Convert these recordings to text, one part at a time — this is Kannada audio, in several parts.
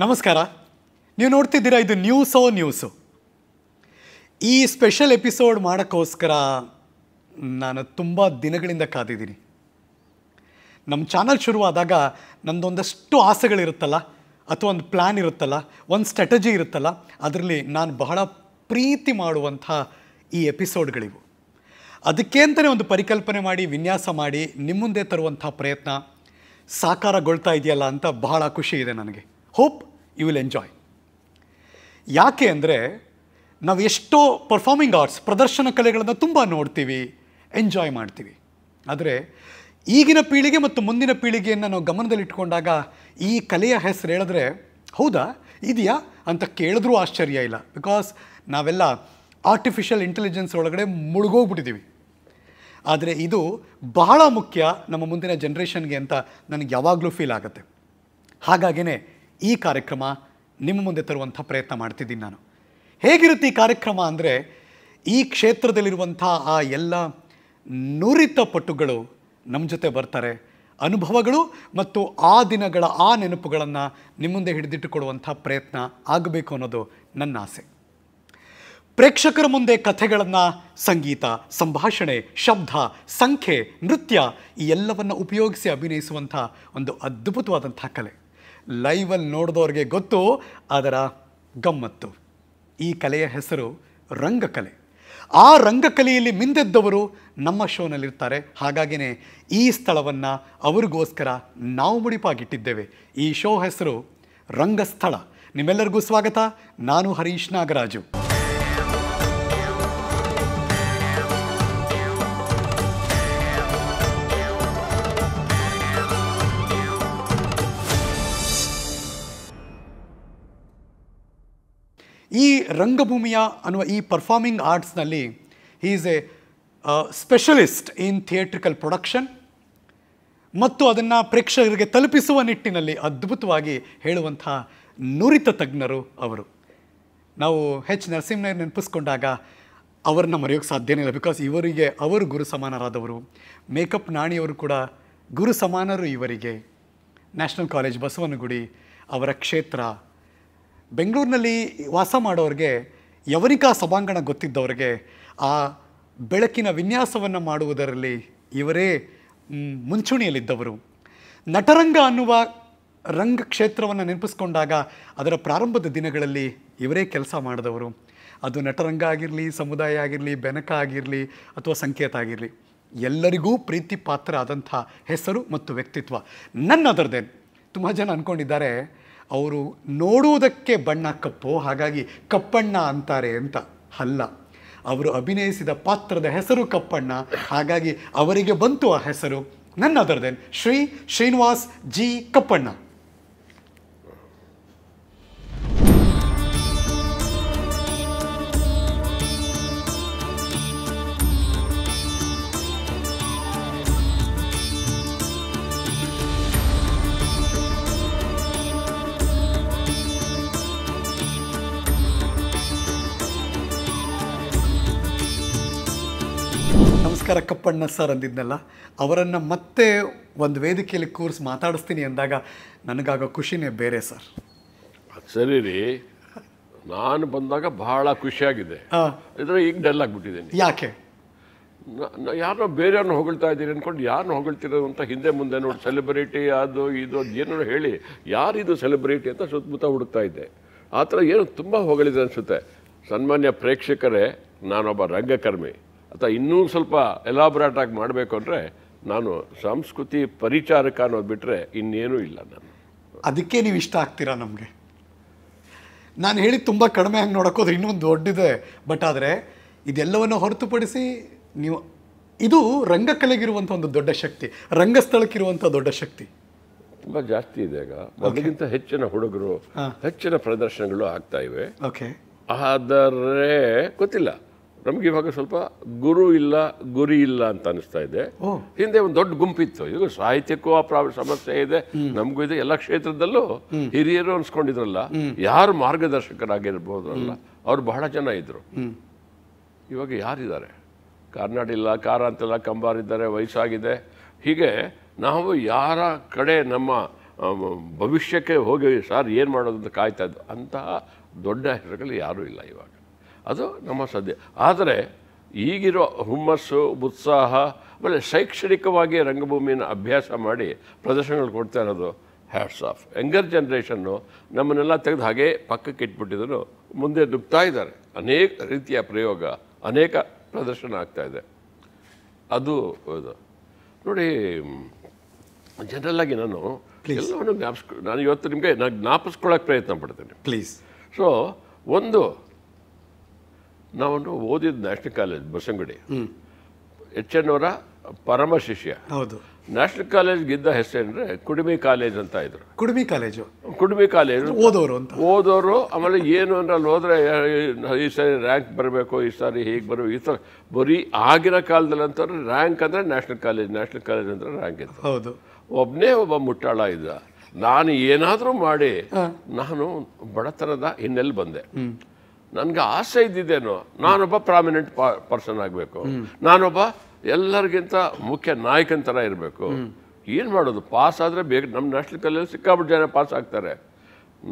ನಮಸ್ಕಾರ. ನೀವು ನೋಡ್ತಿದ್ದೀರಾ ಇದು ನ್ಯೂಸು. ಈ ಸ್ಪೆಷಲ್ ಎಪಿಸೋಡ್ ಮಾಡೋಕ್ಕೋಸ್ಕರ ನಾನು ತುಂಬ ದಿನಗಳಿಂದ ಕಾದಿದ್ದೀನಿ. ನಮ್ಮ ಚಾನಲ್ ಶುರುವಾದಾಗ ನನ್ನದೊಂದಷ್ಟು ಆಸೆಗಳಿರುತ್ತಲ್ಲ, ಅಥವಾ ಒಂದು ಪ್ಲ್ಯಾನ್ ಇರುತ್ತಲ್ಲ, ಒಂದು ಸ್ಟ್ರಾಟಜಿ ಇರುತ್ತಲ್ಲ, ಅದರಲ್ಲಿ ನಾನು ಬಹಳ ಪ್ರೀತಿ ಮಾಡುವಂಥ ಈ ಎಪಿಸೋಡ್ಗಳಿವು. ಅದಕ್ಕೆ ಅಂತಲೇ ಒಂದು ಪರಿಕಲ್ಪನೆ ಮಾಡಿ ವಿನ್ಯಾಸ ಮಾಡಿ ನಿಮ್ಮ ಮುಂದೆ ತರುವಂಥ ಪ್ರಯತ್ನ ಸಾಕಾರಗೊಳ್ತಾ ಇದೆಯಲ್ಲ ಅಂತ ಬಹಳ ಖುಷಿ ಇದೆ ನನಗೆ. Hope you will enjoy. ಯಾಕೆ ಅಂದರೆ ನಾವು ಎಷ್ಟೋ ಪರ್ಫಾರ್ಮಿಂಗ್ ಆರ್ಟ್ಸ್, ಪ್ರದರ್ಶನ ಕಲೆಗಳನ್ನು ತುಂಬ ನೋಡ್ತೀವಿ, ಎಂಜಾಯ್ ಮಾಡ್ತೀವಿ. ಆದರೆ ಈಗಿನ ಪೀಳಿಗೆ ಮತ್ತು ಮುಂದಿನ ಪೀಳಿಗೆಯನ್ನು ನಾವು ಗಮನದಲ್ಲಿಟ್ಕೊಂಡಾಗ ಈ ಕಲೆಯ ಹೆಸರು ಹೇಳಿದ್ರೆ ಹೌದಾ ಇದೆಯಾ ಅಂತ ಕೇಳಿದ್ರೂ ಆಶ್ಚರ್ಯ ಇಲ್ಲ. ಬಿಕಾಸ್ ನಾವೆಲ್ಲ ಆರ್ಟಿಫಿಷಿಯಲ್ ಇಂಟೆಲಿಜೆನ್ಸ್ ಒಳಗಡೆ ಮುಳುಗೋಗ್ಬಿಟ್ಟಿದ್ದೀವಿ. ಆದರೆ ಇದು ಬಹಳ ಮುಖ್ಯ ನಮ್ಮ ಮುಂದಿನ ಜನ್ರೇಷನ್ಗೆ ಅಂತ ನನಗೆ ಯಾವಾಗಲೂ ಫೀಲ್ ಆಗುತ್ತೆ. ಹಾಗಾಗಿಯೇ ಈ ಕಾರ್ಯಕ್ರಮ ನಿಮ್ಮ ಮುಂದೆ ತರುವಂಥ ಪ್ರಯತ್ನ ಮಾಡ್ತಿದ್ದೀನಿ ನಾನು. ಹೇಗಿರುತ್ತೆ ಈ ಕಾರ್ಯಕ್ರಮ ಅಂದರೆ, ಈ ಕ್ಷೇತ್ರದಲ್ಲಿರುವಂಥ ಆ ಎಲ್ಲ ನುರಿತ ಪಟುಗಳು ನಮ್ಮ ಜೊತೆ ಬರ್ತಾರೆ. ಅನುಭವಗಳು ಮತ್ತು ಆ ದಿನಗಳ ಆ ನೆನಪುಗಳನ್ನು ನಿಮ್ಮ ಮುಂದೆ ಹಿಡಿದಿಟ್ಟುಕೊಡುವಂಥ ಪ್ರಯತ್ನ ಆಗಬೇಕು ಅನ್ನೋದು ನನ್ನ ಆಸೆ. ಪ್ರೇಕ್ಷಕರ ಮುಂದೆ ಕಥೆಗಳನ್ನು ಸಂಗೀತ, ಸಂಭಾಷಣೆ, ಶಬ್ದ, ಸಂಖ್ಯೆ, ನೃತ್ಯ ಈ ಎಲ್ಲವನ್ನು ಉಪಯೋಗಿಸಿ ಅಭಿನಯಿಸುವಂಥ ಒಂದು ಅದ್ಭುತವಾದಂಥ ಕಲೆ. ಲೈವಲ್ಲಿ ನೋಡಿದವ್ರಿಗೆ ಗೊತ್ತು ಅದರ ಗಮ್ಮತ್ತು. ಈ ಕಲೆಯ ಹೆಸರು ರಂಗಕಲೆ. ಆ ರಂಗಕಲೆಯಲ್ಲಿ ಮಿಂದೆದ್ದವರು ನಮ್ಮ ಶೋನಲ್ಲಿರ್ತಾರೆ. ಹಾಗಾಗಿಯೇ ಈ ಸ್ಥಳವನ್ನು ಅವರಿಗೋಸ್ಕರ ನಾವು ಮುಡಿಪಾಗಿಟ್ಟಿದ್ದೇವೆ. ಈ ಶೋ ಹೆಸರು ರಂಗಸ್ಥಳ. ನಿಮ್ಮೆಲ್ಲರಿಗೂ ಸ್ವಾಗತ. ನಾನು ಹರೀಶ್ ನಾಗರಾಜು. ಈ ರಂಗಭೂಮಿಯ ಅನ್ನುವ ಈ ಪರ್ಫಾರ್ಮಿಂಗ್ ಆರ್ಟ್ಸ್ನಲ್ಲಿ he is a specialist in theatrical production ಮತ್ತು ಅದನ್ನು ಪ್ರೇಕ್ಷಕರಿಗೆ ತಲುಪಿಸುವ ನಿಟ್ಟಿನಲ್ಲಿ ಅದ್ಭುತವಾಗಿ ಹೇಳುವಂಥ ನುರಿತ ತಜ್ಞರು ಅವರು. ನಾವು ಎಚ್ ನರಸಿಂಹಯ್ಯ ನೆನಪಿಸ್ಕೊಂಡಾಗ ಅವರನ್ನು ಮರೆಯೋಕ್ಕೆ ಸಾಧ್ಯನೇ ಇಲ್ಲ. ಬಿಕಾಸ್ ಇವರಿಗೆ ಅವರು ಗುರು ಸಮಾನರಾದವರು. ಮೇಕಪ್ ನಾಣಿಯವರು ಕೂಡ ಗುರು ಸಮಾನರು ಇವರಿಗೆ. ನ್ಯಾಷನಲ್ ಕಾಲೇಜ್ ಬಸವನಗುಡಿ ಅವರ ಕ್ಷೇತ್ರ. ಬೆಂಗಳೂರಿನಲ್ಲಿ ವಾಸ ಮಾಡೋರಿಗೆ, ಯವನಿಕಾ ಸಭಾಂಗಣ ಗೊತ್ತಿದ್ದವ್ರಿಗೆ ಆ ಬೆಳಕಿನ ವಿನ್ಯಾಸವನ್ನು ಮಾಡುವುದರಲ್ಲಿ ಇವರೇ ಮುಂಚೂಣಿಯಲ್ಲಿದ್ದವರು. ನಟರಂಗ ಅನ್ನುವ ರಂಗ ಕ್ಷೇತ್ರವನ್ನು ನೆನಪಿಸ್ಕೊಂಡಾಗ ಅದರ ಪ್ರಾರಂಭದ ದಿನಗಳಲ್ಲಿ ಇವರೇ ಕೆಲಸ ಮಾಡಿದವರು. ಅದು ನಟರಂಗ ಆಗಿರಲಿ, ಸಮುದಾಯ ಆಗಿರಲಿ, ಬೆನಕ ಆಗಿರಲಿ ಅಥವಾ ಸಂಕೇತ ಆಗಿರಲಿ, ಎಲ್ಲರಿಗೂ ಪ್ರೀತಿ ಪಾತ್ರ ಆದಂಥ ಹೆಸರು ಮತ್ತು ವ್ಯಕ್ತಿತ್ವ. ನನ್ನದರದೇನು ತುಂಬ ಜನ ಅಂದ್ಕೊಂಡಿದ್ದಾರೆ ಅವರು ನೋಡುವುದಕ್ಕೆ ಬಣ್ಣ ಕಪ್ಪು, ಹಾಗಾಗಿ ಕಪ್ಪಣ್ಣ ಅಂತಾರೆ ಅಂತ. ಅಲ್ಲ, ಅವರು ಅಭಿನಯಿಸಿದ ಪಾತ್ರದ ಹೆಸರು ಕಪ್ಪಣ್ಣ, ಹಾಗಾಗಿ ಅವರಿಗೆ ಬಂತು ಆ ಹೆಸರು. ನನ್ನದರದೇನು ಶ್ರೀ ಶ್ರೀನಿವಾಸ್ ಜಿ ಕಪ್ಪಣ್ಣ. ನಮಸ್ಕಾರ ಕಪ್ಪಣ್ಣ ಸರ್ ಅಂದಿದ್ನಲ್ಲ, ಅವರನ್ನು ಮತ್ತೆ ಒಂದು ವೇದಿಕೆಯಲ್ಲಿ ಕೂರಿಸಿ ಮಾತಾಡಿಸ್ತೀನಿ ಅಂದಾಗ ನನಗಾಗೋ ಖುಷಿನೇ ಬೇರೆ ಸರ್. ಸರಿ ರೀ, ನಾನು ಬಂದಾಗ ಬಹಳ ಖುಷಿಯಾಗಿದೆ. ಇದ್ರೆ ಈಗ ಡಲ್ ಆಗಿಬಿಟ್ಟಿದ್ದೀನಿ. ಯಾಕೆ? ಯಾರನ್ನೋ ಬೇರೆಯವ್ರನ್ನ ಹೊಗಳ್ತಾ ಇದ್ದೀರಿ ಅಂದ್ಕೊಂಡು ಯಾರನ್ನ ಹೊಗಳ್ತಿರೋದು ಅಂತ ಹಿಂದೆ ಮುಂದೆ ನೋಡಿ ಸೆಲೆಬ್ರಿಟಿ ಅದು ಇದು ಅದು ಏನೋ ಹೇಳಿ ಯಾರಿದು ಸೆಲೆಬ್ರಿಟಿ ಅಂತ ಸುತ್ತಮುತ್ತ ಹುಡುಕ್ತಾ ಇದ್ದೆ. ಆ ಥರ ಏನೋ ತುಂಬ ಹೊಗಳಿದೆ ಅನಿಸುತ್ತೆ. ಸನ್ಮಾನ್ಯ ಪ್ರೇಕ್ಷಕರೇ, ನಾನೊಬ್ಬ ರಂಗಕರ್ಮಿ ಅಥವಾ ಇನ್ನೂ ಸ್ವಲ್ಪ ಎಲಾಬ್ರೇಟ್ ಆಗಿ ಮಾಡಬೇಕು ಅಂದರೆ ನಾನು ಸಂಸ್ಕೃತಿ ಪರಿಚಾರಕ ಅನ್ನೋದು ಬಿಟ್ಟರೆ ಇನ್ನೇನೂ ಇಲ್ಲ. ನಾನು ಅದಕ್ಕೆ ನೀವು ಇಷ್ಟ ಆಗ್ತೀರಾ ನಮಗೆ. ನಾನು ಹೇಳಿದ್ದು ತುಂಬ ಕಡಿಮೆ ಆಗಿ ನೋಡೋಕ್ಕೋದ್ರೆ ಇನ್ನೊಂದು ದೊಡ್ಡದಿದೆ. ಬಟ್ ಆದರೆ ಇದೆಲ್ಲವನ್ನು ಹೊರತುಪಡಿಸಿ ನೀವು, ಇದು ರಂಗಕಲೆಗಿರುವಂಥ ಒಂದು ದೊಡ್ಡ ಶಕ್ತಿ, ರಂಗಸ್ಥಳಕ್ಕಿರುವಂಥ ದೊಡ್ಡ ಶಕ್ತಿ ತುಂಬ ಜಾಸ್ತಿ ಇದೆ. ಈಗ ಮೊದಲಿಗಿಂತ ಹೆಚ್ಚಿನ ಹುಡುಗರು, ಹೆಚ್ಚಿನ ಪ್ರದರ್ಶನಗಳು ಆಗ್ತಾ ಇವೆ. ಓಕೆ. ಆದರೆ ಗೊತ್ತಿಲ್ಲ, ನಮ್ಗೆ ಇವಾಗ ಸ್ವಲ್ಪ ಗುರು ಇಲ್ಲ, ಗುರಿ ಇಲ್ಲ ಅಂತ ಅನಿಸ್ತಾ ಇದೆ. ಹಿಂದೆ ಒಂದು ದೊಡ್ಡ ಗುಂಪಿತ್ತು. ಈಗ ಸಾಹಿತ್ಯಕ್ಕೂ ಆ ಸಮಸ್ಯೆ ಇದೆ, ನಮಗೂ ಇದೆ. ಎಲ್ಲ ಕ್ಷೇತ್ರದಲ್ಲೂ ಹಿರಿಯರು ಅನ್ಸ್ಕೊಂಡಿದ್ರಲ್ಲ, ಯಾರು ಮಾರ್ಗದರ್ಶಕರಾಗಿರ್ಬೋದಲ್ಲ ಅವ್ರು ಬಹಳ ಜನ ಇದ್ರು. ಇವಾಗ ಯಾರಿದ್ದಾರೆ? ಕಾರ್ನಾಡಿಲ್ಲ, ಕಾರ ಅಂತೆಲ್ಲ ಕಂಬಾರಿದ್ದಾರೆ, ವಯಸ್ಸಾಗಿದೆ. ಹೀಗೆ ನಾವು ಯಾರ ಕಡೆ ನಮ್ಮ ಭವಿಷ್ಯಕ್ಕೆ ಹೋಗಿ ಸರ್ ಏನು ಮಾಡೋದು ಅಂತ ಕಾಯ್ತಾ ಇದ್ದು ಅಂತಹ ದೊಡ್ಡ ಹೆಸರುಗಳು ಯಾರೂ ಇಲ್ಲ ಇವಾಗ. ಅದು ನಮ್ಮ ಸದ್ಯ. ಆದರೆ ಈಗಿರೋ ಹುಮ್ಮಸ್ಸು, ಉತ್ಸಾಹ, ಆಮೇಲೆ ಶೈಕ್ಷಣಿಕವಾಗಿ ರಂಗಭೂಮಿಯನ್ನು ಅಭ್ಯಾಸ ಮಾಡಿ ಪ್ರದರ್ಶನಗಳು ಕೊಡ್ತಾ ಇರೋದು ಹ್ಯಾಟ್ಸ್ ಆಫ್. ಯಂಗರ್ ಜನ್ರೇಷನ್ನು ನಮ್ಮನ್ನೆಲ್ಲ ತೆಗೆದು ಹಾಗೇ ಪಕ್ಕಕ್ಕೆ ಇಟ್ಬಿಟ್ಟಿದ್ರು, ಮುಂದೆ ನುಗ್ತಾ ಇದ್ದಾರೆ. ಅನೇಕ ರೀತಿಯ ಪ್ರಯೋಗ, ಅನೇಕ ಪ್ರದರ್ಶನ ಆಗ್ತಾಯಿದೆ. ಅದು ನೋಡಿ, ಜನರಲ್ಲಾಗಿ ನಾನು ಎಲ್ಲವನ್ನು ನಾನು ಇವತ್ತು ನಿಮಗೆ ಜ್ಞಾಪಿಸ್ಕೊಳ್ಳೋಕೆ ಪ್ರಯತ್ನ ಪಡ್ತೇನೆ ಪ್ಲೀಸ್. ಸೊ ನಾವು ಓದಿದ national college Basavanagudi, H N ಅವರ ಪರಮ ಶಿಷ್ಯ. ಹೌದು. ನ್ಯಾಷನಲ್ ಕಾಲೇಜ್ಗಿದ್ದ ಹೆಸರೇಂದ್ರೆ ಕುಡುಮಿ ಕಾಲೇಜ್ ಅಂತ ಇದ್ರು. ಕುಡುಮಿ ಕಾಲೇಜು, ಕುಡುಮಿ ಕಾಲೇಜು ಓದೋರು. ಆಮೇಲೆ ಏನು ಅಂದ್ರೆ ಅಲ್ಲಿ ಹೋದ್ರೆ ಈ ಸಾರಿ ರ್ಯಾಂಕ್ ಬರಬೇಕು, ಈ ಸಾರಿ ಹೀಗೆ ಬರಬೇಕು, ಈ ಥರ ಬರೀ ಆಗಿನ ಕಾಲದಲ್ಲಿ ಅಂತಾರೆ ರ್ಯಾಂಕ್ ಅಂದರೆ ನ್ಯಾಷನಲ್ ಕಾಲೇಜ್ ಅಂದರೆ ರ್ಯಾಂಕ್ ಇತ್ತು. ಹೌದು. ಒಬ್ಬ ಮುಟ್ಟಾಳ ಇದ್ದ. ನಾನು ಏನಾದರೂ ಮಾಡಿ ನಾನು ಬಡತನದ ಹಿನ್ನೆಲೆ ಬಂದೆ. ನನಗೆ ಆಸೆ ಇದ್ದಿದ್ದೇನೋ ನಾನೊಬ್ಬ ಪ್ರಾಮಿನೆಂಟ್ ಪರ್ಸನ್ ಆಗಬೇಕು, ನಾನೊಬ್ಬ ಎಲ್ಲರಿಗಿಂತ ಮುಖ್ಯ ನಾಯಕನ ಥರ ಇರಬೇಕು. ಏನು ಮಾಡೋದು, ಪಾಸ್ ಆದರೆ ಬೇಕು. ನಮ್ಮ ನ್ಯಾಷನಲ್ ಕಾಲೇಜ್ ಸಿಕ್ಕಾಪಟ್ಟೆ ಜನ ಪಾಸ್ ಆಗ್ತಾರೆ.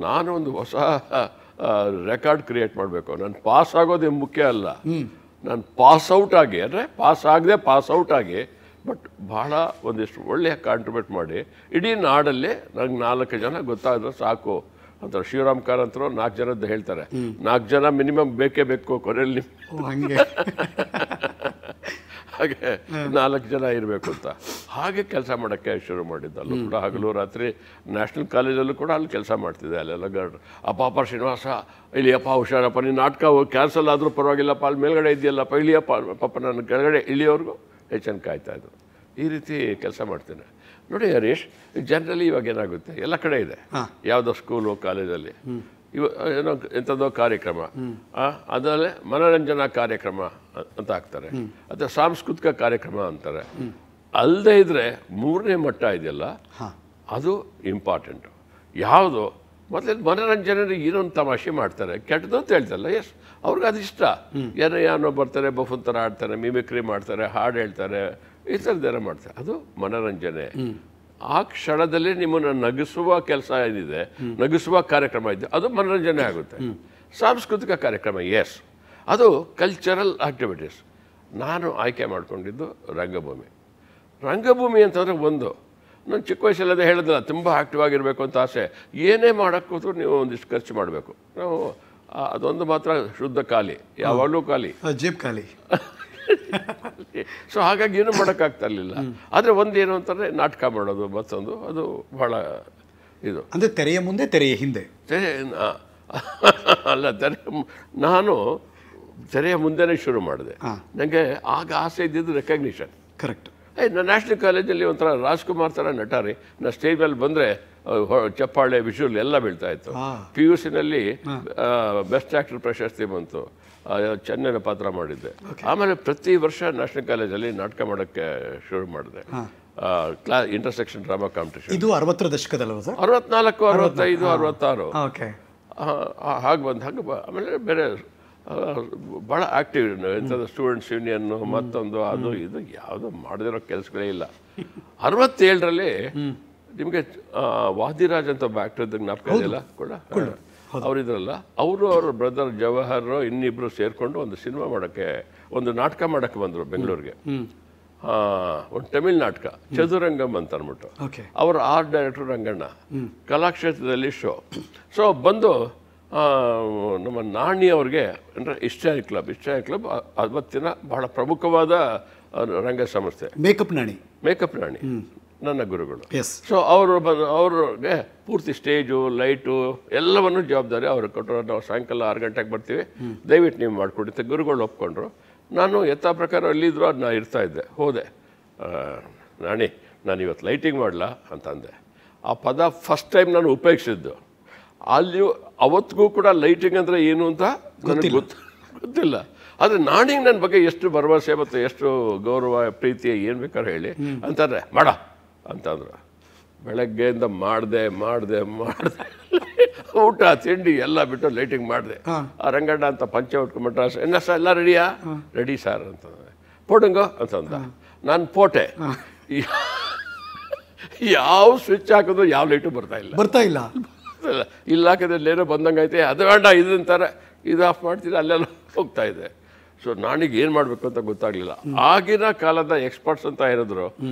ನಾನು ಒಂದು ಹೊಸ ರೆಕಾರ್ಡ್ ಕ್ರಿಯೇಟ್ ಮಾಡಬೇಕು. ನಾನು ಪಾಸ್ ಆಗೋದೇ ಮುಖ್ಯ ಅಲ್ಲ, ನಾನು ಪಾಸ್ಔಟ್ ಆಗಿ, ಅಂದರೆ ಪಾಸ್ ಆಗದೆ ಪಾಸ್ಔಟ್ ಆಗಿ, ಬಟ್ ಭಾಳ ಒಂದಿಷ್ಟು ಒಳ್ಳೆಯ ಕಾಂಟ್ರಿಬ್ಯೂಟ್ ಮಾಡಿ ಇಡೀ ನಾಡಲ್ಲಿ ನನಗೆ 4 ಜನ ಗೊತ್ತಾದ್ರೆ ಸಾಕು ಅಂತ. ಶಿವರಾಮ್ ಕಾರಂತರು 4 ಜನದ್ದು ಹೇಳ್ತಾರೆ. 4 ಜನ ಮಿನಿಮಮ್ ಬೇಕೇ ಬೇಕು ಕೊನೆಯಲ್ಲಿ. ಹಾಗೆ 4 ಜನ ಇರಬೇಕು ಅಂತ. ಹಾಗೆ ಕೆಲಸ ಮಾಡೋಕ್ಕೆ ಶುರು ಮಾಡಿದ್ದು. ಅಲ್ಲೂ ಕೂಡ ಹಗಲು ರಾತ್ರಿ ನ್ಯಾಷನಲ್ ಕಾಲೇಜಲ್ಲೂ ಕೂಡ ಅಲ್ಲಿ ಕೆಲಸ ಮಾಡ್ತಿದ್ದೆ. ಅಲ್ಲೆಲ್ಲ ಅಪ್ಪ ಶ್ರೀನಿವಾಸ ಇಳಿಯಪ್ಪ, ಹುಷಾರಪ್ಪ, ನೀನು ನಾಟಕ ಕ್ಯಾನ್ಸಲ್ ಆದರೂ ಪರವಾಗಿಲ್ಲಪ್ಪ, ಅಲ್ಲಿ ಮೇಲ್ಗಡೆ ಇದೆಯಲ್ಲಪ್ಪ, ಇಳಿಯಪ್ಪ ಪಾಪ, ನನ್ನ ಕೆಳಗಡೆ ಇಳಿಯೋರ್ಗೂ ಹೆಚ್ಚನ್ನು ಕಾಯ್ತಾಯಿದ್ರು. ಈ ರೀತಿ ಕೆಲಸ ಮಾಡ್ತೇನೆ. ನೋಡಿ ಹರೀಶ್, ಜನರಲಿ ಇವಾಗ ಏನಾಗುತ್ತೆ, ಎಲ್ಲ ಕಡೆ ಇದೆ, ಯಾವುದೋ ಸ್ಕೂಲು ಕಾಲೇಜಲ್ಲಿ ಏನೋ ಎಂಥದ್ದೋ ಕಾರ್ಯಕ್ರಮ, ಅದರಲ್ಲೇ ಮನೋರಂಜನಾ ಕಾರ್ಯಕ್ರಮ ಅಂತ ಹಾಕ್ತಾರೆ, ಅಥವಾ ಸಾಂಸ್ಕೃತಿಕ ಕಾರ್ಯಕ್ರಮ ಅಂತಾರೆ. ಅಲ್ಲದೆ ಇದ್ದರೆ 3ನೇ ಮಟ್ಟ ಇದೆಯಲ್ಲ, ಅದು ಇಂಪಾರ್ಟೆಂಟು. ಯಾವುದು ಮೊದಲು ಮನೋರಂಜನೆ ಏನೊಂದು ತಮಾಷೆ ಮಾಡ್ತಾರೆ, ಕೆಟ್ಟದ್ದು ಅಂತ ಹೇಳ್ತಾರಲ್ಲ, ಎಸ್ ಅವ್ರಿಗೆ ಅದು ಇಷ್ಟ. ಏನೋ ಬರ್ತಾರೆ, ಬಫನ್ ಥರ ಆಡ್ತಾರೆ, ಮಿಮಿಕ್ರಿ ಮಾಡ್ತಾರೆ, ಹಾಡು ಹೇಳ್ತಾರೆ, ಈ ಥರದ್ದೇನೋ ಮಾಡ್ತಾರೆ. ಅದು ಮನೋರಂಜನೆ. ಆ ಕ್ಷಣದಲ್ಲಿ ನಿಮ್ಮನ್ನು ನಗಿಸುವ ಕೆಲಸ ಏನಿದೆ, ನಗಿಸುವ ಕಾರ್ಯಕ್ರಮ ಇದೆ, ಅದು ಮನೋರಂಜನೆ ಆಗುತ್ತೆ. ಸಾಂಸ್ಕೃತಿಕ ಕಾರ್ಯಕ್ರಮ, ಎಸ್, ಅದು ಕಲ್ಚರಲ್ ಆಕ್ಟಿವಿಟೀಸ್. ನಾನು ಆಯ್ಕೆ ಮಾಡಿಕೊಂಡಿದ್ದು ರಂಗಭೂಮಿ. ರಂಗಭೂಮಿ ಅಂತಂದರೆ ನಾನು ಚಿಕ್ಕ ವಯಸ್ಸಲ್ಲದೆ ಹೇಳಿದ್ರಲ್ಲ, ತುಂಬ ಆ್ಯಕ್ಟಿವ್ ಆಗಿರಬೇಕು ಅಂತ ಆಸೆ. ಏನೇ ಮಾಡೋಕ್ಕೂ ನೀವು ಒಂದಿಷ್ಟು ಖರ್ಚು ಮಾಡಬೇಕು. ನಾವು ಅದೊಂದು ಮಾತ್ರ ಶುದ್ಧ ಖಾಲಿ, ಯಾವಾಗಲೂ ಖಾಲಿ, ಜೇಬ್ ಖಾಲಿ. ಸೊ ಹಾಗಾಗಿ ಏನೂ ಮಾಡೋಕ್ಕಾಗ್ತಾ ಇರಲಿಲ್ಲ. ಆದರೆ ಒಂದೇನು ಅಂತಂದರೆ ನಾಟಕ ಮಾಡೋದು, ಮತ್ತೊಂದು, ಅದು ಭಾಳ ಇದು. ಅಂದರೆ ತೆರೆಯ ಮುಂದೆ ತೆರೆಯ ಹಿಂದೆ. ಅಲ್ಲ, ನಾನು ತೆರೆಯ ಮುಂದೆನೇ ಶುರು ಮಾಡಿದೆ. ನನಗೆ ಆಗ ಆಸೆ ಇದ್ದಿದ್ದು ರೆಕಗ್ನಿಷನ್. ಕರೆಕ್ಟ್. ನಾನು ನ್ಯಾಷನಲ್ ಕಾಲೇಜಲ್ಲಿ ಒಂಥರ ರಾಜ್ಕುಮಾರ್ ಥರ ನಟ ರೀ. ನಾನು ಸ್ಟೇಜ್ ಮೇಲೆ ಬಂದರೆ ಚಪ್ಪಾಳೆ, ವಿಷುವಲ್ ಎಲ್ಲ ಬೀಳ್ತಾ ಇತ್ತು. PUCನಲ್ಲಿ ಬೆಸ್ಟ್ ಆ್ಯಕ್ಟರ್ ಪ್ರಶಸ್ತಿ ಬಂತು, ಚೆನ್ನೈನ ಪಾತ್ರ ಮಾಡಿದ್ದೆ. ಆಮೇಲೆ ಪ್ರತಿ ವರ್ಷ ನ್ಯಾಷನಲ್ ಕಾಲೇಜಲ್ಲಿ ನಾಟಕ ಮಾಡೋಕ್ಕೆ ಶುರು ಮಾಡಿದೆ. Intersection drama competition. ಇದು 60ರ ದಶಕದಲ್ವ ಸರ್? 64, 65, 66 ಹಾಗೆ ಬಂದು ಹಾಗೆ. ಆಮೇಲೆ ಬೇರೆ ಭಾಳ ಆ್ಯಕ್ಟಿವ್ ಎಂಥದ್ದು ಸ್ಟೂಡೆಂಟ್ಸ್ ಯೂನಿಯನ್ನು, ಮತ್ತೊಂದು, ಅದು ಇದು ಯಾವುದೋ ಮಾಡದಿರೋ ಕೆಲಸಗಳೇ ಇಲ್ಲ. 67ರಲ್ಲಿ ನಿಮಗೆ ವಾದಿರಾಜ್ ಅಂತ ಒಬ್ಬ ಆ್ಯಕ್ಟರ್ ಇದ್ದಾಗ ಜ್ಞಾಪಕ ಇದೆಯಲ್ಲ ಕೂಡ, ಅವರಿದ್ರಲ್ಲ, ಅವ್ರ ಬ್ರದರ್ ಜವಾಹರ್ ಇನ್ನಿಬ್ಬರು ಸೇರಿಕೊಂಡು ಒಂದು ಸಿನಿಮಾ ಮಾಡೋಕ್ಕೆ, ಒಂದು ನಾಟಕ ಮಾಡೋಕ್ಕೆ ಬಂದರು ಬೆಂಗಳೂರಿಗೆ. ಒಂದು ತಮಿಳ್ ನಾಟಕ, ಚದುರಂಗಮ್ ಅಂತ ಅಂದ್ಬಿಟ್ಟು. ಅವರ ಆರ್ಟ್ ಡೈರೆಕ್ಟರ್ ರಂಗಣ್ಣ, ಕಲಾಕ್ಷೇತ್ರದಲ್ಲಿ ಶೋ. ಸೊ ಬಂದು ನಮ್ಮ ನಾಣಿ ಅವ್ರಿಗೆ, ಅಂದರೆ ಇಸ್ಟಾನಿ ಕ್ಲಬ್ ಅವತ್ತಿನ ಬಹಳ ಪ್ರಮುಖವಾದ ರಂಗ ಸಂಸ್ಥೆ. ಮೇಕಪ್ ನಾಣಿ ನನ್ನ ಗುರುಗಳು. ಸೊ ಅವ್ರಿಗೆ ಪೂರ್ತಿ ಸ್ಟೇಜು, ಲೈಟು ಎಲ್ಲವನ್ನು ಜವಾಬ್ದಾರಿ ಅವರು ಕೊಟ್ಟರು. ನಾವು ಸಾಯಂಕಾಲ 6 ಗಂಟೆಗೆ ಬರ್ತೀವಿ, ದಯವಿಟ್ಟು ನೀವು ಮಾಡಿಕೊಡುತ್ತೆ. ಗುರುಗಳು ಒಪ್ಕೊಂಡ್ರು. ನಾನು ಯಥಾ ಪ್ರಕಾರ ಅಲ್ಲಿದ್ದರು, ಅದು ನಾನು ಇರ್ತಾಯಿದ್ದೆ. ಹೋದೆ, ನಾಣಿ ನಾನು ಇವತ್ತು ಲೈಟಿಂಗ್ ಮಾಡಲಾ ಅಂತಂದೆ. ಆ ಪದ ಫಸ್ಟ್ ಟೈಮ್ ನಾನು ಉಪಯೋಗಿಸಿದ್ದು. ಅಲ್ಲಿ ಅವತ್ತಿಗೂ ಕೂಡ ಲೈಟಿಂಗ್ ಅಂದರೆ ಏನು ಅಂತ ನನಗೆ ಗೊತ್ತಿಲ್ಲ. ಆದರೆ ನಾಣಿಗೆ ನನ್ನ ಬಗ್ಗೆ ಎಷ್ಟು ಭರವಸೆ ಮತ್ತು ಎಷ್ಟು ಗೌರವ, ಪ್ರೀತಿ, ಏನು ಬೇಕಾದ್ರೆ ಹೇಳಿ ಅಂತಾರೆ. ಮಾಡ ಅಂತಂದ್ರು. ಬೆಳಗ್ಗೆಯಿಂದ ಮಾಡಿದೆ, ಊಟ ತಿಂಡಿ ಎಲ್ಲ ಬಿಟ್ಟು ಲೈಟಿಂಗ್ ಮಾಡಿದೆ. ಆ ರಂಗಣ್ಣ ಅಂತ ಪಂಚೆ ಉಟ್ಕೊಂಡ್ಬಿಟ್ರ, ಎಲ್ಲ ರೆಡಿಯಾ? ರೆಡಿ ಸರ್ ಅಂತಂದ್ರೆ. ಪೋಡುಂಗೋ ಅಂತಂದ. ನಾನು ಪೋಟೆ. ಯಾವ ಸ್ವಿಚ್ ಹಾಕಿದ್ರು ಯಾವ ಲೈಟು ಬರ್ತಾ ಇಲ್ಲ. ಇಲ್ಲ ಹಾಕಿದ್ರೆ ಏನೋ ಬಂದಂಗೆ ಐತೆ, ಅದು ಬೇಡ ಇದಂತಾರೆ, ಇದು ಆಫ್ ಮಾಡ್ತೀರಿ, ಅಲ್ಲೆಲ್ಲ ಹೋಗ್ತಾ ಇದೆ. ಸೊ ನಾನೀಗ ಏನು ಮಾಡಬೇಕು ಅಂತ ಗೊತ್ತಾಗಲಿಲ್ಲ. ಆಗಿನ ಕಾಲದ ಎಕ್ಸ್ಪರ್ಟ್ಸ್ ಅಂತ ಇರಿದ್ರು,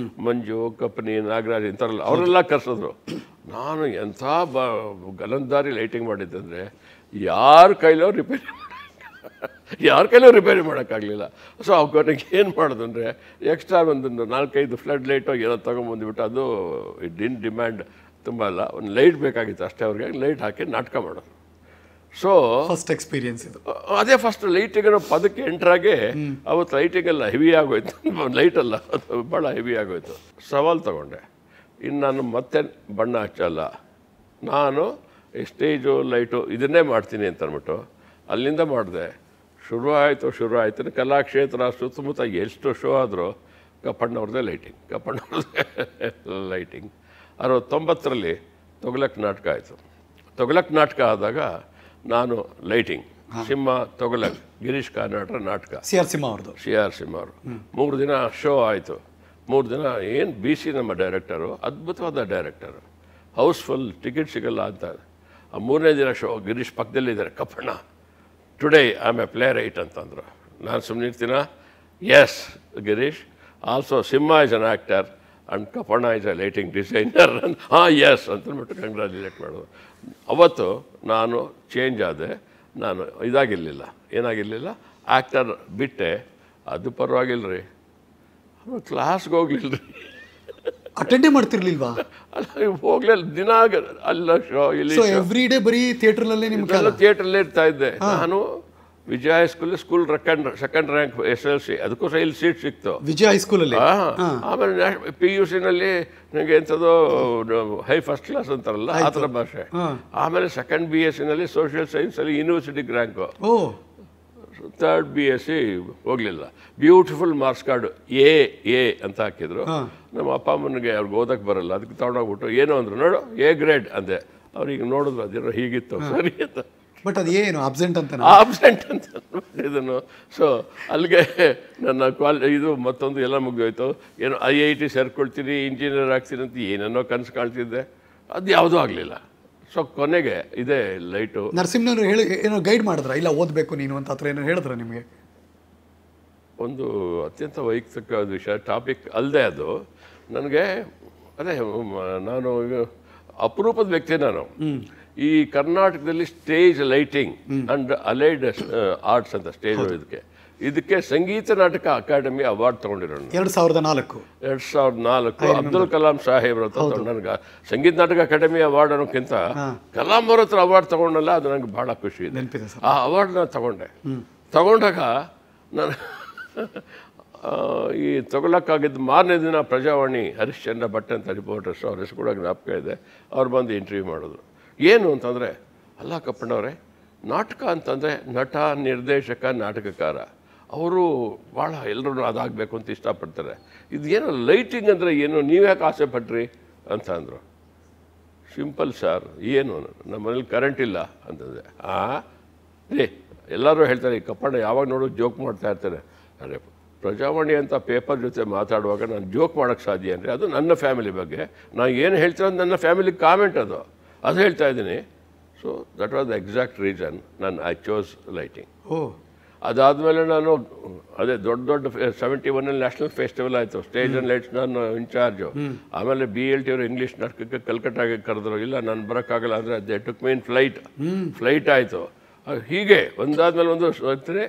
ಮಂಜು, ಕಪ್ಪನಿ, ನಾಗರಾಜ್ ಇಂಥವ್ರಲ್ಲ, ಅವರೆಲ್ಲ ಕರ್ಸಿದ್ರು. ನಾನು ಎಂಥ ಗಲಂದಾರಿ ಲೈಟಿಂಗ್ ಮಾಡಿದ್ದಂದರೆ ಯಾರ ಕೈಲೋ ರಿಪೇರಿ ಮಾಡೋಕ್ಕಾಗಲಿಲ್ಲ. ಸೊ ಅವ್ರಿಗೆ ಏನು ಮಾಡೋದಂದರೆ ಎಕ್ಸ್ಟ್ರಾ ಒಂದು 4-5 ಫ್ಲಡ್ ಲೈಟೋ ಏನೋ ತೊಗೊಂಬಂದುಬಿಟ್ಟು, ಅದು ಇನ್ ಡಿಮ್ಯಾಂಡ್ ತುಂಬ ಅಲ್ಲ, ಒಂದು ಲೈಟ್ ಬೇಕಾಗಿತ್ತು ಅಷ್ಟೇ, ಅವ್ರಿಗೆ ಲೈಟ್ ಹಾಕಿ ನಾಟಕ ಮಾಡೋದು. ಸೊ ಫಸ್ಟ್ ಎಕ್ಸ್ಪೀರಿಯನ್ಸ್ ಇದು. ಅದೇ ಫಸ್ಟ್ ಲೈಟಿಗೆ ಪದಕ್ಕೆ ಎಂಟ್ರಾಗೆ ಅವತ್ತು ಲೈಟಿಂಗ್ ಎಲ್ಲ ಹೆವಿ ಆಗೋಯ್ತು. ಲೈಟಲ್ಲ, ಅದು ಭಾಳ ಹೆವಿ ಆಗೋಯ್ತು. ಸವಾಲು ತಗೊಂಡೆ, ಇನ್ನು ನಾನು ಮತ್ತೆ ಬಣ್ಣ ಹಚ್ಚಲ್ಲ, ನಾನು ಸ್ಟೇಜು ಲೈಟು ಇದನ್ನೇ ಮಾಡ್ತೀನಿ ಅಂತ ಅಂದ್ಬಿಟ್ಟು ಅಲ್ಲಿಂದ ಮಾಡಿದೆ. ಶುರು ಆಯಿತು. ಕಲಾಕ್ಷೇತ್ರ ಸುತ್ತಮುತ್ತ ಎಷ್ಟು ಶೋ ಆದರೂ ಕಪ್ಪಣ್ಣವ್ರದ್ದೇ ಲೈಟಿಂಗ್. 69ರಲ್ಲಿ ತೊಗಲಕ್ ನಾಟಕ ಆಯಿತು. ತೊಗಲಕ್ ನಾಟಕ ಆದಾಗ ನಾನು ಲೈಟಿಂಗ್, ಸಿಂಹ, ತೊಗಲಕ್, ಗಿರೀಶ್ ಕಾರ್ನಾಡ್ರ ನಾಟಕ, ಸಿ ಆರ್ ಸಿಂಹ ಅವರು 3 ದಿನ ಶೋ ಆಯಿತು. 3 ದಿನ ಏನು BC ನಮ್ಮ ಡೈರೆಕ್ಟರು, ಅದ್ಭುತವಾದ ಡೈರೆಕ್ಟರು, ಹೌಸ್ಫುಲ್, ಟಿಕೆಟ್ ಸಿಗಲ್ಲ ಅಂತ. ಆ 3ನೇ ದಿನ ಶೋ ಗಿರೀಶ್ ಪಕ್ಕದಲ್ಲಿದ್ದಾರೆ, Kappanna today I am a playwright ಅಂತಂದರು. ನಾನು ಸುಮ್ಮನೆ ಇರ್ತೀನ, yes Girish, also Simha is an actor and Kappanna is a lighting designer. Yes ಅಂತಂದ್ಬಿಟ್ಟು ಕಂಗ್ರ್ಯಾಚುಲೇಟ್ ಮಾಡೋದು. ಅವತ್ತು ನಾನು ಚೇಂಜ್ ಆದೆ. ನಾನು ಏನಾಗಿರಲಿಲ್ಲ, ಆ್ಯಕ್ಟರ್ ಬಿಟ್ಟೆ. ಅದು ಪರವಾಗಿಲ್ಲ ರೀ, ಕ್ಲಾಸ್ಗೆ ಹೋಗ್ಲಿಲ್ಲ ರೀ, ಅಟೆಂಡೇ ಮಾಡ್ತಿರ್ಲಿಲ್ವಾ? ಅಲ್ಲ, ಹೋಗ್ಲಿಲ್ಲ. ದಿನ ಅಲ್ಲ ಶೋ, ಇಲ್ಲಿ ಎವ್ರಿ ಡೇ ಬರೀ ಥಿಯೇಟರ್ನಲ್ಲೇ ಥಿಯೇಟ್ರಲ್ಲೇ ಇರ್ತಾ ಇದ್ದೆ. ನಾನು ವಿಜಯ ಹೈಸ್ಕೂಲ್ ಸೆಕೆಂಡ್ ರ್ಯಾಂಕ್ SLC, ಅದಕ್ಕೋಸ್ಕರ ಇಲ್ಲಿ ಸೀಟ್ ಸಿಕ್ತು ವಿಜಯ ಹೈಸ್ಕೂಲಲ್ಲಿ. ಆಮೇಲೆ PUCನಲ್ಲಿ ನನಗೆ ಎಂಥದ್ದು ಫಸ್ಟ್ ಕ್ಲಾಸ್ ಅಂತಾರಲ್ಲ, ಆ ಥರ ಭಾಷೆ. ಆಮೇಲೆ ಸೆಕೆಂಡ್ BScನಲ್ಲಿ ಸೋಷಿಯಲ್ ಸೈನ್ಸಲ್ಲಿ ಯೂನಿವರ್ಸಿಟಿಗೆ ರ್ಯಾಂಕು. ಥರ್ಡ್ BSc ಹೋಗಲಿಲ್ಲ. ಬ್ಯೂಟಿಫುಲ್ ಮಾರ್ಕ್ಸ್ ಕಾರ್ಡು A ಅಂತ ಹಾಕಿದ್ರು. ನಮ್ಮ ಅಪ್ಪ ಅಮ್ಮನಿಗೆ ಅವ್ರಿಗೆ ಓದಕ್ಕೆ ಬರಲ್ಲ, ಅದಕ್ಕೆ ತಗೊಂಡೋಗ್ಬಿಟ್ಟು ಏನೋ ಅಂದರು, ನೋಡು A ಗ್ರೇಡ್ ಅಂದೆ. ಅವ್ರಿಗೆ ನೋಡಿದ್ರು ಅದೇನೋ ಹೀಗಿತ್ತು, ಸರಿ ಅಂತ. ಬಟ್ ಅದು ಏನು ಆಬ್ಸೆಂಟ್ ಅಂತ ಇದನ್ನು. ಸೊ ಅಲ್ಲಿಗೆ ನನ್ನ ಇದು ಮತ್ತೊಂದು ಎಲ್ಲ ಮುಗಿದೋಯ್ತು. ಏನೋ IIT ಸೇರ್ಕೊಳ್ತೀನಿ, ಇಂಜಿನಿಯರ್ ಆಗ್ತೀನಿ ಅಂತ ಏನೇನೋ ಕನಸು ಕಾಣ್ತಿದ್ದೆ, ಅದು ಯಾವುದೂ ಆಗಲಿಲ್ಲ. ಸೊ ಕೊನೆಗೆ ಇದೇ ಲೈಟು. ನರಸಿಂಹನವರು ಏನೋ ಗೈಡ್ ಮಾಡಿದ್ರ, ಇಲ್ಲ ಓದಬೇಕು ನೀನು ಅಂತ ಹತ್ರ ಏನೋ ಹೇಳಿದ್ರ ನಿಮಗೆ? ಒಂದು ಅತ್ಯಂತ ವೈಯಕ್ತಿಕ ವಿಷಯ, ಟಾಪಿಕ್ ಅಲ್ಲದೆ ಅದು ನನಗೆ. ಅದೇ ನಾನು ಅಪರೂಪದ ವ್ಯಕ್ತಿ ನಾನು. ಈ ಕರ್ನಾಟಕದಲ್ಲಿ stage lighting and allied arts ಅಂತ ಸ್ಟೇಜ್ ಇದಕ್ಕೆ ಸಂಗೀತ ನಾಟಕ ಅಕಾಡೆಮಿ ಅವಾರ್ಡ್ ತಗೊಂಡಿರೋಣ 2004. ಅಬ್ದುಲ್ ಕಲಾಂ ಸಾಹೇಬ್ರ ಹತ್ರ ನನಗೆ ಸಂಗೀತ ನಾಟಕ ಅಕಾಡೆಮಿ ಅವಾರ್ಡ್ ಅನ್ನೋಕ್ಕಿಂತ ಕಲಾಂ ಅವ್ರ ಹತ್ರ ಅವಾರ್ಡ್ ತಗೊಂಡಲ್ಲ, ಅದು ನನಗೆ ಬಹಳ ಖುಷಿ ಇದೆ. ಆ ಅವಾರ್ಡ್ ನಾನು ತಗೊಂಡಾಗ ನಾನು ಈ ತಗೊಳಕ್ಕಾಗಿದ್ದು ಮಾರನೇ ದಿನ ಪ್ರಜಾವಾಣಿ ಹರಿಶ್ಚಂದ್ರ ಭಟ್ ಅಂತ ರಿಪೋರ್ಟರ್ಸ್, ಅವ್ರ ಹೆಸರು ಕೂಡ ಜ್ಞಾಪಕ ಇದೆ, ಅವ್ರು ಬಂದು ಇಂಟರ್ವ್ಯೂ ಮಾಡಿದ್ರು. ಏನು ಅಂತಂದರೆ, ಅಲ್ಲ ಕಪ್ಪಣ್ಣವರೇ, ನಾಟಕ ಅಂತಂದರೆ ನಟ, ನಿರ್ದೇಶಕ, ನಾಟಕಕಾರ, ಅವರು ಭಾಳ ಎಲ್ಲರೂ ಅದಾಗಬೇಕು ಅಂತ ಇಷ್ಟಪಡ್ತಾರೆ. ಇದೇನು ಲೈಟಿಂಗ್ ಅಂದರೆ ಏನು, ನೀವ್ಯಾಕೆ ಆಸೆ ಪಟ್ರಿ ಅಂತ ಅಂದರು. ಸಿಂಪಲ್ ಸರ್, ಏನು ನಮ್ಮ ಮನೇಲಿ ಕರೆಂಟ್ ಇಲ್ಲ ಅಂತಂದರೆ. ಎಲ್ಲರೂ ಹೇಳ್ತಾರೆ, ಈ ಕಪ್ಪಣ್ಣ ಯಾವಾಗ ನೋಡೋದು ಜೋಕ್ ಮಾಡ್ತಾ ಇರ್ತಾರೆ. ಅರೆ, ಪ್ರಜಾವಾಣಿ ಅಂತ ಪೇಪರ್ ಜೊತೆ ಮಾತಾಡುವಾಗ ನಾನು ಜೋಕ್ ಮಾಡೋಕ್ಕೆ ಸಾಧ್ಯ ಅಂದರೆ ಅದು ನನ್ನ ಫ್ಯಾಮಿಲಿ ಬಗ್ಗೆ. ನಾನು ಏನು ಹೇಳ್ತೀನಿ ನನ್ನ ಫ್ಯಾಮಿಲಿ ಕಾಮೆಂಟ್ ಅದು ಹೇಳ್ತಾ ಇದ್ದೀನಿ. So that was the exact reason I chose lighting. ಅದಾದಮೇಲೆ ನಾನು ಅದೇ ದೊಡ್ಡ 71ನಲ್ಲಿ ನ್ಯಾಷನಲ್ ಫೆಸ್ಟಿವಲ್ ಆಯಿತು, ಸ್ಟೇಜ್ ಆ್ಯಂಡ್ ಲೈಟ್ಸ್ ನಾನು ಇನ್ಚಾರ್ಜು. ಆಮೇಲೆ BLT ಅವರು ಇಂಗ್ಲೀಷ್ ನಾಟಕಕ್ಕೆ ಕಲ್ಕಟ್ಟಾಗೆ ಕರೆದ್ರು. ಇಲ್ಲ ನಾನು ಬರೋಕ್ಕಾಗಲ್ಲ ಅಂದರೆ ಅದೇ ಟುಕ್ ಮೀನ್ ಫ್ಲೈಟ್ ಆಯಿತು. ಹೀಗೆ ಒಂದಾದ್ಮೇಲೆ ಒಂದು ಹೋಗ್ತೀನಿ.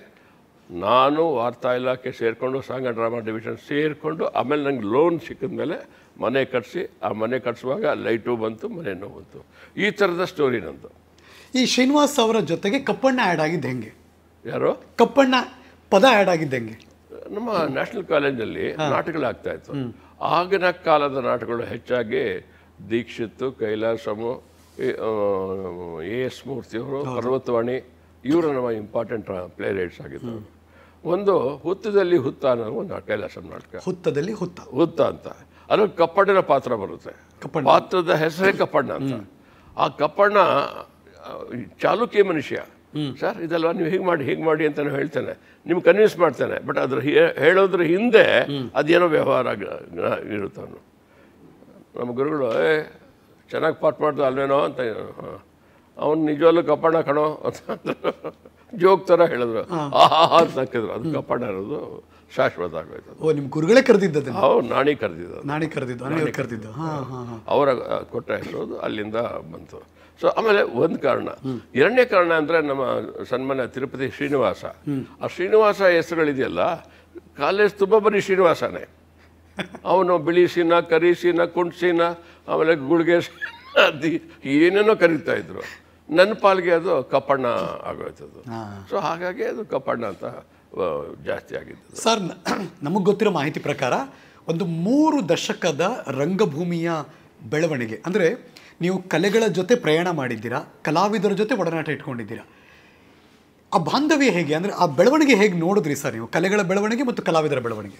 ನಾನು ವಾರ್ತಾ ಇಲಾಖೆ ಸೇರಿಕೊಂಡು ಸಾಂಗ್ ಆ್ಯಂಡ್ ಡ್ರಾಮಾ ಡಿವಿಷನ್ ಸೇರಿಕೊಂಡು ಆಮೇಲೆ ನಂಗೆ ಲೋನ್ ಸಿಕ್ಕಿದ ಮೇಲೆ ಮನೆ ಕಟ್ಟಿಸಿ, ಆ ಮನೆ ಕಟ್ಟಿಸುವಾಗ ಲೈಟು ಬಂತು, ಮನೆಯೂ ಬಂತು. ಈ ಥರದ ಸ್ಟೋರಿ ನಂದು. ಈ ಶ್ರೀನಿವಾಸ್ ಅವರ ಜೊತೆಗೆ ಕಪ್ಪಣ್ಣ ಆ್ಯಡ್ ಆಗಿದ್ದು ಹೆಂಗೆ? ಯಾರು? ಕಪ್ಪಣ್ಣ ಪದ ಆ್ಯಡ್ ಆಗಿದ್ದು ಹೆಂಗೆ? ನಮ್ಮ ನ್ಯಾಷನಲ್ ಕಾಲೇಜಲ್ಲಿ ನಾಟಕಗಳಾಗ್ತಾ ಇತ್ತು. ಆಗಿನ ಕಾಲದ ನಾಟಕಗಳು ಹೆಚ್ಚಾಗಿ ದೀಕ್ಷಿತ್, ಕೈಲಾಸಮು, AS ಮೂರ್ತಿಯವರು, ಪರ್ವತವಾಣಿ, ಇವರು ನಮ್ಮ ಇಂಪಾರ್ಟೆಂಟ್ ಪ್ಲೇ ರೈಟ್ಸ್ ಆಗಿತ್ತು. ಒಂದು ಹುತ್ತದಲ್ಲಿ ಹುತ್ತ ಅನ್ನೋ ಒಂದು ಕೈಲಾಸಂ ನಾಟಕ. ಹುತ್ತದಲ್ಲಿ ಹುತ್ತ ಅಂತ, ಅದ್ರಲ್ಲಿ ಕಪ್ಪಣ್ಣನ ಪಾತ್ರ ಬರುತ್ತೆ. ಪಾತ್ರದ ಹೆಸರೇ ಕಪ್ಪಣ್ಣ ಅಂತ. ಆ ಕಪ್ಪಣ್ಣ ಚಾಲುಕ್ಯ ಮನುಷ್ಯ. ಸರ್ ಇದಲ್ವಾ, ನೀವು ಹೀಗೆ ಮಾಡಿ ಅಂತ ನಾನು ಹೇಳ್ತೇನೆ, ನಿಮ್ಗೆ ಕನ್ವಿನ್ಸ್ ಮಾಡ್ತೇನೆ. ಬಟ್ ಅದ್ರ ಹೇಳೋದ್ರ ಹಿಂದೆ ಅದೇನೋ ವ್ಯವಹಾರ ಇರುತ್ತೆ. ಅವನು ನಮ್ಮ ಗುರುಗಳು ಚೆನ್ನಾಗಿ ಪಾಠ ಮಾಡ್ದು ಅಲ್ವೇನೋ ಅಂತ. ಅವನು ನಿಜವಲ್ಲೂ ಕಪ್ಪಣ್ಣ ಕಣೋ ಅಂತ ಜೋಕ್ ಥರ ಹೇಳಿದ್ರು. ಆಹಾ ಅಂತ ಹಾಕಿದ್ರು. ಅದು ಕಪ್ಪಣ್ಣ ಇರೋದು ಶಾಶ್ವತ ಆಗೋಯ್ತು. ಓ, ನಿಮ್ಮ ಗುರುಗಳೇ ಕರೆದಿದ್ದದು? ಅವ್ರು ನಾಣಿ ಕರೆದಿದ್ದು. ಅವರ ಕೊಟ್ಟ ಹೆಸರು ಅಲ್ಲಿಂದ ಬಂತು. ಸೊ ಆಮೇಲೆ ಒಂದು ಕಾರಣ. ಎರಡನೇ ಕಾರಣ ಅಂದರೆ ನಮ್ಮ ಸನ್ಮಾನ್ಯ ತಿರುಪತಿ ಶ್ರೀನಿವಾಸ. ಆ ಶ್ರೀನಿವಾಸ ಹೆಸರುಗಳಿದೆಯಲ್ಲ, ಕಾಲೇಜ್ ತುಂಬ ಬರೀ ಶ್ರೀನಿವಾಸನೇ. ಅವನು ಬಿಳಿ ಸೀನ, ಕರಿ ಸೀನ, ಕುಂಟ್ ಸೀನ, ಆಮೇಲೆ ಗುಳಿಗೆ ಅದು ಏನೇನೋ ಕರೀತಾ ಇದ್ರು. ನನ್ನ ಪಾಲ್ಗೆ ಅದು ಕಪ್ಪಣ್ಣ ಆಗೋಯ್ತದು. ಸೊ ಹಾಗಾಗಿ ಅದು ಕಪ್ಪಣ್ಣ ಅಂತ ಜಾಸ್ತಿ ಆಗಿದ್ದು. ಸರ್, ನಮಗೆ ಗೊತ್ತಿರೋ ಮಾಹಿತಿ ಪ್ರಕಾರ ಒಂದು 3 ದಶಕದ ರಂಗಭೂಮಿಯ ಬೆಳವಣಿಗೆ, ಅಂದರೆ ನೀವು ಕಲೆಗಳ ಜೊತೆ ಪ್ರಯಾಣ ಮಾಡಿದ್ದೀರಾ, ಕಲಾವಿದರ ಜೊತೆ ಒಡನಾಟ ಇಟ್ಕೊಂಡಿದ್ದೀರಾ. ಆ ಬಾಂಧವ್ಯ ಹೇಗೆ, ಅಂದರೆ ಆ ಬೆಳವಣಿಗೆ ಹೇಗೆ ನೋಡಿದ್ರಿ ಸರ್ ನೀವು, ಕಲೆಗಳ ಬೆಳವಣಿಗೆ ಮತ್ತು ಕಲಾವಿದರ ಬೆಳವಣಿಗೆ?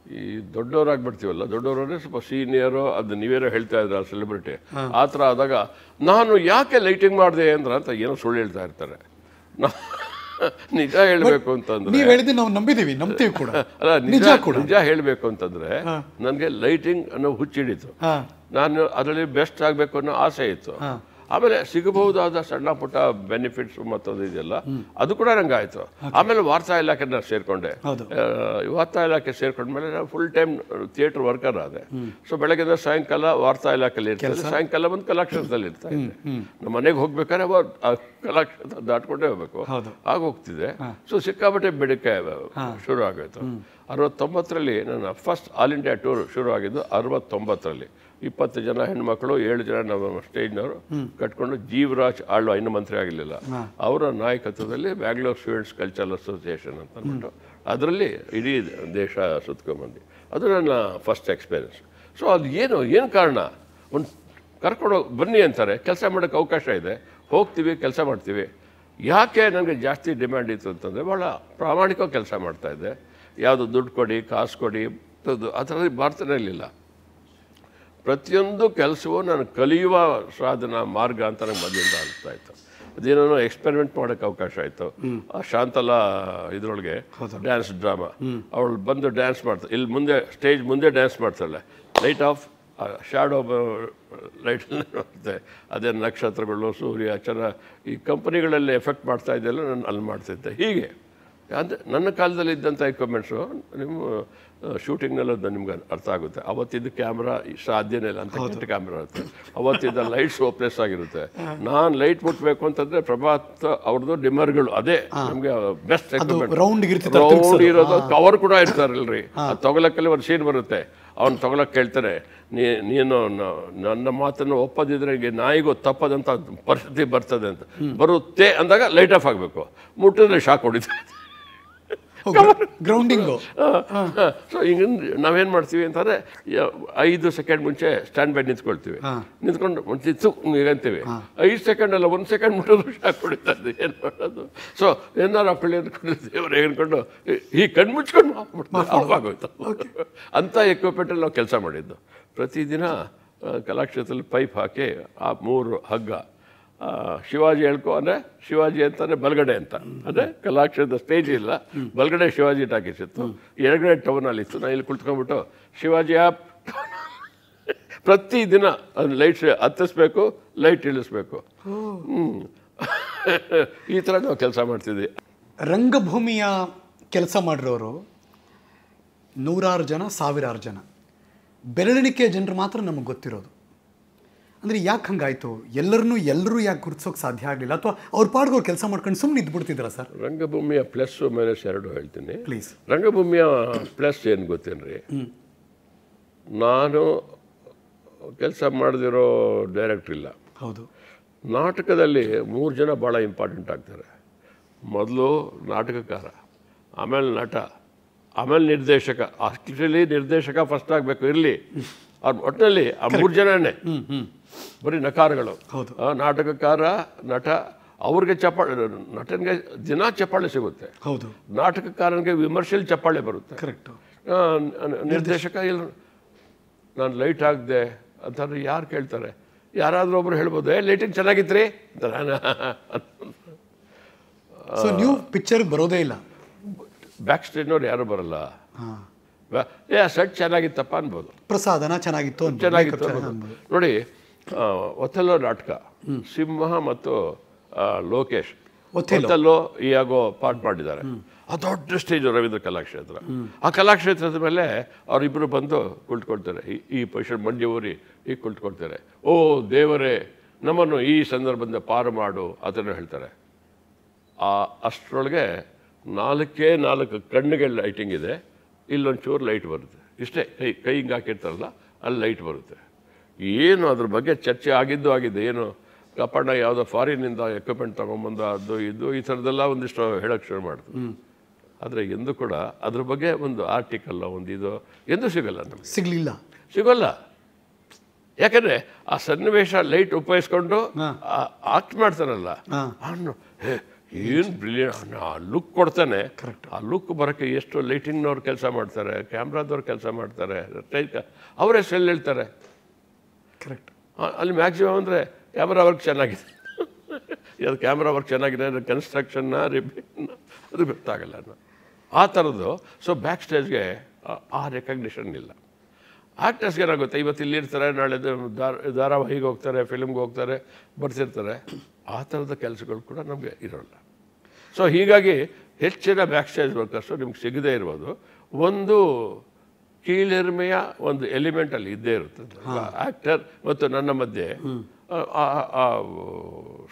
ಈ ದೊಡ್ಡವರಾಗ್ಬಿಡ್ತೀವಲ್ಲ, ದೊಡ್ಡವರೇ ಸ್ವಲ್ಪ ಸೀನಿಯರು, ಅದು ನೀವೇನೋ ಹೇಳ್ತಾ ಇದ್ರ ಸೆಲೆಬ್ರಿಟಿ ಆ ಥರ ಆದಾಗ ನಾನು ಯಾಕೆ ಲೈಟಿಂಗ್ ಮಾಡಿದೆ ಅಂತ ಏನೋ ಸುಳ್ಳು ಹೇಳ್ತಾ ಇರ್ತಾರೆ. ನಿಜ ಹೇಳಬೇಕು ಅಂತಂದ್ರೆ ನೀವು ಹೇಳಿದ್ರೆ ನಾವು ನಂಬಿದೀವಿ, ನಂಬ್ತೀವಿ ಕೂಡ. ಅಲ್ಲ, ನಿಜ ಹೇಳಬೇಕು ಅಂತಂದ್ರೆ ನನಗೆ ಲೈಟಿಂಗ್ ಅನ್ನೋ ಹುಚ್ಚಿಡಿತು. ನಾನು ಅದರಲ್ಲಿ ಬೆಸ್ಟ್ ಆಗಬೇಕು ಅನ್ನೋ ಆಸೆ ಇತ್ತು. ಆಮೇಲೆ ಸಿಗಬಹುದಾದ ಸಣ್ಣ ಪುಟ್ಟ ಬೆನಿಫಿಟ್ಸ್ ಮತ್ತೊಂದು ಇದೆಯಲ್ಲ, ಅದು ಕೂಡ ನಂಗಾಯ್ತು. ಆಮೇಲೆ ವಾರ್ತಾ ಇಲಾಖೆನ ಸೇರ್ಕೊಂಡೆ. ವಾರ್ತಾ ಇಲಾಖೆ ಸೇರ್ಕೊಂಡ್ಮೇಲೆ ನಾನು ಫುಲ್ ಟೈಮ್ ಥಿಯೇಟರ್ ವರ್ಕರ್ ಆದೆ. ಸೊ ಬೆಳಗ್ಗೆಯಿಂದ ಸಾಯಂಕಾಲ ವಾರ್ತಾ ಇಲಾಖೆಯಲ್ಲಿ ಇರ್ತಾರೆ, ಸಾಯಂಕಾಲ ಬಂದು ಕಲಾಕ್ಷೇತ್ರದಲ್ಲಿ ಇರ್ತಾ ಇದ್ದೆ. ನಮ್ಮ ಮನೆಗೆ ಹೋಗ್ಬೇಕಾದ್ರೆ ಕಲಾಕ್ಷೇತ್ರ ದಾಟ್ಕೊಂಡೇ ಹೋಗ್ಬೇಕು, ಆಗ ಹೋಗ್ತಿದ್ದೆ. ಸೊ ಸಿಕ್ಕಾಪಟ್ಟೆ ಬೇಡಿಕೆ ಶುರು ಆಗೋಯ್ತು. 69ರಲ್ಲಿ ನನ್ನ ಫಸ್ಟ್ ಆಲ್ ಇಂಡಿಯಾ ಟೂರ್ ಶುರು ಆಗಿದ್ದು 69ರಲ್ಲಿ. 20 ಜನ ಹೆಣ್ಮಕ್ಳು, 7 ಜನ ನಮ್ಮ ಸ್ಟೇಜ್ನವರು ಕಟ್ಕೊಂಡು ಜೀವರಾಜ್ ಆಳ್ವ, ಇನ್ನೂ ಮಂತ್ರಿ ಆಗಿರಲಿಲ್ಲ, ಅವರ ನಾಯಕತ್ವದಲ್ಲಿ ಬ್ಯಾಂಗ್ಳೂರ್ ಸ್ಟೂಡೆಂಟ್ಸ್ ಕಲ್ಚರಲ್ ಅಸೋಸಿಯೇಷನ್ ಅಂತ ಅಂದ್ಬಿಟ್ಟು ಅದರಲ್ಲಿ ಇಡೀ ದೇಶ ಸುತ್ಕೊಂಡ್ಬಂದು. ಅದು ನನ್ನ ಫಸ್ಟ್ ಎಕ್ಸ್ಪೀರಿಯನ್ಸ್. ಸೊ ಅದು ಏನು ಕಾರಣ, ಒಂದು ಕರ್ಕೊಂಡು ಬನ್ನಿ ಅಂತಾರೆ, ಕೆಲಸ ಮಾಡೋಕ್ಕೆ ಅವಕಾಶ ಇದೆ, ಹೋಗ್ತೀವಿ, ಕೆಲಸ ಮಾಡ್ತೀವಿ. ಯಾಕೆ ನನಗೆ ಜಾಸ್ತಿ ಡಿಮ್ಯಾಂಡ್ ಇತ್ತು ಅಂತಂದರೆ, ಭಾಳ ಪ್ರಾಮಾಣಿಕವಾಗಿ ಕೆಲಸ ಮಾಡ್ತಾಯಿದ್ದೆ. ಯಾವುದು ದುಡ್ಡು ಕೊಡಿ, ಕಾಸು ಕೊಡಿ ಆ ಥರದ್ದು ಮಾಡ್ತಾನೆ ಇರಲಿಲ್ಲ. ಪ್ರತಿಯೊಂದು ಕೆಲಸವೂ ನಾನು ಕಲಿಯುವ ಸಾಧನ ಮಾರ್ಗ ಅಂತ ನನಗೆ ಮೊದಲಿಂದ ಅನಿಸ್ತಾಯಿತ್ತು. ಅದೇನೋ ಎಕ್ಸ್ಪೆರಿಮೆಂಟ್ ಮಾಡೋಕ್ಕೆ ಅವಕಾಶ ಆಯಿತು. ಆ ಶಾಂತಲಾ ಇದರೊಳಗೆ ಡ್ಯಾನ್ಸ್ ಡ್ರಾಮಾ, ಅವಳು ಬಂದು ಡ್ಯಾನ್ಸ್ ಮಾಡ್ತಾಳೆ, ಇಲ್ಲಿ ಮುಂದೆ ಸ್ಟೇಜ್ ಮುಂದೆ ಡ್ಯಾನ್ಸ್ ಮಾಡ್ತಾಳೆ, ಲೈಟ್ ಆಫ್ ಶಾಡೋ ಲೈಟಲ್ಲಿ ನೋಡ್ತೆ. ಅದೇ ನಕ್ಷತ್ರಗಳು, ಸೂರ್ಯ, ಚಂದ್ರ, ಈ ಕಂಪನಿಗಳಲ್ಲಿ ಎಫೆಕ್ಟ್ ಮಾಡ್ತಾ ಇದೆಯಲ್ಲ, ನಾನು ಅಲ್ಲಿ ಮಾಡ್ತಿದ್ದೆ. ಹೀಗೆ ಅಂದರೆ ನನ್ನ ಕಾಲದಲ್ಲಿ ಇದ್ದಂಥ ಎಕ್ವಿಪ್ಮೆಂಟ್ಸು ನಿಮ್ಮ ಶೂಟಿಂಗ್ನೆಲ್ಲ ನಿಮ್ಗೆ ಅರ್ಥ ಆಗುತ್ತೆ. ಅವತ್ತಿದ್ದು ಕ್ಯಾಮ್ರಾ ಸಾಧ್ಯನೇ ಇಲ್ಲ, ಅಂತ ಕೆಟ್ಟ ಕ್ಯಾಮ್ರಾ ಇರುತ್ತೆ. ಅವತ್ತಿದ್ದ ಲೈಟ್ಸ್ ಓಪ್ನೆಸ್ ಆಗಿರುತ್ತೆ. ನಾನು ಲೈಟ್ ಮುಟ್ಬೇಕು ಅಂತಂದರೆ ಪ್ರಭಾತ್ ಅವ್ರದ್ದು ಡಿಮ್ಮರ್ಗಳು, ಅದೇ ನಮಗೆ ಬೆಸ್ಟ್ ಎಕ್ವಿಪ್ಮೆಂಟ್. ರೌಂಡ್ ಇರೋದು ಕವರ್ ಕೂಡ ಇರ್ತಾರಲ್ರಿ, ಅದು ತೊಗೊಳಕ್ಕಲ್ಲಿ ಒಂದು ಸೀನ್ ಬರುತ್ತೆ. ಅವ್ನು ತೊಗೊಳಕ್ಕೆ ಕೇಳ್ತಾರೆ, ನೀನು ನನ್ನ ಮಾತನ್ನು ಒಪ್ಪದಿದ್ರೆ ನಾಯಿಗೂ ತಪ್ಪದಂಥ ಪರಿಸ್ಥಿತಿ ಬರ್ತದೆ ಅಂತ. ಬರುತ್ತೆ ಅಂದಾಗ ಲೈಟ್ ಆಫ್ ಆಗಬೇಕು, ಮುಟ್ಟಿದ್ರೆ ಶಾಕ್ ಹೊಡಿತಾರೆ, ಗ್ರೌಂಡಿಂಗು. ಸೊ ಈಗ ನಾವೇನು ಮಾಡ್ತೀವಿ ಅಂತಂದರೆ 5 ಸೆಕೆಂಡ್ ಮುಂಚೆ ಸ್ಟ್ಯಾಂಡ್ ಬೈ ನಿಂತ್ಕೊಳ್ತೀವಿ, ನಿಂತ್ಕೊಂಡು ಮುಂಚಿತ್ತು ಅಂತೀವಿ. 5 ಸೆಕೆಂಡ್ ಅಲ್ಲ, 1 ಸೆಕೆಂಡ್ ಮುಟ್ಟಿದ್ರು ಶಾಕ್ ಹೊಡಿತಾ ಇದ್ದೆ. ಏನು ಮಾಡೋದು? ಸೊ ಏನಾರು ಅಪ್ಪಳಿ ಅಂದ್ಕೊಂಡು ದೇವ್ರು ಹೇಳ್ಕೊಂಡು ಈ ಕಣ್ಣು ಮುಚ್ಕೊಂಡು ಆಗೋಯ್ತು. ಅಂಥ ಎಕ್ವಿಪ್ಮೆಂಟಲ್ಲಿ ನಾವು ಕೆಲಸ ಮಾಡಿದ್ದು. ಪ್ರತಿದಿನ ಕಲಾಕ್ಷೇತ್ರದಲ್ಲಿ ಪೈಪ್ ಹಾಕಿ ಆ 3 ಹಗ್ಗ, ಶಿವಾಜಿ ಹೇಳ್ಕೊ ಅಂದರೆ ಶಿವಾಜಿ ಅಂತಂದರೆ ಬಲಗಡೆ ಅಂತ, ಅಂದರೆ ಕಲಾಕ್ಷೇತ್ರ ಸ್ಟೇಜ್ ಇಲ್ಲ, ಬಲಗಡೆ ಶಿವಾಜಿ ಟಾಕೀಸ್ ಇತ್ತು, ಎಡಗಡೆ ಟೌನಲ್ಲಿತ್ತು. ನಾನು ಇಲ್ಲಿ ಕುಳಿತ್ಕೊಂಡ್ಬಿಟ್ಟು ಶಿವಾಜಿ ಆ್ಯಪ್ ಪ್ರತಿದಿನ ಅದು ಲೈಟ್ ಹತ್ತಿಸ್ಬೇಕು, ಲೈಟ್ ಇಳಿಸ್ಬೇಕು. ಈ ಥರ ನಾವು ಕೆಲಸ ಮಾಡ್ತಿದ್ವಿ. ರಂಗಭೂಮಿಯ ಕೆಲಸ ಮಾಡಿರೋರು 100 ಜನ, 1000 ಜನ, ಬೆರಳೆಣಿಕೆಯ ಜನರು ಮಾತ್ರ ನಮಗೆ ಗೊತ್ತಿರೋದು. ಅಂದರೆ ಯಾಕೆ ಹಂಗಾಯ್ತು? ಎಲ್ಲರೂ ಯಾಕೆ ಗುರುತಿಸೋಕೆ ಸಾಧ್ಯ ಆಗಲಿಲ್ಲ? ಅಥವಾ ಅವ್ರ ಪಾಡ್ಗೆ ಕೆಲಸ ಮಾಡ್ಕೊಂಡು ಸುಮ್ಮನೆ ಇದ್ಬಿಡ್ತಿದ್ರ ಸರ್? ರಂಗಭೂಮಿಯ ಪ್ಲಸ್ ಮೈನಸ್ 2 ಹೇಳ್ತೀನಿ. ಪ್ಲೀಸ್. ರಂಗಭೂಮಿಯ ಪ್ಲಸ್ ಏನು ಗೊತ್ತೇನ್ರಿ, ನಾನು ಕೆಲಸ ಮಾಡದಿರೋ ಡೈರೆಕ್ಟ್ರ್ ಇಲ್ಲ. ಹೌದು. ನಾಟಕದಲ್ಲಿ 3 ಜನ ಭಾಳ ಇಂಪಾರ್ಟೆಂಟ್ ಆಗ್ತಾರೆ. ಮೊದಲು ನಾಟಕಕಾರ, ಆಮೇಲೆ ನಟ, ಆಮೇಲೆ ನಿರ್ದೇಶಕ. ಆಕ್ಚುಲಿ ನಿರ್ದೇಶಕ ಫಸ್ಟ್ ಆಗಬೇಕು, ಇರಲಿ ಅವ್ರ ಒಟ್ಟಿನಲ್ಲಿ ಆ 3 ಜನನೇ ಬರೀ ನಕಾರಗಳು. ನಾಟಕಕಾರ, ನಟ, ಅವ್ರಿಗೆ ಚಪ್ಪಾಳೆ, ನಟನಿಗೆ ದಿನ ಚಪ್ಪಾಳೆ ಸಿಗುತ್ತೆ. ಹೌದು. ನಾಟಕಕಾರನಿಗೆ ವಿಮರ್ಶೆಯಲ್ಲಿ ಚಪ್ಪಾಳೆ ಬರುತ್ತೆ. ಕರೆಕ್ಟು. ನಿರ್ದೇಶಕ ಇಲ್ಲ, ನಾನು ಲೈಟ್ ಹಾಕಿದೆ ಅಂತಂದ್ರೆ ಯಾರು ಕೇಳ್ತಾರೆ? ಯಾರಾದರೂ ಒಬ್ರು ಹೇಳ್ಬೋದು, ಲೈಟಿಂಗ್ ಚೆನ್ನಾಗಿತ್ತು ರೀ ಅಂತ. ನೀವು ಪಿಕ್ಚರ್ಗೆ ಬರೋದೇ ಇಲ್ಲ, ಬ್ಯಾಕ್ ಸ್ಟೇಜ್ನವ್ರು ಯಾರೂ ಬರಲ್ಲ. ಸೆಟ್ ಚೆನ್ನಾಗಿತ್ತಪ್ಪ ಅನ್ಬೋದು, ಪ್ರಸಾದನ ಚೆನ್ನಾಗಿತ್ತು ಅಂತ ಚೆನ್ನಾಗಿತ್ತು ಅನ್ಬೋದು. ನೋಡಿ ಒಥೆಲ್ಲೋ ನಾಟಕ, ಸಿಂಹ ಮತ್ತು ಲೋಕೇಶ್ ಒಥೆಲ್ಲೋ ಈಗೋ ಪಾಠ ಮಾಡಿದ್ದಾರೆ. ಆ ದೊಡ್ಡ ಸ್ಟೇಜು ರವೀಂದ್ರ ಕಲಾಕ್ಷೇತ್ರ. ಆ ಕಲಾಕ್ಷೇತ್ರದ ಮೇಲೆ ಅವರಿಬ್ಬರು ಬಂದು ಕುಳಿತುಕೊಳ್ತಾರೆ, ಈ ಪೊಸಿಷನ್ ಮಂಡಿ ಊರಿ ಹೀಗೆ ಕುಳಿತುಕೊಳ್ತಾರೆ. ಓ ದೇವರೇ, ನಮ್ಮನ್ನು ಈ ಸಂದರ್ಭದಿಂದ ಪಾರು ಮಾಡು ಅದನ್ನು ಹೇಳ್ತಾರೆ. ಅಷ್ಟರೊಳಗೆ 4 ಕಣ್ಣಿಗೆ ಲೈಟಿಂಗ್ ಇದೆ, ಇಲ್ಲೊಂಚೂರು ಲೈಟ್ ಬರುತ್ತೆ, ಇಷ್ಟೇ. ಕೈ ಹಿಂಗೆ ಹಾಕಿರ್ತಾರಲ್ಲ ಅಲ್ಲಿ ಲೈಟ್ ಬರುತ್ತೆ. ಏನು ಅದ್ರ ಬಗ್ಗೆ ಚರ್ಚೆ ಆಗಿದೆ. ಏನು ಕಪ್ಪಣ್ಣ ಯಾವುದೋ ಫಾರಿನ್ನಿಂದ ಎಕ್ವಿಪ್ಮೆಂಟ್ ತೊಗೊಂಬಂದು ಅದು ಇದು ಈ ಥರದ್ದೆಲ್ಲ ಒಂದಿಷ್ಟು ಹೇಳೋಕ್ಕೆ ಶುರು ಮಾಡ್ತು. ಆದರೆ ಎಂದೂ ಕೂಡ ಅದ್ರ ಬಗ್ಗೆ ಒಂದು ಆರ್ಟಿಕಲ್ ಒಂದು ಇದು ಎಂದೂ ಸಿಗಲ್ಲ, ನಮಗೆ ಸಿಗೋಲ್ಲ. ಯಾಕಂದರೆ ಆ ಸನ್ನಿವೇಶ ಲೈಟ್ ಉಪಯೋಗಿಸ್ಕೊಂಡು ಆಕ್ಟ್ ಮಾಡ್ತಾನಲ್ಲ, ಏನು ಬ್ರಿಲಿಯಂಟ್ ಆ ಲುಕ್ ಕೊಡ್ತಾನೆ. ಆ ಲುಕ್ ಬರೋಕ್ಕೆ ಎಷ್ಟು ಲೈಟಿಂಗ್ನವ್ರು ಕೆಲಸ ಮಾಡ್ತಾರೆ, ಕ್ಯಾಮ್ರಾದವ್ರು ಕೆಲಸ ಮಾಡ್ತಾರೆ, ಅವರೇ ಸೆಲ್ ಹೇಳ್ತಾರೆ. ಕರೆಕ್ಟ್. ಅಲ್ಲಿ ಮ್ಯಾಕ್ಸಿಮಮ್ ಅಂದರೆ ಕ್ಯಾಮ್ರಾ ವರ್ಕ್ ಚೆನ್ನಾಗಿದೆ, ಅದು ಕ್ಯಾಮ್ರಾ ವರ್ಕ್ ಚೆನ್ನಾಗಿದೆ, ಕನ್ಸ್ಟ್ರಕ್ಷನ್ನ ರಿಪೇರ್ನ ಅದು ಗೊತ್ತಾಗಲ್ಲ ಆ ಥರದ್ದು. ಸೊ ಬ್ಯಾಕ್ ಸ್ಟೇಜ್ಗೆ ಆ ರೆಕಗ್ನಿಷನ್ ಇಲ್ಲ. ಆ್ಯಕ್ಟರ್ಸ್ಗೆ ಏನಾಗುತ್ತೆ, ಇವತ್ತು ಇಲ್ಲಿರ್ತಾರೆ, ನಾಳೆ ಧಾರಾವಾಹಿಗೆ ಹೋಗ್ತಾರೆ, ಫಿಲ್ಮ್ಗೆ ಹೋಗ್ತಾರೆ, ಬರ್ತಿರ್ತಾರೆ. ಆ ಥರದ ಕೆಲಸಗಳು ಕೂಡ ನಮಗೆ ಇರೋಲ್ಲ. ಸೊ ಹೀಗಾಗಿ ಹೆಚ್ಚಿನ ಬ್ಯಾಕ್ ಸ್ಟೇಜ್ ವರ್ಕರ್ಸು ನಿಮ್ಗೆ ಸಿಗದೇ ಇರ್ಬೋದು. ಒಂದು ಕೀಳೆರಿಮೆಯ ಒಂದು ಎಲಿಮೆಂಟಲ್ಲಿ ಇದ್ದೇ ಇರುತ್ತೆ. ಆ್ಯಕ್ಟರ್ ಮತ್ತು ನನ್ನ ಮಧ್ಯೆ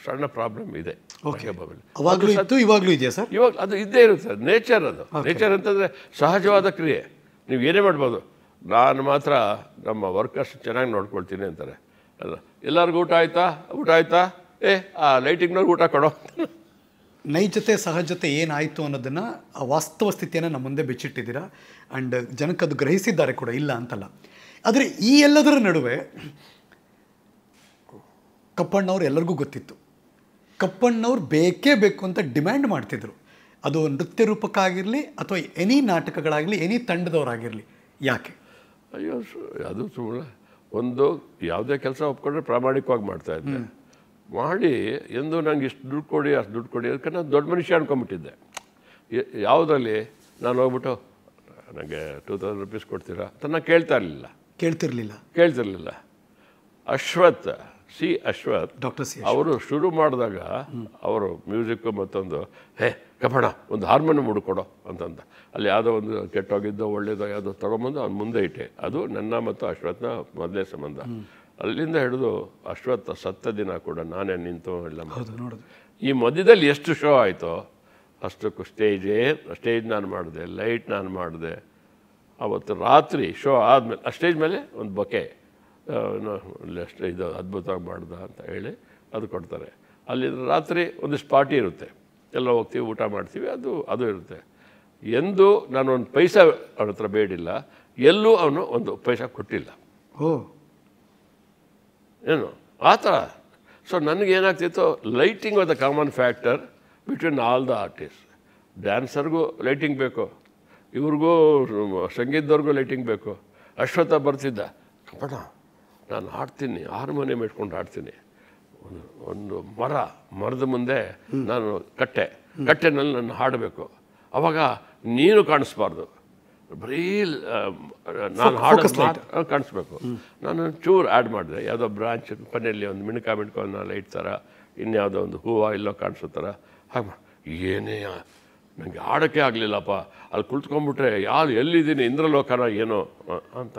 ಸಣ್ಣ ಪ್ರಾಬ್ಲಮ್ ಇದೆ. ಇವಾಗಲೂ ಇದೆಯಾ ಸರ್? ಇವಾಗ ಅದು ಇದ್ದೇ ಇರುತ್ತೆ, ನೇಚರ್. ಅದು ನೇಚರ್ ಅಂತಂದರೆ ಸಹಜವಾದ ಕ್ರಿಯೆ. ನೀವು ಏನೇ ಮಾಡ್ಬೋದು. ನಾನು ಮಾತ್ರ ನಮ್ಮ ವರ್ಕರ್ಸ್ ಚೆನ್ನಾಗಿ ನೋಡ್ಕೊಳ್ತೀನಿ ಅಂತಾರೆ. ಅಲ್ಲ, ಎಲ್ಲರಿಗೂ ಊಟ ಆಯ್ತಾ ಆ ಲೈಟಿಂಗ್ನವ್ರಿಗೆ ಊಟ ಕೊಡೋ. ನೈಜತೆ ಸಹಜತೆ ಏನಾಯಿತು ಅನ್ನೋದನ್ನು, ಆ ವಾಸ್ತವ ಸ್ಥಿತಿಯನ್ನು ನಮ್ಮ ಮುಂದೆ ಬಿಚ್ಚಿಟ್ಟಿದ್ದೀರಾ. ಆ್ಯಂಡ್ ಜನಕ್ಕೆ ಅದು ಗ್ರಹಿಸಿದ್ದಾರೆ ಕೂಡ, ಇಲ್ಲ ಅಂತಲ್ಲ. ಆದರೆ ಈ ಎಲ್ಲದರ ನಡುವೆ ಕಪ್ಪಣ್ಣವ್ರು ಎಲ್ಲರಿಗೂ ಗೊತ್ತಿತ್ತು. ಕಪ್ಪಣ್ಣವ್ರು ಬೇಕೇ ಬೇಕು ಅಂತ ಡಿಮ್ಯಾಂಡ್ ಮಾಡ್ತಿದ್ರು. ಅದು ನೃತ್ಯ ರೂಪಕ್ಕಾಗಿರಲಿ ಅಥವಾ ಎನಿ ನಾಟಕಗಳಾಗಲಿ, ಎನಿ ತಂಡದವರಾಗಿರಲಿ. ಯಾಕೆ? ಅಯ್ಯೋ, ಅದು ಸುಮ್ಮನೆ ಒಂದು ಯಾವುದೇ ಕೆಲಸ ಒಪ್ಕೊಂಡ್ರೆ ಪ್ರಾಮಾಣಿಕವಾಗಿ ಮಾಡ್ತಾಯಿದ್ದೆ. ಮಾಡಿ ಎಂದು ನಂಗೆ ಇಷ್ಟು ದುಡ್ಡು ಕೊಡಿ, ಅಷ್ಟು ದುಡ್ಡು ಕೊಡಿ, ಅದಕ್ಕೆ ನಾನು ದೊಡ್ಡ ಮನುಷ್ಯ ಅನ್ಕೊಂಬಿಟ್ಟಿದ್ದೆ. ಯಾವುದರಲ್ಲಿ ನಾನು ಹೋಗ್ಬಿಟ್ಟು ನನಗೆ 2000 ರೂಪೀಸ್ ಕೊಡ್ತೀರಾ ಅಂತ ನಾನು ಕೇಳ್ತಿರ್ಲಿಲ್ಲ. ಅಶ್ವಥ್ ಡಾಕ್ಟರ್ ಸಿ ಅವರು ಶುರು ಮಾಡಿದಾಗ ಅವರು ಮ್ಯೂಸಿಕ್ಕು ಮತ್ತೊಂದು ಕಪಣ ಒಂದು ಹಾರ್ಮೋನಿಯಂ ಹುಡುಕೊಡೋ ಅಂತಂದ. ಅಲ್ಲಿ ಯಾವುದೋ ಒಂದು ಕೆಟ್ಟೋಗಿದ್ದೋ ಒಳ್ಳೇದೋ ಯಾವುದೋ ತೊಗೊಂಬಂದು ಅವ್ನು ಮುಂದೆ ಇಟ್ಟೆ. ಅದು ನನ್ನ ಮತ್ತು ಅಶ್ವತ್ನ ಮೊದಲೇ ಸಂಬಂಧ. ಅಲ್ಲಿಂದ ಹಿಡಿದು ಅಶ್ವತ್ಥ ಸತ್ತ ದಿನ ಕೂಡ ನಾನೇ ನಿಂತು ಎಲ್ಲ ಮಾಡಿದೆ. ಈ ಮಧ್ಯದಲ್ಲಿ ಎಷ್ಟು ಶೋ ಆಯಿತೋ ಅಷ್ಟಕ್ಕೂ ಸ್ಟೇಜ್ ನಾನು ಮಾಡಿದೆ, ಲೈಟ್ ನಾನು ಮಾಡಿದೆ. ಅವತ್ತು ರಾತ್ರಿ ಶೋ ಆದಮೇಲೆ ಆ ಸ್ಟೇಜ್ ಮೇಲೆ ಒಂದು ಬೊಕೆ ಇದು ಅದ್ಭುತವಾಗಿ ಮಾಡ್ದ ಅಂತ ಹೇಳಿ ಅದು ಕೊಡ್ತಾರೆ. ಅಲ್ಲಿ ರಾತ್ರಿ ಒಂದಿಷ್ಟು ಪಾರ್ಟಿ ಇರುತ್ತೆ, ಎಲ್ಲ ಹೋಗ್ತೀವಿ, ಊಟ ಮಾಡ್ತೀವಿ, ಅದು ಇರುತ್ತೆ. ಎಂದು ನಾನು ಒಂದು ಪೈಸಾ ಅವ್ರ ಹತ್ರ ಬೇಡಿಲ್ಲ, ಎಲ್ಲೂ ಅವನು ಒಂದು ಪೈಸಾ ಕೊಟ್ಟಿಲ್ಲ. ಏನು ಆ ಥರ. ಸೊ ನನಗೇನಾಗ್ತಿತ್ತು, lighting was the common factor between all the artist. ಡ್ಯಾನ್ಸರ್ಗೂ ಲೈಟಿಂಗ್ ಬೇಕು, ಇವ್ರಿಗೂ ಸಂಗೀತದವ್ರಿಗೂ ಲೈಟಿಂಗ್ ಬೇಕು. ಅಶ್ವತ್ಥ ಬರ್ತಿದ್ದ, ಕಪಣ ನಾನು ಹಾಡ್ತೀನಿ, ಹಾರ್ಮೋನಿಯಂ ಇಟ್ಕೊಂಡು ಹಾಡ್ತೀನಿ. ಒಂದು ಮರದ ಮುಂದೆ ನಾನು ಕಟ್ಟೆನಲ್ಲಿ ನಾನು ಹಾಡಬೇಕು. ಆವಾಗ ನೀನು ಕಾಣಿಸ್ಬಾರ್ದು, ಬರೀ ನಾನು ಹಾಡೋ ಕಾಣಿಸ್ಬೇಕು. ನಾನು ಚೂರು ಆ್ಯಡ್ ಮಾಡಿದೆ, ಯಾವುದೋ ಬ್ರಾಂಚ್ ಕೊನೆಯಲ್ಲಿ ಒಂದು ಮಿಣ್ಕ ಲೈಟ್ ಥರ, ಇನ್ಯಾವುದೋ ಒಂದು ಹೂವು ಇಲ್ಲೋ ಕಾಣಿಸೋ ಥರ ಹಾಗೆ. ಏನೇ ನನಗೆ ಆಡೋಕ್ಕೆ ಆಗಲಿಲ್ಲಪ್ಪ, ಅಲ್ಲಿ ಕುಳಿತುಕೊಂಡ್ಬಿಟ್ರೆ ಎಲ್ಲಿದ್ದೀನಿ, ಇಂದ್ರಲೋಕನ ಏನೋ ಅಂತ.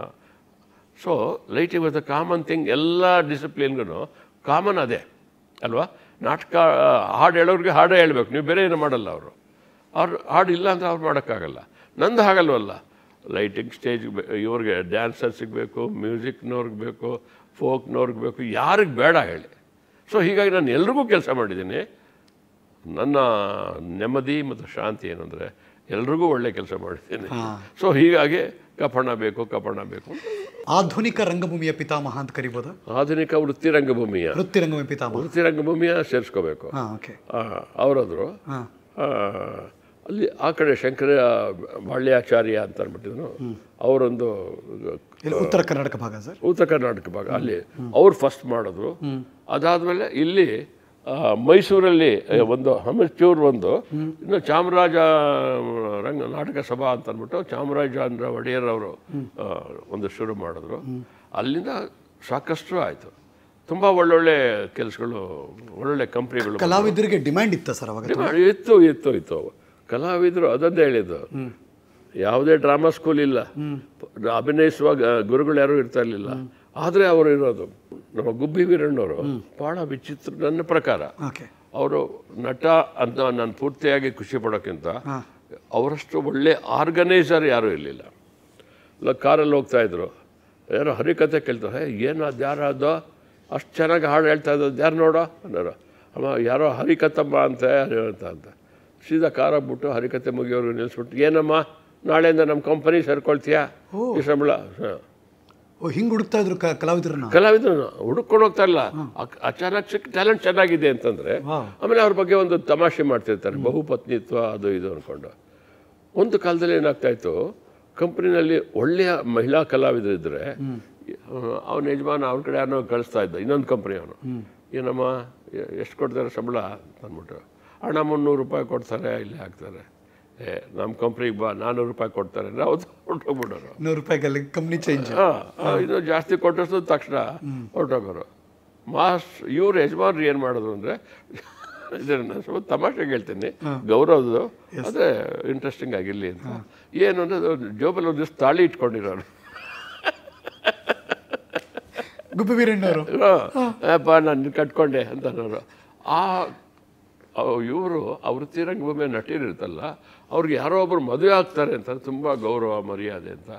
So lighting was the common thing. ಎಲ್ಲ ಡಿಸಿಪ್ಲಿನ್ಗೂ ಕಾಮನ್ ಅದೇ ಅಲ್ವಾ. ನಾಟಕ ಹಾಡು ಹೇಳೋರಿಗೆ ಹಾಡೇ ಹೇಳಬೇಕು, ನೀವು ಬೇರೆ ಏನೂ ಮಾಡಲ್ಲ. ಅವ್ರು ಹಾಡು ಇಲ್ಲ ಅಂದರೆ ಅವ್ರು ಮಾಡೋಕ್ಕಾಗಲ್ಲ. ನಂದು ಹಾಗಲ್ವಲ್ಲ. ಲೈಟಿಂಗ್ ಸ್ಟೇಜ್ ಇವ್ರಿಗೆ ಡ್ಯಾನ್ಸರ್ಸಿಗೆ ಬೇಕು, ಮ್ಯೂಸಿಕ್ನವ್ರಿಗೆ ಬೇಕು, ಫೋಕ್ನವ್ರಿಗೆ ಬೇಕು, ಯಾರಿಗೆ ಬೇಡ ಹೇಳಿ. ಸೊ ಹೀಗಾಗಿ ನಾನು ಎಲ್ರಿಗೂ ಕೆಲಸ ಮಾಡಿದ್ದೀನಿ. ನನ್ನ ನೆಮ್ಮದಿ ಮತ್ತು ಶಾಂತಿ ಏನಂದರೆ ಎಲ್ರಿಗೂ ಒಳ್ಳೆ ಕೆಲಸ ಮಾಡಿದ್ದೀನಿ. ಸೊ ಹೀಗಾಗಿ ಕಪಣ ಬೇಕು. ಆಧುನಿಕ ರಂಗಭೂಮಿಯ ಪಿತಾಮಹ ಅಂತ ಕರಿಬೋದಾ? ಆಧುನಿಕ ವೃತ್ತಿ ರಂಗಭೂಮಿಯ ಸೇರಿಸ್ಕೋಬೇಕು. ಅವರಾದ್ರು ಅಲ್ಲಿ ಆ ಕಡೆ ಶಂಕರ ಬಾಳ್ಯಾಚಾರ್ಯ ಅಂತ ಅಂದ್ಬಿಟ್ಟಿದ್ರು, ಅವರೊಂದು ಉತ್ತರ ಕರ್ನಾಟಕ ಭಾಗ ಅಲ್ಲಿ ಅವ್ರು ಫಸ್ಟ್ ಮಾಡಿದ್ರು. ಅದಾದಮೇಲೆ ಇಲ್ಲಿ ಮೈಸೂರಲ್ಲಿ ಒಂದು ಅಮೆಚೂರ್ ಒಂದು, ಇನ್ನು ಚಾಮರಾಜ ನಾಟಕ ಸಭಾ ಅಂತ ಅಂದ್ಬಿಟ್ಟು ಚಾಮರಾಜೇಂದ್ರ ಒಡೆಯರ್ ಅವರು ಒಂದು ಶುರು ಮಾಡಿದ್ರು. ಅಲ್ಲಿಂದ ಸಾಕಷ್ಟು ಆಯಿತು. ತುಂಬ ಒಳ್ಳೊಳ್ಳೆ ಕೆಲಸಗಳು, ಒಳ್ಳೊಳ್ಳೆ ಕಂಪ್ನಿಗಳು. ಕಲಾವಿದರಿಗೆ ಡಿಮ್ಯಾಂಡ್ ಇತ್ತ ಸರ್ ಅವಾಗ? ಇತ್ತು. ಕಲಾವಿದರು ಅದನ್ನೇ ಹೇಳಿದ್ದು. ಯಾವುದೇ ಡ್ರಾಮಾ ಸ್ಕೂಲ್ ಇಲ್ಲ, ಅಭಿನಯಿಸುವ ಗುರುಗಳು ಯಾರೂ ಇರ್ತಾ ಇರಲಿಲ್ಲ. ಆದರೆ ಅವರು ಇರೋದು ನಮ್ಮ ಗುಬ್ಬಿ ವೀರಣ್ಣವರು ಭಾಳ ವಿಚಿತ್ರ ನನ್ನ ಪ್ರಕಾರ. ಅವರು ನಟ ಅಂತ ನಾನು ಪೂರ್ತಿಯಾಗಿ ಖುಷಿ ಪಡೋಕ್ಕಿಂತ ಅವರಷ್ಟು ಒಳ್ಳೆ ಆರ್ಗನೈಸರ್ ಯಾರೂ ಇರಲಿಲ್ಲ. ಇಲ್ಲ ಕಾರಲ್ಲಿ ಹೋಗ್ತಾಯಿದ್ರು, ಯಾರೋ ಹರಿಕತೆ ಕೇಳ್ತಾರೆ, ಏನು ಅದು ಯಾರೋ ಅದು ಅಷ್ಟು ಚೆನ್ನಾಗಿ ಹಾಡು ಹೇಳ್ತಾ ಇದ್ದದ್ದು ಯಾರು ನೋಡೋ ಅನ್ನೋರು. ಅಮ್ಮ ಯಾರೋ ಹರಿಕತಮ್ಮ ಅಂತ ಸೀದಾ ಕಾರಾಗ್ಬಿಟ್ಟು ಹರಿಕತೆ ಮುಗಿಯೋರು ನಿಲ್ಲಿಸ್ಬಿಟ್ಟು, ಏನಮ್ಮ ನಾಳೆಯಿಂದ ನಮ್ಮ ಕಂಪನಿ ಸೇರ್ಕೊಳ್ತೀಯಾ ಈ ಸಂಬಳ? ಹಿಂಗೆ ಹುಡುಕ್ತಾ ಇದ್ರು ಕಲಾವಿದ್ರು ಹುಡುಕೊಂಡು ಹೋಗ್ತಾ ಇಲ್ಲ. ಅಚಾನಕ್ ಸಿಕ್ಕ ಟ್ಯಾಲೆಂಟ್ ಚೆನ್ನಾಗಿದೆ ಅಂತಂದರೆ ಆಮೇಲೆ ಅವ್ರ ಬಗ್ಗೆ ಒಂದು ತಮಾಷೆ ಮಾಡ್ತಿರ್ತಾರೆ, ಬಹುಪತ್ನಿತ್ವ ಅದು ಇದು ಅಂದ್ಕೊಂಡು. ಒಂದು ಕಾಲದಲ್ಲಿ ಏನಾಗ್ತಾಯಿತ್ತು, ಕಂಪ್ನಿನಲ್ಲಿ ಒಳ್ಳೆಯ ಮಹಿಳಾ ಕಲಾವಿದರಿದ್ದರೆ ಅವನ ಯಜಮಾನ ಅವ್ರ ಕಡೆ ಯಾರೋ ಕಳಿಸ್ತಾ ಇದ್ದ, ಇನ್ನೊಂದು ಕಂಪ್ನಿ ಅವನು, ಏನಮ್ಮ ಎಷ್ಟು ಕೊಡ್ತಾರೆ ಸಂಬಳ ಅಂದ್ಬಿಟ್ಟು, ಹಣ 300 ರೂಪಾಯಿ ಕೊಡ್ತಾರೆ, ಇಲ್ಲಿ ಹಾಕ್ತಾರೆ. ನಮ್ಮ ಕಂಪ್ನಿಗೆ ಬಾ 400 ರೂಪಾಯಿ ಕೊಡ್ತಾರೆ, ನಾವು ಹೊರಟೋಗ್ಬಿಡೋರು. 100 ರೂಪಾಯಿಗೆ ಕಂಪ್ನಿ ಚೇಂಜ್. ಇನ್ನೂ ಜಾಸ್ತಿ ಕೊಟ್ಟಿಸೋ ತಕ್ಷಣ ಹೊರಟೋಗೋರು. ಇವ್ರು ಯಜಮಾನ್ರು ಏನು ಮಾಡೋದು ಅಂದರೆ, ಇದನ್ನು ಸ್ವಲ್ಪ ತಮಾಷೆಗೆ ಹೇಳ್ತೀನಿ, ಗೌರವದು ಅದೇ ಇಂಟ್ರೆಸ್ಟಿಂಗ್ ಆಗಿರಲಿ ಅಂತ. ಏನು ಅಂದರೆ ಜೋಬಲ್ಲಿ ಒಂದು ದಿವಸ ತಾಳಿ ಇಟ್ಕೊಂಡಿರೋರು. ಗುಬ್ಬಿ ವೀರಣ್ಣವರು ಅಪ್ಪ ನಾನು ಕಟ್ಕೊಂಡೆ ಅಂತ ಅನ್ನೋರು. ಇವರು ಅವ್ರ ರಂಗಭೂಮಿ ನಟೀರಿರ್ತಲ್ಲ, ಅವ್ರಿಗೆ ಯಾರೋ ಒಬ್ಬರು ಮದುವೆ ಆಗ್ತಾರೆ ಅಂತ ತುಂಬ ಗೌರವ ಮರ್ಯಾದೆ ಅಂತ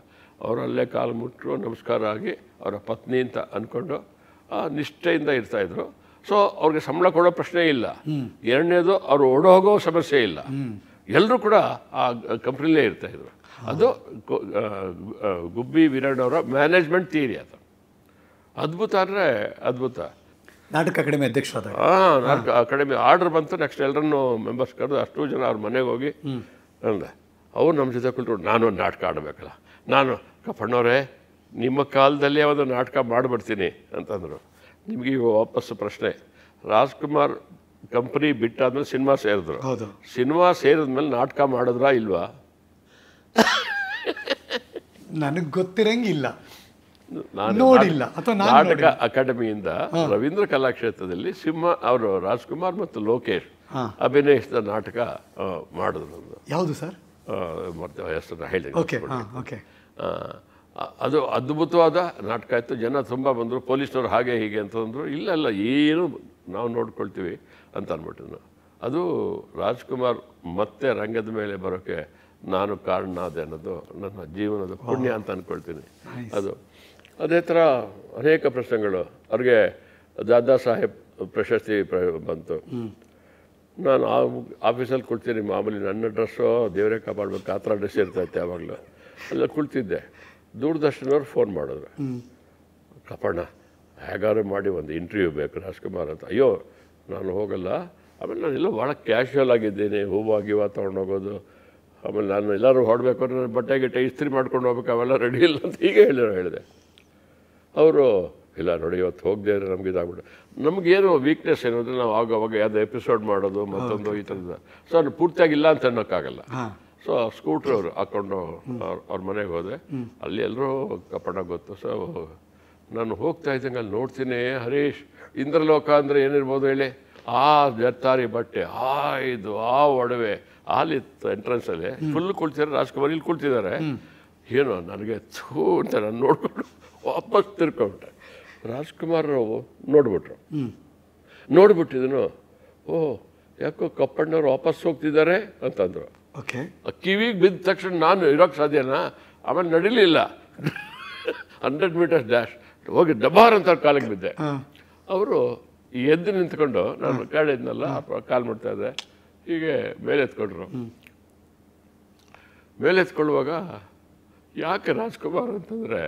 ಅವರಲ್ಲೇ ಕಾಲು ಮುಟ್ಟರು, ನಮಸ್ಕಾರ ಆಗಿ ಅವರ ಪತ್ನಿ ಅಂತ ಅಂದ್ಕೊಂಡು ನಿಷ್ಠೆಯಿಂದ ಇರ್ತಾಯಿದ್ರು. ಸೊ ಅವ್ರಿಗೆ ಸಂಬಳ ಕೊಡೋ ಪ್ರಶ್ನೆ ಇಲ್ಲ. ಎರಡನೇದು ಅವರು ಓಡೋಗೋ ಸಮಸ್ಯೆ ಇಲ್ಲ. ಎಲ್ಲರೂ ಕೂಡ ಆ ಕಂಪ್ನಿಲೇ ಇರ್ತಾಯಿದ್ರು. ಅದು ಗುಬ್ಬಿ ವೀರಣ್ಣವರ ಮ್ಯಾನೇಜ್ಮೆಂಟ್ ಥಿಯರಿ. ಅದು ಅದ್ಭುತ ಅಂದರೆ ಅದ್ಭುತ. ನಾಟಕ ಅಕಾಡೆಮಿ ಅಧ್ಯಕ್ಷರಾದ ನಾಟಕ ಅಕಾಡೆಮಿ ಆರ್ಡರ್ ಬಂತು. ನೆಕ್ಸ್ಟ್ ಎಲ್ಲರನ್ನೂ ಮೆಂಬರ್ಸ್ ಕರೆದು ಅಷ್ಟು ಜನ ಅವ್ರ ಮನೆಗೆ ಹೋಗಿ ಅಂದೆ, ಅವ್ರು ನಮ್ಮ ಜೊತೆ ಕುಳಿತು ನಾನು ಒಂದು ನಾಟಕ ಆಡಬೇಕಲ್ಲ. ನಾನು ಕಪ್ಪಣ್ಣವರೇ ನಿಮ್ಮ ಕಾಲದಲ್ಲೇ ಒಂದು ನಾಟಕ ಮಾಡಿಬಿಡ್ತೀನಿ ಅಂತಂದರು. ನಿಮಗೆ ಈಗ ವಾಪಸ್ಸು ಪ್ರಶ್ನೆ, ರಾಜ್ಕುಮಾರ್ ಕಂಪ್ನಿ ಬಿಟ್ಟಾದ್ಮೇಲೆ ಸಿನಿಮಾ ಸೇರಿದ್ರು. ಸಿನಿಮಾ ಸೇರಿದ್ಮೇಲೆ ನಾಟಕ ಮಾಡಿದ್ರಾ ಇಲ್ವಾ? ನನಗೆ ಗೊತ್ತಿರಂಗಿಲ್ಲ, ನೋಡಿಲ್ಲ. ನಾಟಕ ಅಕಾಡೆಮಿಯಿಂದ ರವೀಂದ್ರ ಕಲಾಕ್ಷೇತ್ರದಲ್ಲಿ ಅವರು ರಾಜ್ಕುಮಾರ್ ಮತ್ತು ಲೋಕೇಶ್ ಅಭಿನಯಿಸಿದ ನಾಟಕ ಮಾಡಿದ್ರು. ಯಾವುದು ಸರ್? ಹೆಸರನ್ನ ಹೇಳಿ. ಅದು ಅದ್ಭುತವಾದ ನಾಟಕ ಇತ್ತು. ಜನ ತುಂಬ ಬಂದರು. ಪೊಲೀಸ್ನವ್ರು ಹಾಗೆ ಹೀಗೆ ಅಂತಂದರು. ಇಲ್ಲ ಏನು ನಾವು ನೋಡ್ಕೊಳ್ತೀವಿ ಅಂತ ಅಂದ್ಬಿಟ್ಟು. ಅದು ರಾಜ್ಕುಮಾರ್ ಮತ್ತೆ ರಂಗದ ಮೇಲೆ ಬರೋಕ್ಕೆ ನಾನು ಕಾರಣ ಅದೇ ಅನ್ನೋದು ನನ್ನ ಜೀವನದ ಪುಣ್ಯ ಅಂತ ಅಂದ್ಕೊಳ್ತೀನಿ. ಅದೇ ಥರ ಅನೇಕ ಪ್ರಶ್ನೆಗಳು. ಅವ್ರಿಗೆ ದಾದಾ ಸಾಹೇಬ್ ಪ್ರಶಸ್ತಿ ಬಂತು. ನಾನು ಆಫೀಸಲ್ಲಿ ಕುಳ್ತೀನಿ, ಮಾಮೂಲಿ ನನ್ನ ಡ್ರೆಸ್ಸು ದೇವರೇ ಕಾಪಾಡಬೇಕು ಆ ಥರ ಡ್ರೆಸ್ ಇರ್ತೈತೆ. ಯಾವಾಗಲೂ ಅಲ್ಲ ಕುಳ್ತಿದ್ದೆ. ದೂರದರ್ಶನವ್ರು ಫೋನ್ ಮಾಡಿದ್ರು, ಕಪ್ಪಣ್ಣ ಹೇಗಾರು ಮಾಡಿ ಒಂದು ಇಂಟರ್ವ್ಯೂ ಬೇಕು ರಾಜ್ಕುಮಾರ್ ಅಂತ. ಅಯ್ಯೋ ನಾನು ಹೋಗಲ್ಲ. ಆಮೇಲೆ ನಾನೆಲ್ಲ ಭಾಳ ಕ್ಯಾಶುವಲ್ ಆಗಿದ್ದೀನಿ, ಹೂವಾಗಿವ ತೊಗೊಂಡೋಗೋದು. ಆಮೇಲೆ ನಾನು ಎಲ್ಲರೂ ಹೊಡಬೇಕು ಅಂದರೆ ನನ್ನ ಬಟ್ಟೆ ಗಿಟ್ಟೆ ಇಸ್ತ್ರಿ ಮಾಡ್ಕೊಂಡು ಹೋಗ್ಬೇಕು, ಅವೆಲ್ಲ ರೆಡಿ ಇಲ್ಲ ಅಂತ ಹೀಗೆ ಹೇಳಿದೆ. ಅವರು ಇಲ್ಲ ನೋಡಿ ಇವತ್ತು ಹೋಗದೆ ಅಂದರೆ ನಮ್ಗೆ ಇದಾಗ್ಬಿಟ್ಟು, ನಮಗೇನು ವೀಕ್ನೆಸ್ ಏನಂದರೆ ನಾವು ಆವಾಗ ಯಾವುದೋ ಎಪಿಸೋಡ್ ಮಾಡೋದು ಮತ್ತೊಂದು ಈ ಥರದ. ಸೊ ಅದು ಪೂರ್ತಿಯಾಗಿಲ್ಲ ಅಂತ ಅನ್ನೋಕ್ಕಾಗಲ್ಲ. ಸೊ ಸ್ಕೂಟ್ರ್ ಅವರು ಹಾಕ್ಕೊಂಡು ಅವ್ರ ಮನೆಗೆ ಹೋದೆ. ಅಲ್ಲಿ ಎಲ್ಲರೂ ಕಪ್ಪಣ್ಣ ಗೊತ್ತು. ಸೊ ನಾನು ಹೋಗ್ತಾ ಇದ್ದಂಗೆ ಅಲ್ಲಿ ನೋಡ್ತೀನಿ, ಹರೀಶ್ ಇಂದ್ರಲೋಕ ಅಂದರೆ ಏನಿರ್ಬೋದು ಹೇಳಿ, ಆ ಜರ್ತಾರಿ ಬಟ್ಟೆ, ಇದು ಆ ಒಡವೆ ಅಲ್ಲಿತ್ತು ಎಂಟ್ರೆನ್ಸಲ್ಲಿ ಫುಲ್ ಕುಳ್ತಿದ್ದಾರೆ. ರಾಜ್ಕುಮಾರ್ ಇಲ್ಲಿ ಕುಳ್ತಿದ್ದಾರೆ. ಏನೋ ನನಗೆ ಥೂ ಅಂತ ನಾನು ನೋಡ್ಕೊಂಡು ವಾಪಸ್ ತಿರ್ಕೊಂಡೆ. ರಾಜ್ಕುಮಾರ್ ನೋಡ್ಬಿಟ್ಟಿದನು. ಓಹ್ ಯಾಕೋ ಕಪ್ಪಣ್ಣವ್ರು ವಾಪಸ್ ಹೋಗ್ತಿದ್ದಾರೆ ಅಂತಂದರು. ಕಿವಿಗೆ ಬಿದ್ದ ತಕ್ಷಣ ನಾನು ಇರೋಕ್ಕೆ ಸಾಧ್ಯನಾ? ಆಮೇಲೆ ನಡಿಲಿಲ್ಲ. 100 ಮೀಟರ್ಸ್ ಡ್ಯಾಶ್ ಹೋಗಿ ಡಬಾರ್ ಅಂತ ಕಾಲಿಗೆ ಬಿದ್ದೆ. ಅವರು ಎದ್ದು ನಿಂತ್ಕೊಂಡು, ನಾನು ಕಾಡಿದ್ನಲ್ಲ ಕಾಲು ಮಾಡ್ತಾ ಇದ್ದೆ, ಹೀಗೆ ಮೇಲೆತ್ಕೊಂಡ್ರು. ಮೇಲೆತ್ಕೊಳ್ಳುವಾಗ ಯಾಕೆ ರಾಜ್ಕುಮಾರ್ ಅಂತಂದರೆ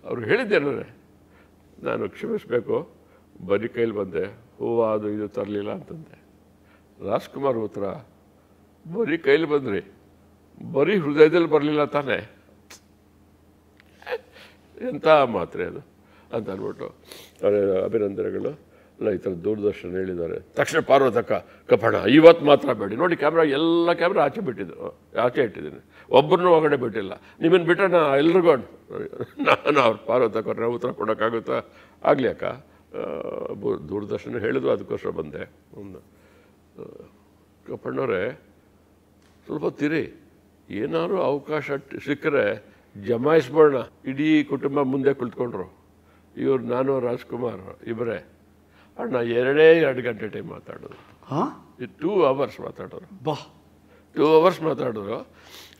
ಅವ್ರು ಹೇಳಿದ್ದೇನೆ, ನಾನು ಕ್ಷಮಿಸಬೇಕು, ಬರೀ ಕೈಲಿ ಬಂದೆ, ಹೂವು ಅದು ಇದು ತರಲಿಲ್ಲ ಅಂತಂದೆ. ರಾಜ್ಕುಮಾರ್ ಉತ್ತರ, ಬರೀ ಕೈಲಿ ಬಂದ್ರಿ, ಬರೀ ಹೃದಯದಲ್ಲಿ ಬರಲಿಲ್ಲ ತಾನೇ, ಎಂಥ ಮಾತ್ರೆ ಅದು ಅಂತ ಅಂದ್ಬಿಟ್ಟು ಅವರ ಅಭಿನಂದನೆಗಳು. ಅಲ್ಲ ಈ ಥರ ದೂರದರ್ಶನ ಹೇಳಿದ್ದಾರೆ ತಕ್ಷಣ ಪಾರ್ವತಕ್ಕ ಕಪ್ಪಣ ಇವತ್ತು ಮಾತ್ರ ಬೇಡಿ ನೋಡಿ ಕ್ಯಾಮ್ರಾ ಎಲ್ಲ ಕ್ಯಾಮ್ರಾ ಆಚೆ ಬಿಟ್ಟಿದ್ದು ಆಚೆ ಇಟ್ಟಿದ್ದೀನಿ ಒಬ್ಬರನ್ನೂ ಹೊರಗಡೆ ಬಿಟ್ಟಿಲ್ಲ ನಿಮ್ಮನ್ನು ಬಿಟ್ಟರೆ ನಾ ಎಲ್ರಿಗೂ ನಾನು ಅವ್ರು ಪಾರ್ವತಕ್ಕ ಉತ್ತರ ಕೊಡೋಕ್ಕಾಗುತ್ತಾ ಆಗಲಿ ಅಕ್ಕ ದೂರದರ್ಶನ ಹೇಳಿದ್ರು ಅದಕ್ಕೋಸ್ಕರ ಬಂದೆ ಒಂದು ಕಪ್ಪಣ್ಣವರೇ ಸ್ವಲ್ಪ ತಿರಿ ಏನಾದ್ರು ಅವಕಾಶ ಸಿಕ್ಕರೆ ಜಮಾಯಿಸ್ಬೋಣ ಇಡೀ ಕುಟುಂಬ ಮುಂದೆ ಕುಳಿತುಕೊಂಡ್ರು ಇವ್ರು ನಾನು ರಾಜ್ಕುಮಾರ್ ಇಬ್ಬರೇ ಅಣ್ಣ 2 ಗಂಟೆ ಟೈಮ್ ಮಾತಾಡೋದು 2 ಅವರ್ಸ್ ಮಾತಾಡೋರು 2 ಅವರ್ಸ್ ಮಾತಾಡೋರು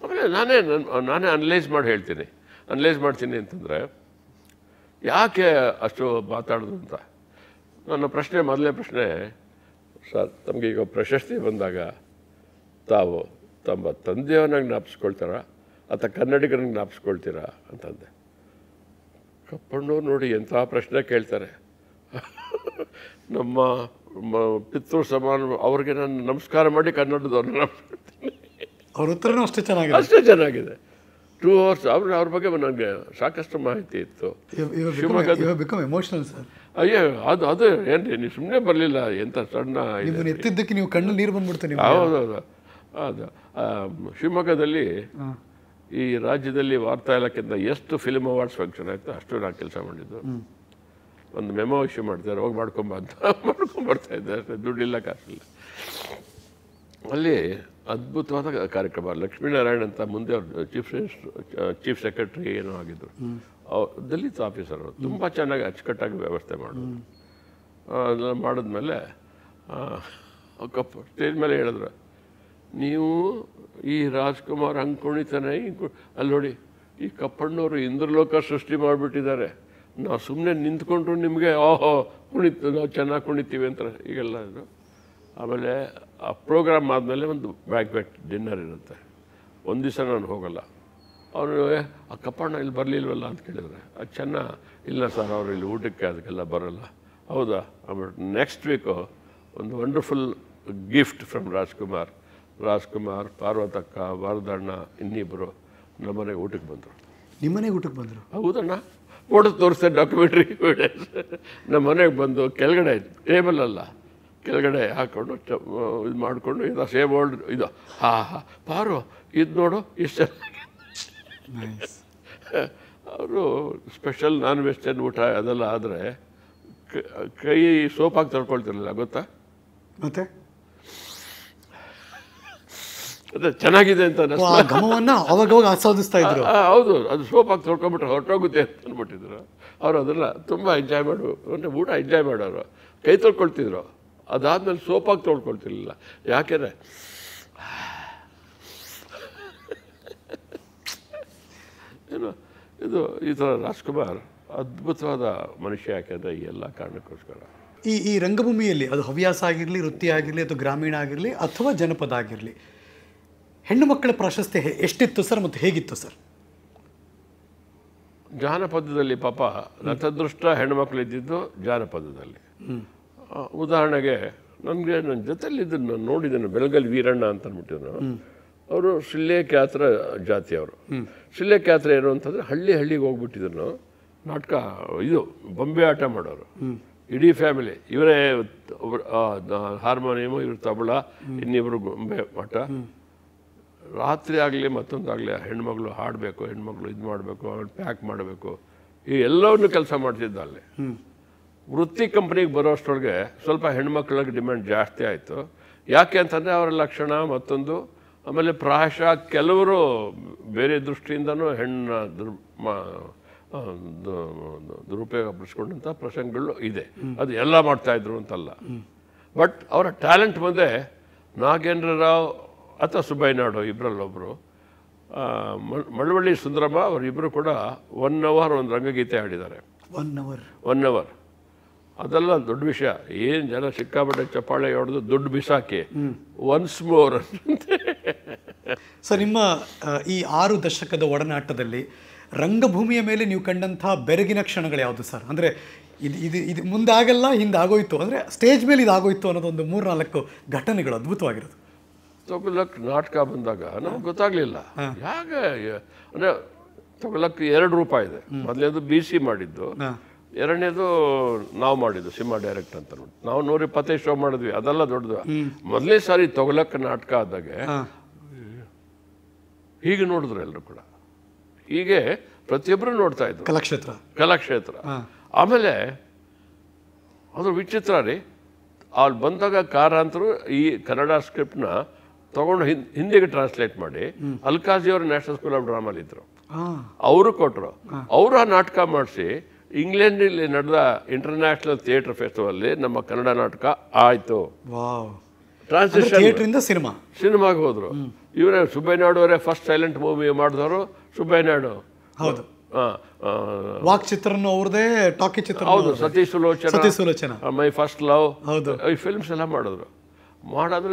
ಆಮೇಲೆ ನಾನೇ ಅನಲೈಸ್ ಮಾಡ್ತೀನಿ ಅಂತಂದರೆ ಯಾಕೆ ಅಷ್ಟು ಮಾತಾಡೋದು ಅಂತ ನನ್ನ ಮೊದಲನೇ ಪ್ರಶ್ನೆ ಸರ್ ತಮಗೆ ಈಗ ಪ್ರಶಸ್ತಿ ಬಂದಾಗ ತಾವು ತಮ್ಮ ತಂದೆಯವನಾಗಿ ಜ್ಞಾಪಿಸ್ಕೊಳ್ತಾರಾ ಅಥವಾ ಕನ್ನಡಿಗರನ್ನ ಜ್ಞಾಪಿಸ್ಕೊಳ್ತೀರಾ ಅಂತಂದೆ ಕಪ್ಪಣ್ಣವ್ರು ನೋಡಿ ಎಂಥ ಪ್ರಶ್ನೆ ಕೇಳ್ತಾರೆ ನಮ್ಮ ಪಿತೃ ಸಮಾನ ಅವ್ರಿಗೆ ನಾನು ನಮಸ್ಕಾರ ಮಾಡಿ ಕನ್ನಡದವ್ರನ್ನ ನೆನಪಿಸ್ಕೊಳ್ತೀನಿ ಅವ್ರ ಉತ್ತರನೂ ಅಷ್ಟೇ ಚೆನ್ನಾಗಿದೆ 2 ಅವರ್ಸ್ ಅವ್ರ ಬಗ್ಗೆ ನನಗೆ ಸಾಕಷ್ಟು ಮಾಹಿತಿ ಇತ್ತು ಎಮೋಷನಲ್ ಸರ್ ಅಯ್ಯೋ ಅದು ಏನ್ರಿ ನೀವು ಸುಮ್ಮನೆ ಬರಲಿಲ್ಲ ಎಂಥ ಸಣ್ಣ ಎತ್ತಿದ್ದಕ್ಕೆ ನೀವು ಕಣ್ಣು ನೀರು ಬಂದ್ಬಿಡ್ತೀನಿ ಹೌದೌದು ಅದು ಶಿವಮೊಗ್ಗದಲ್ಲಿ ಈ ರಾಜ್ಯದಲ್ಲಿ ವಾರ್ತಾ ಇಲಾಖೆಯಿಂದ ಎಷ್ಟು ಫಿಲ್ಮ್ ಅವಾರ್ಡ್ಸ್ ಫಂಕ್ಷನ್ ಆಯಿತು ಅಷ್ಟು ನಾನು ಕೆಲಸ ಮಾಡಿದ್ದು ಒಂದು ಮೆಮೊ ಇಶ್ಯೂ ಮಾಡ್ತಾರೆ ಹೋಗಿ ಮಾಡ್ಕೊಂಬರ್ತಾಯಿದ್ದೆ ಅಷ್ಟೇ ದುಡ್ಡಿಲ್ಲ ಕಾಸಿಲ್ಲ ಅಲ್ಲಿ ಅದ್ಭುತವಾದ ಕಾರ್ಯಕ್ರಮ ಲಕ್ಷ್ಮೀನಾರಾಯಣ್ ಅಂತ ಮುಂದೆ ಅವರು ಚೀಫ್ ಸೆಕ್ರೆಟರಿ ಏನೋ ಆಗಿದ್ದರು ದಲಿತ ಆಫೀಸರ್ ಅವರು ತುಂಬ ಚೆನ್ನಾಗಿ ಅಚ್ಚುಕಟ್ಟಾಗಿ ವ್ಯವಸ್ಥೆ ಮಾಡೋದು ಮಾಡಿದ್ಮೇಲೆ ಸ್ಟೇಜ್ ಮೇಲೆ ಹೇಳಿದ್ರು ನೀವು ಈ ರಾಜ್ಕುಮಾರ್ ಹಂಗೆ ಕುಣಿತಾನೆ ಅಲ್ಲಿ ನೋಡಿ ಈ ಕಪ್ಪಣ್ಣವರು ಇಂದ್ರಲೋಕ ಸೃಷ್ಟಿ ಮಾಡಿಬಿಟ್ಟಿದ್ದಾರೆ ನಾವು ಸುಮ್ಮನೆ ನಿಂತ್ಕೊಂಡ್ರು ನಿಮಗೆ ನಾವು ಚೆನ್ನಾಗಿ ಕುಣಿತೀವಿ ಅಂತ ಈಗೆಲ್ಲ ಇದು ಆಮೇಲೆ ಆ ಪ್ರೋಗ್ರಾಮ್ ಆದಮೇಲೆ ಒಂದು ಬ್ಯಾಂಕ್ವೆಟ್ ಡಿನ್ನರ್ ಇರುತ್ತೆ ಒಂದು ದಿವಸ ನಾನು ಹೋಗಲ್ಲ ಅವರು ಆ ಕಪ್ಪಣ್ಣ ಇಲ್ಲಿ ಬರಲಿಲ್ವಲ್ಲ ಅಂತ ಕೇಳಿದ್ರೆ ಅದು ಇಲ್ಲ ಸರ್ ಅವರು ಇಲ್ಲಿ ಊಟಕ್ಕೆ ಅದಕ್ಕೆಲ್ಲ ಬರೋಲ್ಲ ಹೌದಾ ಆಮೇಲೆ ನೆಕ್ಸ್ಟ್ ವೀಕು ಒಂದು ವಂಡರ್ಫುಲ್ ಗಿಫ್ಟ್ ಫ್ರಮ್ ರಾಜ್ಕುಮಾರ್ ಪಾರ್ವತಕ್ಕ ವರದಣ್ಣ ಇನ್ನಿಬ್ಬರು ನಮ್ಮನೆಗೆ ಊಟಕ್ಕೆ ಬಂದರು ನಿಮ್ಮನೆಗೆ ಊಟಕ್ಕೆ ಬಂದರು ಹೌದಣ್ಣ ಫೋಟೋ ತೋರಿಸ್ತಾರೆ ಡಾಕ್ಯುಮೆಂಟ್ರಿ ನಮ್ಮ ಮನೆಗೆ ಬಂದು ಕೆಳಗಡೆ ಟೇಬಲಲ್ಲ ಕೆಳಗಡೆ ಹಾಕ್ಕೊಂಡು ಇದು ಮಾಡಿಕೊಂಡು ಇದು ಸೇಮ್ ಓಲ್ಡ್ ಇದು ಪಾರು ಇದು ನೋಡು ಇಷ್ಟು ಅವರು ಸ್ಪೆಷಲ್ ನಾನ್ ವೆಜಿಟೇರಿಯನ್ ಊಟ ಅದೆಲ್ಲ ಆದರೆ ಕೈ ಸೋಪಾಗಿ ತೊಳ್ಕೊಳ್ತಿರಲಿಲ್ಲ ಗೊತ್ತಾ ಮತ್ತೆ ಅದೇ ಚೆನ್ನಾಗಿದೆ ಅಂತ ಅವಾಗ ಆಸ್ವಾದಿಸ್ತಾ ಇದ್ರು ಹೌದು ಅದು ಸೋಪಾಗಿ ತೊಳ್ಕೊಂಬಿಟ್ರೆ ಹೊರಟೋಗುತ್ತೆ ಅಂತ ಅಂದ್ಬಿಟ್ಟಿದ್ರು ಅವರು ಅದೆಲ್ಲ ತುಂಬ ಎಂಜಾಯ್ ಅಂದರೆ ಊಟ ಎಂಜಾಯ್ ಮಾಡೋರು ಕೈ ತೊಳ್ಕೊಳ್ತಿದ್ರು ಅದಾದ್ಮೇಲೆ ಸೋಪಾಗಿ ತೊಳ್ಕೊಳ್ತಿರ್ಲಿಲ್ಲ ಯಾಕೆಂದರೆ ಏನು ಇದು ಈ ಥರ ರಾಜ್ಕುಮಾರ್ ಅದ್ಭುತವಾದ ಮನುಷ್ಯ ಯಾಕೆಂದರೆ ಈ ಎಲ್ಲ ಕಾರಣಕ್ಕೋಸ್ಕರ ಈ ರಂಗಭೂಮಿಯಲ್ಲಿ ಅದು ಹವ್ಯಾಸ ಆಗಿರಲಿ ವೃತ್ತಿ ಆಗಿರಲಿ ಅಥವಾ ಗ್ರಾಮೀಣ ಆಗಿರಲಿ ಅಥವಾ ಜನಪದ ಆಗಿರಲಿ ಹೆಣ್ಣು ಮಕ್ಕಳ ಪ್ರಾಶಸ್ತ್ಯ ಎಷ್ಟಿತ್ತು ಸರ್ ಮತ್ತು ಹೇಗಿತ್ತು ಸರ್ ಜಾನಪದದಲ್ಲಿ ಪಾಪ ರಥದೃಷ್ಟ ಹೆಣ್ಣುಮಕ್ಳು ಇದ್ದಿದ್ದು ಜಾನಪದದಲ್ಲಿ ಉದಾಹರಣೆಗೆ ನನಗೆ ನನ್ನ ಜೊತೆಲಿದ್ದು ನಾನು ನೋಡಿದ್ದೇನೆ ಬೆಳಗಲ್ ವೀರಣ್ಣ ಅಂತ ಅಂದ್ಬಿಟ್ಟಿದ್ರು ಅವರು ಶಿಲ್ಲೇಕ್ಯಾತ್ರ ಜಾತಿಯವರು ಶಿಲ್ಲೇಕ್ಯಾತ್ರ ಏನು ಅಂತಂದರೆ ಹಳ್ಳಿಗೆ ಹೋಗ್ಬಿಟ್ಟಿದ್ರು ನಾಟಕ ಇದು ಬೊಂಬೆ ಆಟ ಮಾಡೋರು ಇಡೀ ಫ್ಯಾಮಿಲಿ ಇವರೇ ಹಾರ್ಮೋನಿಯಮು ಇವ್ರ ತಬಲ ಇನ್ನಿಬ್ಬರು ಗೊಂಬೆ ಆಟ ರಾತ್ರಿ ಆಗಲಿ ಮತ್ತೊಂದಾಗಲಿ ಹೆಣ್ಮಗಳು ಹಾಡಬೇಕು ಹೆಣ್ಮಗಳು ಇದು ಮಾಡಬೇಕು ಅವ್ರು ಪ್ಯಾಕ್ ಮಾಡಬೇಕು ಈ ಎಲ್ಲವನ್ನು ಕೆಲಸ ಮಾಡ್ತಿದ್ದ ಅಲ್ಲಿ ವೃತ್ತಿ ಕಂಪ್ನಿಗೆ ಬರೋಷ್ಟರೊಳಗೆ ಸ್ವಲ್ಪ ಹೆಣ್ಮಕ್ಳಿಗೆ ಡಿಮ್ಯಾಂಡ್ ಜಾಸ್ತಿ ಆಯಿತು ಯಾಕೆ ಅಂತಂದರೆ ಅವರ ಲಕ್ಷಣ ಮತ್ತೊಂದು ಆಮೇಲೆ ಪ್ರಾಯಶಃ ಕೆಲವರು ಬೇರೆ ದೃಷ್ಟಿಯಿಂದನೂ ದುರುಪಯೋಗ ಪಡಿಸ್ಕೊಂಡಂಥ ಪ್ರಸಂಗಗಳು ಇದೆ ಅದು ಎಲ್ಲ ಮಾಡ್ತಾಯಿದ್ರು ಅಂತಲ್ಲ ಬಟ್ ಅವರ ಟ್ಯಾಲೆಂಟ್ ಮುಂದೆ ನಾಗೇಂದ್ರ ರಾವ್ ಅಥವಾ ಸುಬ್ಬಯ್ಯನಾಡು ಇಬ್ಬರಲ್ಲೊಬ್ಬರು ಮಳವಳ್ಳಿ ಸುಂದರಮ್ಮ ಅವರಿಬ್ಬರು ಕೂಡ 1 ಅವರ್ ಒಂದು ರಂಗಗೀತೆ ಆಡಿದ್ದಾರೆ 1 ಅವರ್ ಅದೆಲ್ಲ ದೊಡ್ಡ ವಿಷಯ ಏನು ಜನ ಸಿಕ್ಕಾಪಟ್ಟೆ ಚಪ್ಪಾಳೆ ಹೊಡೆದು ದುಡ್ಡು ಬಿಸಾಕಿ ಒನ್ಸ್ ಮೋರ್ ಸರ್ ನಿಮ್ಮ ಈ 6 ದಶಕದ ಒಡನಾಟದಲ್ಲಿ ರಂಗಭೂಮಿಯ ಮೇಲೆ ನೀವು ಕಂಡಂಥ ಬೆರಗಿನ ಕ್ಷಣಗಳು ಯಾವುದು ಸರ್ ಅಂದರೆ ಇದು ಮುಂದೆ ಆಗಲ್ಲ ಹಿಂದೆ ಆಗೋಯ್ತು ಅಂದರೆ ಸ್ಟೇಜ್ ಮೇಲೆ ಇದಾಗೋಯ್ತು ಅನ್ನೋದೊಂದು 3-4 ಘಟನೆಗಳು ಅದ್ಭುತವಾಗಿರೋದು ತೊಗಲಕ್ ನಾಟಕ ಬಂದಾಗ ನಮ್ಗೆ ಗೊತ್ತಾಗಲಿಲ್ಲ ಯಾಕೆ ಅಂದರೆ ತೊಗಲಕ್ 2 ರೂಪ ಇದೆ ಮೊದಲೇದು BC ಮಾಡಿದ್ದು ಎರಡನೇದು ನಾವು ಮಾಡಿದ್ದು ಸಿನಿಮಾ ಡೈರೆಕ್ಟ್ ಅಂತ ನಾವು 125 ಶೋ ಮಾಡಿದ್ವಿ, ಅದೆಲ್ಲ ದೊಡ್ಡದು. ಮೊದಲನೇ ಸಾರಿ ತೊಗಲಕ್ಕ ನಾಟಕ ಆದಾಗೆ ಹೀಗೆ ನೋಡಿದ್ರು ಎಲ್ಲರೂ ಕೂಡ, ಹೀಗೆ ಪ್ರತಿಯೊಬ್ಬರು ನೋಡ್ತಾ ಇದ್ರು. ಕಲಾಕ್ಷೇತ್ರ. ಆಮೇಲೆ ಅದು ವಿಚಿತ್ರ ರೀ, ಅಲ್ಲಿ ಬಂದಾಗ ಕಾರಂತರು ಈ ಕನ್ನಡ ಸ್ಕ್ರಿಪ್ಟ್ನ ತಗೊಂಡು ಹಿಂದಿಗೆ ಟ್ರಾನ್ಸ್ಲೇಟ್ ಮಾಡಿ ಅಲ್ಕಾಜಿ ಅವರು ನ್ಯಾಷನಲ್ ಸ್ಕೂಲ್ ಆಫ್ ಡ್ರಾಮಲ್ಲಿ ಇದ್ರು, ಅವರು ಕೊಟ್ಟರು. ಅವರು ಆ ನಾಟಕ ಮಾಡಿಸಿ ಇಂಗ್ಲೆಂಡಲ್ಲಿ ನಡೆದ ಇಂಟರ್ನ್ಯಾಷನಲ್ ಥಿಯೇಟರ್ ಫೆಸ್ಟಿವಲ್ಲಿ ನಮ್ಮ ಕನ್ನಡ ನಾಟಕ ಆಯಿತು. ಟ್ರಾನ್ಸ್ಲೇಷನ್ ಸಿನಿಮಾಗೆ ಹೋದ್ರು. ಇವರೇ ಸುಬ್ಬಯ್ಯ ನಾಯ್ಡು ಅವರೇ ಫಸ್ಟ್ ಸೈಲೆಂಟ್ ಮೂವಿ ಮಾಡಿದವರು ಸುಬ್ಬಯ್ಯ ನಾಯ್ಡು. ಹೌದು, ವಾಕ್ಚಿತ್ರನೂ ಅವ್ರದೇ, ಟಾಕಿ ಚಿತ್ರ ಹೌದು, Satish Sulochana, my first love, ಈ ಫಿಲ್ಮ್ಸ್ ಎಲ್ಲ ಮಾಡಿದ್ರು.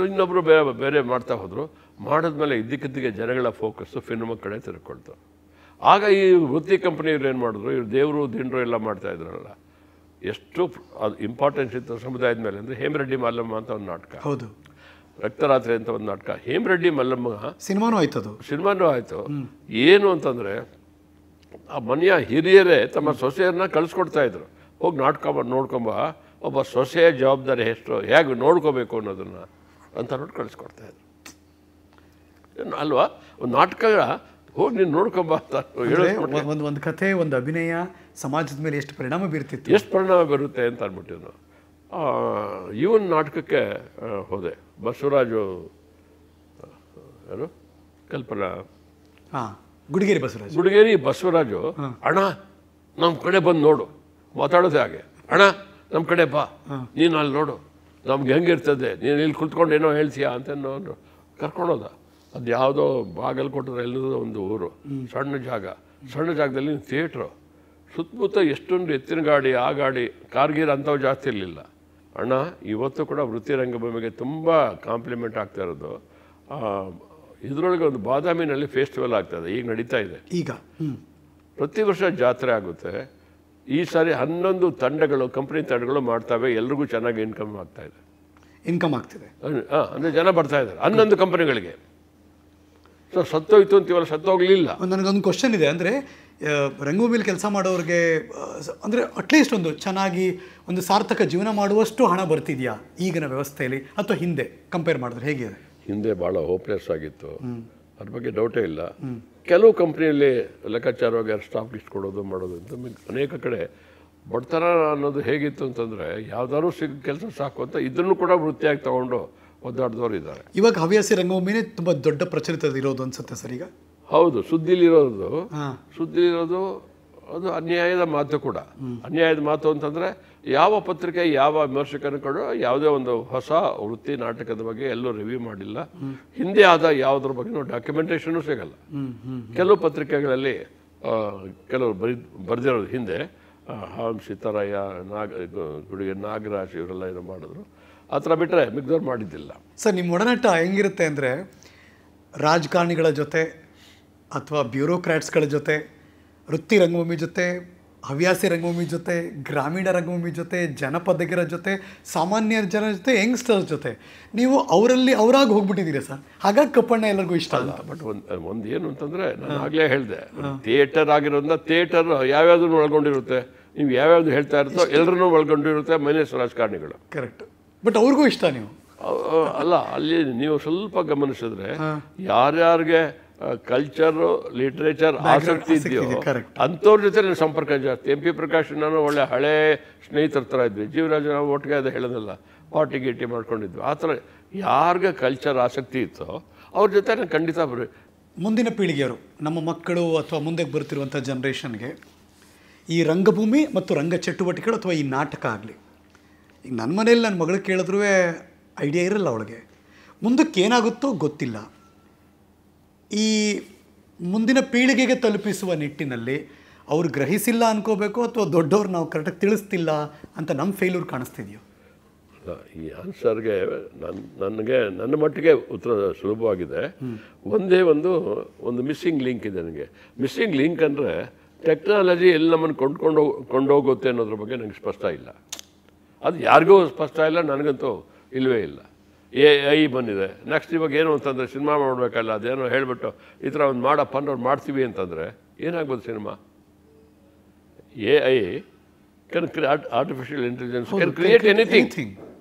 ಇನ್ನೊಬ್ರು ಬೇರೆ ಮಾಡ್ತಾ ಹೋದ್ರು. ಮಾಡಿದ್ಮೇಲೆ ಇದ್ದಕ್ಕಿದ್ದಿಗೆ ಜನಗಳ ಫೋಕಸ್ಸು ಸಿನಿಮಾ ಕಡೆ ತಿರ್ಕೊಳ್ತು. ಆಗ ಈ ವೃತ್ತಿ ಕಂಪನಿಯವ್ರು ಏನು ಮಾಡಿದ್ರು, ಇವ್ರು ದೇವರು ದಿಂಡ್ರು ಎಲ್ಲ ಮಾಡ್ತಾ ಇದ್ರಲ್ಲ, ಎಷ್ಟು ಅದು ಇಂಪಾರ್ಟೆನ್ಸ್ ಇತ್ತು ಸಮುದಾಯದ ಮೇಲೆ ಅಂದರೆ ಹೇಮರೆಡ್ಡಿ ಮಲ್ಲಮ್ಮ ಅಂತ ಒಂದು ನಾಟಕ, ಹೌದು, ರಕ್ತರಾತ್ರಿ ಅಂತ ಒಂದು ನಾಟಕ. ಹೇಮರೆಡ್ಡಿ ಮಲ್ಲಮ್ಮ ಸಿನಿಮಾನೂ ಆಯಿತು. ಏನು ಅಂತಂದರೆ ಆ ಮನೆಯ ಹಿರಿಯರೇ ತಮ್ಮ ಸೊಸೆಯರನ್ನ ಕಳಿಸ್ಕೊಡ್ತಾ ಇದ್ರು, ಹೋಗಿ ನಾಟಕ ನೋಡ್ಕೊಂಬ, ಒಬ್ಬ ಸೊಸೆಯ ಜವಾಬ್ದಾರಿ ಎಷ್ಟು ಹೇಗೆ ನೋಡ್ಕೋಬೇಕು ಅನ್ನೋದನ್ನು ಅಂತ ನೋಡಿ ಕಳಿಸ್ಕೊಡ್ತಾಯಿದ್ರು ಅಲ್ವಾ. ಒಂದು ನಾಟಕ ಹೋಗಿ ನೀನು ನೋಡ್ಕೊಂಬ ಅಂತ ಒಂದು ಕಥೆ, ಒಂದು ಅಭಿನಯ ಸಮಾಜದ ಮೇಲೆ ಎಷ್ಟು ಪರಿಣಾಮ ಬೀರ್ತಿತ್ತು, ಎಷ್ಟು ಪರಿಣಾಮ ಬರುತ್ತೆ ಅಂತ ಅಂದ್ಬಿಟ್ಟು ಇವನ್ ನಾಟಕಕ್ಕೆ ಹೋದೆ. ಬಸವರಾಜು ಯಾರು, ಕಲ್ಪನಾ, ಗುಡಿಗೇರಿ ಬಸವರಾಜು, ಅಣ್ಣ ನಮ್ಮ ಕಡೆ ಬಂದು ನೋಡು, ಮಾತಾಡೋದೇ ಹಾಗೆ, ಅಣ್ಣ ನಮ್ಮ ಕಡೆ ಬಾ, ನೀನು ಅಲ್ಲಿ ನೋಡು ನಮ್ಗೆ ಹೆಂಗಿರ್ತದೆ, ನೀನು ಇಲ್ಲಿ ಕುತ್ಕೊಂಡು ಏನೋ ಹೇಳ್ತೀಯಾ ಅಂತ ಕರ್ಕೊಂಡೋದ. ಅದು ಯಾವುದೋ ಬಾಗಲಕೋಟೆ ಎಲ್ಲದೋ ಒಂದು ಊರು, ಸಣ್ಣ ಜಾಗದಲ್ಲಿ ಥಿಯೇಟ್ರು, ಸುತ್ತಮುತ್ತ ಎಷ್ಟೊಂದು ಎತ್ತಿನ ಗಾಡಿ, ಆ ಗಾಡಿ, ಕಾರ್ಗೀರ್ ಅಂಥವು ಜಾಸ್ತಿ ಇರಲಿಲ್ಲ. ಅಣ್ಣ ಇವತ್ತು ಕೂಡ ವೃತ್ತಿ ರಂಗಭೂಮಿಗೆ ತುಂಬ ಕಾಂಪ್ಲಿಮೆಂಟ್ ಆಗ್ತಾ ಇರೋದು. ಇದರೊಳಗೆ ಒಂದು ಬಾದಾಮಿನಲ್ಲಿ ಫೆಸ್ಟಿವಲ್ ಆಗ್ತಾಯಿದೆ, ಈಗ ನಡೀತಾ ಇದೆ. ಈಗ ಪ್ರತಿ ವರ್ಷ ಜಾತ್ರೆ ಆಗುತ್ತೆ. ಈ ಸಾರಿ 11 ತಂಡಗಳು, ಕಂಪ್ನಿ ತಂಡಗಳು ಮಾಡ್ತವೆ, ಎಲ್ರಿಗೂ ಚೆನ್ನಾಗಿ ಇನ್ಕಮ್ ಆಗ್ತಿದೆ. ಅಂದರೆ ಜನ ಬರ್ತಾ ಇದ್ದಾರೆ 11 ಕಂಪನಿಗಳಿಗೆ. ಸೊ ಸತ್ತೋಯ್ತು ಅಂತೀವಲ್ಲ, ಸತ್ತೋಗ್ಲಿಲ್ಲ. ನನಗೊಂದು ಕ್ವಶನ್ ಇದೆ, ಅಂದರೆ ರಂಗಭೂಮಿಲಿ ಕೆಲಸ ಮಾಡೋರಿಗೆ ಅಂದರೆ ಅಟ್ಲೀಸ್ಟ್ ಒಂದು ಚೆನ್ನಾಗಿ ಒಂದು ಸಾರ್ಥಕ ಜೀವನ ಮಾಡುವಷ್ಟು ಹಣ ಬರ್ತಿದೆಯಾ ಈಗಿನ ವ್ಯವಸ್ಥೆಯಲ್ಲಿ, ಅಥವಾ ಹಿಂದೆ ಕಂಪೇರ್ ಮಾಡಿದ್ರೆ ಹೇಗಿದೆ? ಹಿಂದೆ ಭಾಳ ಹೋಪ್ಲೆಸ್ ಆಗಿತ್ತು, ಅದ್ರ ಬಗ್ಗೆ ಡೌಟೇ ಇಲ್ಲ. ಕೆಲವು ಕಂಪ್ನಿಯಲ್ಲಿ ಲೆಕ್ಕಾಚಾರವಾಗಿ ಸ್ಟಾಫ್ ಲಿಸ್ಟ್ ಕೊಡೋದು ಮಾಡೋದು ಅಂತ ಅನೇಕ ಕಡೆ ಬಡತನ ಅನ್ನೋದು ಹೇಗಿತ್ತು ಅಂತಂದರೆ ಯಾವ್ದಾದ್ರು ಕೆಲಸ ಸಾಕು ಅಂತ ಇದನ್ನು ಕೂಡ ವೃತ್ತಿಯಾಗಿ ತಗೊಂಡು ಒದ್ದಾಡಿದವರು ಇದ್ದಾರೆ. ಇವಾಗ ಹವ್ಯಾಸಿ ರಂಗಭೂಮಿನೇ ತುಂಬ ದೊಡ್ಡ ಪ್ರಚಲಿತ ಇರೋದು ಅನ್ಸುತ್ತೆ ಸರ್ ಈಗ. ಹೌದು, ಸುದ್ದಿಲಿರೋದು ಅದು ಅನ್ಯಾಯದ ಮಾತು ಕೂಡ. ಅನ್ಯಾಯದ ಮಾತು ಅಂತಂದರೆ ಯಾವ ಪತ್ರಿಕೆ ಯಾವ ವಿಮರ್ಶಕನ ಕೂಡ ಯಾವುದೇ ಒಂದು ಹೊಸ ವೃತ್ತಿ ನಾಟಕದ ಬಗ್ಗೆ ಎಲ್ಲೂ ರಿವ್ಯೂ ಮಾಡಿಲ್ಲ. ಹಿಂದೆ ಆದ ಯಾವುದ್ರ ಬಗ್ಗೆ ಡಾಕ್ಯುಮೆಂಟೇಷನು ಸಿಗಲ್ಲ. ಕೆಲವು ಪತ್ರಿಕೆಗಳಲ್ಲಿ ಕೆಲವರು ಬರೆದಿರೋದು ಹಿಂದೆ ಸಿದ್ದರಾಯ, ನಾಗರಾಜ್ ಇವರೆಲ್ಲ ಏನೋ ಮಾಡಿದ್ರು. ಆ ಥರ ಬಿಟ್ಟರೆ ಮಿಗ್ದವ್ರು ಮಾಡಿದ್ದಿಲ್ಲ. ಸರ್, ನಿಮ್ಮ ಒಡನಾಟ ಹೆಂಗಿರುತ್ತೆ ಅಂದರೆ ರಾಜಕಾರಣಿಗಳ ಜೊತೆ ಅಥವಾ ಬ್ಯೂರೋಕ್ರಾಟ್ಸ್ಗಳ ಜೊತೆ, ವೃತ್ತಿ ರಂಗಭೂಮಿ ಜೊತೆ, ಹವ್ಯಾಸಿ ರಂಗಭೂಮಿ ಜೊತೆ, ಗ್ರಾಮೀಣ ರಂಗಭೂಮಿ ಜೊತೆ, ಜನಪದಗಿರ ಜೊತೆ, ಸಾಮಾನ್ಯ ಜನ ಜೊತೆ, ಯಂಗ್ಸ್ಟರ್ಸ್ ಜೊತೆ ನೀವು ಅವರಾಗಿ ಹೋಗ್ಬಿಟ್ಟಿದ್ದೀರಿ ಸರ್. ಹಾಗಾಗಿ ಕಪ್ಪಣ್ಣ ಎಲ್ಲರಿಗೂ ಇಷ್ಟ ಅಲ್ಲ. ಬಟ್ ಒಂದು ಏನು ಅಂತಂದರೆ, ನಾನು ಆಗಲೇ ಹೇಳಿದೆ, ಥಿಯೇಟರ್ ಆಗಿರೋದ್ರಿಂದ ಥಿಯೇಟರ್ ಯಾವ್ಯಾವ್ದನ್ನು ಒಳಗೊಂಡಿರುತ್ತೆ, ನೀವು ಯಾವ್ಯಾವ್ದು ಹೇಳ್ತಾ ಇರುತ್ತೋ ಎಲ್ಲರನ್ನೂ ಒಳಗೊಂಡಿರುತ್ತೆ, ಮೈನಸ್ ರಾಜಕಾರಣಿಗಳು. ಕರೆಕ್ಟ್. ಬಟ್ ಅವ್ರಿಗೂ ಇಷ್ಟ ನೀವು ಅಲ್ಲ. ಅಲ್ಲಿ ನೀವು ಸ್ವಲ್ಪ ಗಮನಿಸಿದ್ರೆ ಯಾರ್ಯಾರಿಗೆ ಕಲ್ಚರು, ಲಿಟ್ರೇಚರ್ ಆಸಕ್ತಿ ಇದೆಯೋ ಅಂಥವ್ರ ಜೊತೆ ನನ್ನ ಸಂಪರ್ಕ ಜಾಸ್ತಿ. MP ಪ್ರಕಾಶ್ ನಾನು ಒಳ್ಳೆ ಹಳೇ ಸ್ನೇಹಿತರ ಥರ ಇದ್ವಿ. ಜೀವರಾಜ್ ನಾವು ಒಟ್ಟಿಗೆ ಅದು ಹೇಳೋದಲ್ಲ, ಪಾರ್ಟಿ ಗೀಟಿ ಮಾಡ್ಕೊಂಡಿದ್ವಿ. ಆ ಥರ ಯಾರಿಗೆ ಕಲ್ಚರ್ ಆಸಕ್ತಿ ಇತ್ತೋ ಅವ್ರ ಜೊತೆ ನಾನು ಖಂಡಿತ ಮುಂದಿನ ಪೀಳಿಗೆಯವರು, ನಮ್ಮ ಮಕ್ಕಳು ಅಥವಾ ಮುಂದೆ ಬರ್ತಿರುವಂಥ ಜನ್ರೇಷನ್ಗೆ ಈ ರಂಗಭೂಮಿ ಮತ್ತು ರಂಗ ಚಟುವಟಿಕೆಗಳು ಅಥವಾ ಈ ನಾಟಕ ಆಗಲಿ, ಈಗ ನನ್ನ ಮನೇಲಿ ನನ್ನ ಮಗಳು ಕೇಳಿದ್ರೂ ಐಡಿಯಾ ಇರಲ್ಲ, ಅವಳಿಗೆ ಮುಂದಕ್ಕೆ ಏನಾಗುತ್ತೋ ಗೊತ್ತಿಲ್ಲ. ಈ ಮುಂದಿನ ಪೀಳಿಗೆಗೆ ತಲುಪಿಸುವ ನಿಟ್ಟಿನಲ್ಲಿ ಅವ್ರು ಗ್ರಹಿಸಿಲ್ಲ ಅನ್ಕೋಬೇಕು, ಅಥವಾ ದೊಡ್ಡವ್ರು ನಾವು ಕರೆಕ್ಟಾಗಿ ತಿಳಿಸ್ತಿಲ್ಲ ಅಂತ ನಮ್ಮ ಫೇಲ್ಯೂರ್ ಕಾಣಿಸ್ತಿದೆಯೋ? ಈ ಆನ್ಸರ್ಗೆ ನನ್ನ ಮಟ್ಟಿಗೆ ಉತ್ತರ ಸುಲಭವಾಗಿದೆ. ಒಂದೇ ಒಂದು ಮಿಸ್ಸಿಂಗ್ ಲಿಂಕ್ ಇದೆ ನನಗೆ. ಮಿಸ್ಸಿಂಗ್ ಲಿಂಕ್ ಅಂದರೆ ಟೆಕ್ನಾಲಜಿ ಎಲ್ಲಿ ನಮ್ಮನ್ನು ಕೊಂಡೋಗುತ್ತೆ ಅನ್ನೋದ್ರ ಬಗ್ಗೆ ನನಗೆ ಸ್ಪಷ್ಟ ಇಲ್ಲ. ಅದು ಯಾರಿಗೂ ಸ್ಪಷ್ಟ ಇಲ್ಲ, ನನಗಂತೂ ಇಲ್ಲವೇ ಇಲ್ಲ. AI ಬಂದಿದೆ. ನೆಕ್ಸ್ಟ್ ಇವಾಗ ಏನು ಅಂತಂದರೆ ಸಿನಿಮಾ ಮಾಡಬೇಕಲ್ಲ, ಅದೇನೋ ಹೇಳಿಬಿಟ್ಟು ಈ ಥರ ಒಂದು ಮಾಡಪ್ಪ ಮಾಡ್ತೀವಿ ಅಂತಂದರೆ ಏನಾಗ್ಬೋದು cinema? AI can artificial intelligence can create anything.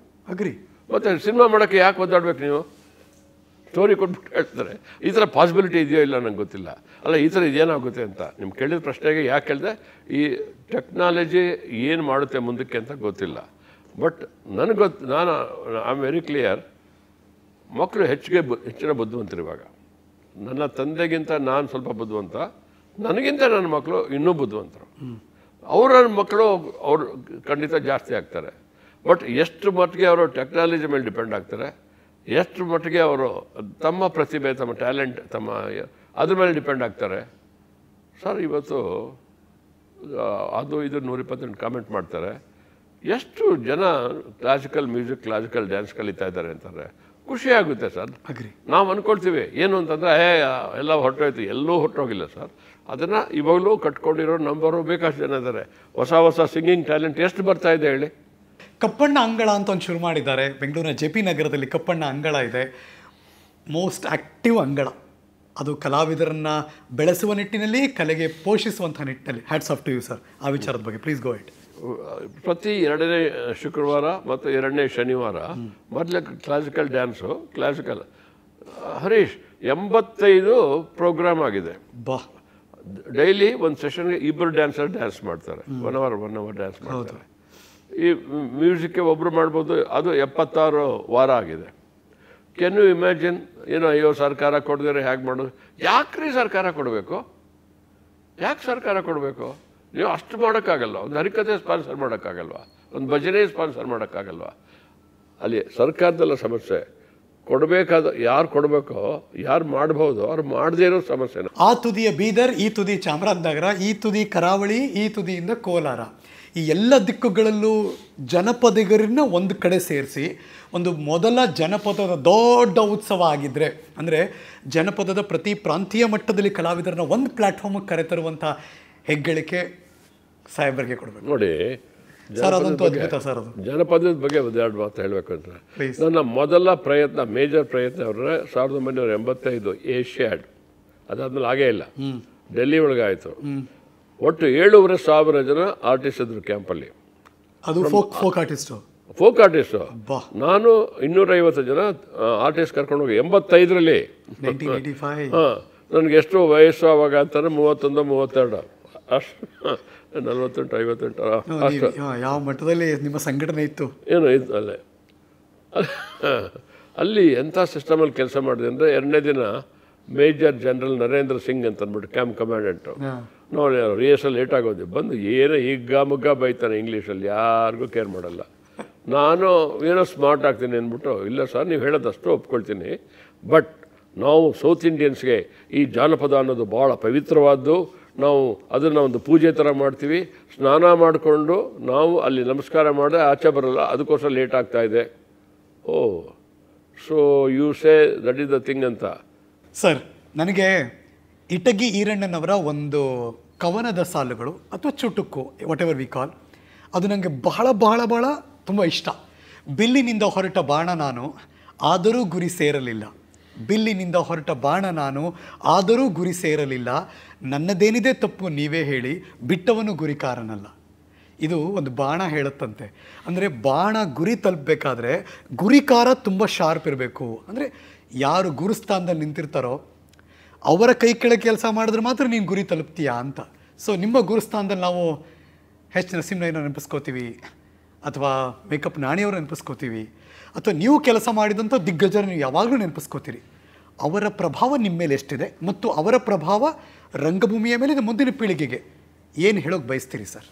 Agree. ಮತ್ತು ಸಿನಿಮಾ ಮಾಡೋಕ್ಕೆ ಯಾಕೆ ಒದ್ದಾಡ್ಬೇಕು ನೀವು? ಸ್ಟೋರಿ ಕೊಟ್ಬಿಟ್ಟು ಹೇಳ್ತಾರೆ. ಈ ಥರ ಪಾಸಿಬಿಲಿಟಿ ಇದೆಯೋ ಇಲ್ಲ ನಂಗೆ ಗೊತ್ತಿಲ್ಲ. ಅಲ್ಲ, ಈ ಥರ ಇದೇನಾಗುತ್ತೆ ಅಂತ ನಿಮ್ಗೆ ಕೇಳಿದ ಪ್ರಶ್ನೆಗೆ ಯಾಕೆ ಹೇಳಿದೆ, ಈ ಟೆಕ್ನಾಲಜಿ ಏನು ಮಾಡುತ್ತೆ ಮುಂದಕ್ಕೆ ಅಂತ ಗೊತ್ತಿಲ್ಲ. ಬಟ್ ನನಗೆ ನಾನು ಐ ಆಮ್ ವೆರಿ ಕ್ಲಿಯರ್, ಮಕ್ಕಳು ಹೆಚ್ಚಿನ ಬುದ್ಧಿವಂತರು ಇವಾಗ. ನನ್ನ ತಂದೆಗಿಂತ ನಾನು ಸ್ವಲ್ಪ ಬುದ್ಧಿವಂತ, ನನಗಿಂತ ನನ್ನ ಮಕ್ಕಳು ಇನ್ನೂ ಬುದ್ಧಿವಂತರು. ಅವರ ಮಕ್ಕಳು ಅವರು ಖಂಡಿತ ಜಾಸ್ತಿ ಆಗ್ತಾರೆ. ಬಟ್ ಎಷ್ಟು ಮಟ್ಟಿಗೆ ಅವರು ಟೆಕ್ನಾಲಜಿ ಮೇಲೆ ಡಿಪೆಂಡ್ ಆಗ್ತಾರೆ, ಎಷ್ಟು ಮಟ್ಟಿಗೆ ಅವರು ತಮ್ಮ ಪ್ರತಿಭೆ, ತಮ್ಮ ಟ್ಯಾಲೆಂಟ್, ಅದ್ರ ಮೇಲೆ ಡಿಪೆಂಡ್ ಆಗ್ತಾರೆ. ಸರ್, ಇವತ್ತು ಅದು ಇದು 128 ಕಾಮೆಂಟ್ ಮಾಡ್ತಾರೆ. ಎಷ್ಟು ಜನ ಕ್ಲಾಸಿಕಲ್ ಮ್ಯೂಸಿಕ್, ಕ್ಲಾಸಿಕಲ್ ಡ್ಯಾನ್ಸ್ ಕಲಿತಾ ಇದ್ದಾರೆ ಅಂತಾರೆ. ಖುಷಿ ಆಗುತ್ತೆ ಸರ್. ನಾವು ಅಂದ್ಕೊಳ್ತೀವಿ ಏನು ಅಂತಂದರೆ ಎಲ್ಲ ಹೊರಟೋಯ್ತು. ಎಲ್ಲೂ ಹೊರಟೋಗಿಲ್ಲ ಸರ್. ಅದನ್ನು ಇವಾಗಲೂ ಕಟ್ಕೊಂಡಿರೋ ನಂಬರು ಬೇಕಾಷ್ಟು ಜನ ಇದ್ದಾರೆ. ಹೊಸ ಸಿಂಗಿಂಗ್ ಟ್ಯಾಲೆಂಟ್ ಎಷ್ಟು ಬರ್ತಾ ಇದೆ ಹೇಳಿ. ಕಪ್ಪಣ್ಣ ಅಂಗಳ ಅಂತ ಒಂದು ಶುರು ಮಾಡಿದ್ದಾರೆ ಬೆಂಗಳೂರಿನ JP ನಗರದಲ್ಲಿ. ಕಪ್ಪಣ್ಣ ಅಂಗಳ ಇದೆ, ಮೋಸ್ಟ್ ಆ್ಯಕ್ಟಿವ್ ಅಂಗಳ. ಅದು ಕಲಾವಿದರನ್ನು ಬೆಳೆಸುವ ನಿಟ್ಟಿನಲ್ಲಿ, ಕಲೆಗೆ ಪೋಷಿಸುವಂಥ ನಿಟ್ಟಿನಲ್ಲಿ. Hats off to you sir. ಆ ವಿಚಾರದ ಬಗ್ಗೆ ಪ್ಲೀಸ್ ಗೋ ಹೆಡ್. ಪ್ರತಿ 2ನೇ ಶುಕ್ರವಾರ ಮತ್ತು 2ನೇ ಶನಿವಾರ ಮೊದಲೇ classical dance. Classical Harish 85 program ಆಗಿದೆ. ಡೈಲಿ ಒಂದು ಸೆಷನ್ಗೆ 2 ಡ್ಯಾನ್ಸರ್ ಡ್ಯಾನ್ಸ್ ಮಾಡ್ತಾರೆ. 1 ಅವರ್ ಡ್ಯಾನ್ಸ್ ಮಾಡ್ತಾರೆ. ಈ ಮ್ಯೂಸಿಕ್ಗೆ ಒಬ್ಬರು ಮಾಡ್ಬೋದು. ಅದು 76 ವಾರ ಆಗಿದೆ. Can you imagine? ಏನೋ ಅಯ್ಯೋ ಸರ್ಕಾರ ಕೊಡದಿದ್ರೆ ಹೇಗೆ ಮಾಡೋದು? ಯಾಕ್ರಿ ಸರ್ಕಾರ ಕೊಡಬೇಕು? ಯಾಕೆ ಸರ್ಕಾರ ಕೊಡಬೇಕು? ನೀವು ಅಷ್ಟು ಮಾಡೋಕ್ಕಾಗಲ್ವ? ಒಂದು ಹರಿಕತೆ ಸ್ಪಾನ್ಸರ್ ಮಾಡೋಕ್ಕಾಗಲ್ವ? ಒಂದು ಭಜನೆ ಸ್ಪಾನ್ಸರ್ ಮಾಡೋಕ್ಕಾಗಲ್ವ? ಅಲ್ಲಿ ಸರ್ಕಾರದಲ್ಲ ಸಮಸ್ಯೆ. ಕೊಡಬೇಕಾದ ಯಾರು ಕೊಡಬೇಕೋ, ಯಾರು ಮಾಡ್ಬೋದು, ಅವ್ರು ಮಾಡದೇ ಇರೋ ಸಮಸ್ಯೆ. ಆ ತುದಿಯ ಬೀದರ್, ಈ ತುದಿ ಚಾಮರಾಜನಗರ, ಈ ತುದಿ ಕರಾವಳಿ, ಈ ತುದಿಯಿಂದ ಕೋಲಾರ, ಈ ಎಲ್ಲ ದಿಕ್ಕುಗಳಲ್ಲೂ ಜನಪದಿಗರನ್ನ ಒಂದು ಕಡೆ ಸೇರಿಸಿ ಒಂದು ಮೊದಲ ಜನಪದದ ದೊಡ್ಡ ಉತ್ಸವ ಆಗಿದ್ದರೆ, ಅಂದರೆ ಜನಪದದ ಪ್ರತಿ ಪ್ರಾಂತೀಯ ಮಟ್ಟದಲ್ಲಿ ಕಲಾವಿದರನ್ನ ಒಂದು ಪ್ಲ್ಯಾಟ್ಫಾರ್ಮಿಗೆ ಕರೆತರುವಂಥ ಹೆಗ್ಗಳಿಕೆ ಸಾಹೇಬರಿಗೆ ಕೊಡಬೇಕು. ನೋಡಿ ಸರ್, ಅದಂತೂ ಅದ್ಭುತ ಸರ್. ಅದು ಜನಪದದ ಬಗ್ಗೆ ಒಂದೆರಡು ಮಾತು ಹೇಳಬೇಕು ಅಂತ. ನನ್ನ ಮೊದಲ ಪ್ರಯತ್ನ, ಮೇಜರ್ ಪ್ರಯತ್ನ ಅವ್ರೆ 1985 ಏಷ್ಯಾಡ್. ಅದಾದ್ಮೇಲೆ ಆಗೇ ಇಲ್ಲ. ಡೆಲ್ಲಿ ಒಳಗೆ ಆಯಿತು. ಒಟ್ಟು 7,500 ಜನ ಆರ್ಟಿಸ್ಟ್ ಇದ್ರು ಕ್ಯಾಂಪಲ್ಲಿ. ಅದು ಫೋಕ್ ಆರ್ಟಿಸ್ಟು. ನಾನು 250 ಜನ ಆರ್ಟಿಸ್ಟ್ ಕರ್ಕೊಂಡು ಹೋಗಿ 85ರಲ್ಲಿ. ನನಗೆ ಎಷ್ಟು ವಯಸ್ಸು ಅವಾಗ ಅಂತಾರೆ? 31, 32 ಅಷ್ಟು. 48, 58 ಅಷ್ಟು. ಯಾವ ಮಟ್ಟದಲ್ಲಿ ನಿಮ್ಮ ಸಂಘಟನೆ ಇತ್ತು? ಏನೋ ಇತ್ತು ಅಲ್ಲೇ. ಅಲ್ಲಿ ಎಂಥ ಸಿಸ್ಟಮಲ್ಲಿ ಕೆಲಸ ಮಾಡಿದೆ ಅಂದರೆ, 2ನೇ ದಿನ ಮೇಜರ್ ಜನರಲ್ ನರೇಂದ್ರ ಸಿಂಗ್ ಅಂತ ಅಂದ್ಬಿಟ್ಟು ಕ್ಯಾಂಪ್ ಕಮಾಂಡೆಂಟು. ನೋಡಿ, ರಿಹರ್ಸಲ್ ಲೇಟ್ ಆಗೋದು. ಬಂದು ಏನೋ ಮುಗ್ಗ ಬೈತಾನೆ ಇಂಗ್ಲೀಷಲ್ಲಿ, ಯಾರಿಗೂ ಕೇರ್ ಮಾಡಲ್ಲ. ನಾನು ಏನೋ ಸ್ಮಾರ್ಟ್ ಆಗ್ತೀನಿ ಅಂದ್ಬಿಟ್ಟು, ಇಲ್ಲ ಸರ್ ನೀವು ಹೇಳೋದಷ್ಟು ಒಪ್ಕೊಳ್ತೀನಿ, ಬಟ್ ನಾವು ಸೌತ್ ಇಂಡಿಯನ್ಸ್ಗೆ ಈ ಜಾನಪದ ಅನ್ನೋದು ಭಾಳ ಪವಿತ್ರವಾದ್ದು. ನಾವು ಅದನ್ನು ಒಂದು ಪೂಜೆ ಥರ ಮಾಡ್ತೀವಿ. ಸ್ನಾನ ಮಾಡಿಕೊಂಡು ನಾವು ಅಲ್ಲಿ ನಮಸ್ಕಾರ ಮಾಡಿದ್ರೆ ಆಚೆ ಬರಲ್ಲ, ಅದಕ್ಕೋಸ್ಕರ ಲೇಟ್ ಆಗ್ತಾಯಿದೆ. Oh, so you say that is the thing ಅಂತ. ಸರ್, ನನಗೆ ಇಟಗಿ ಈರಣ್ಣನವರ ಒಂದು ಕವನದ ಸಾಲುಗಳು ಅಥವಾ ಚುಟುಕು, ವಾಟ್ ಎವರ್ ವಿ ಕಾಲ್, ಅದು ನನಗೆ ಬಹಳ ಬಹಳ ಬಹಳ ತುಂಬ ಇಷ್ಟ. ಬಿಲ್ಲಿನಿಂದ ಹೊರಟ ಬಾಣ ನಾನು, ಆದರೂ ಗುರಿ ಸೇರಲಿಲ್ಲ. ಬಿಲ್ಲಿನಿಂದ ಹೊರಟ ಬಾಣ ನಾನು, ಆದರೂ ಗುರಿ ಸೇರಲಿಲ್ಲ. ನನ್ನದೇನಿದೆ ತಪ್ಪು ನೀವೇ ಹೇಳಿ, ಬಿಟ್ಟವನು ಗುರಿಕಾರನಲ್ಲ. ಇದು ಒಂದು ಬಾಣ ಹೇಳುತ್ತಂತೆ. ಅಂದರೆ ಬಾಣ ಗುರಿ ತಲುಪಬೇಕಾದ್ರೆ ಗುರಿಕಾರ ತುಂಬ ಶಾರ್ಪ್ ಇರಬೇಕು. ಅಂದರೆ ಯಾರು ಗುರುಸ್ಥಾನದಲ್ಲಿ ನಿಂತಿರ್ತಾರೋ ಅವರ ಕೈ ಕೆಳಗೆ ಕೆಲಸ ಮಾಡಿದ್ರೆ ಮಾತ್ರ ನೀನು ಗುರಿ ತಲುಪ್ತೀಯಾ ಅಂತ. ಸೊ ನಿಮ್ಮ ಗುರುಸ್ಥಾನದಲ್ಲಿ ನಾವು H. ನರಸಿಂಹಯ್ಯನ ನೆನಪಿಸ್ಕೋತೀವಿ, ಅಥವಾ ಮೇಕಪ್ ನಾಣಿಯವರು ನೆನಪಿಸ್ಕೋತೀವಿ, ಅಥವಾ ನೀವು ಕೆಲಸ ಮಾಡಿದಂಥ ದಿಗ್ಗಜರು ನೀವು ಯಾವಾಗಲೂ ನೆನಪಿಸ್ಕೋತೀರಿ. ಅವರ ಪ್ರಭಾವ ನಿಮ್ಮ ಮೇಲೆ ಎಷ್ಟಿದೆ ಮತ್ತು ಅವರ ಪ್ರಭಾವ ರಂಗಭೂಮಿಯ ಮೇಲೆ ಮುಂದಿನ ಪೀಳಿಗೆಗೆ ಏನು ಹೇಳೋಕೆ ಬಯಸ್ತೀರಿ ಸರ್?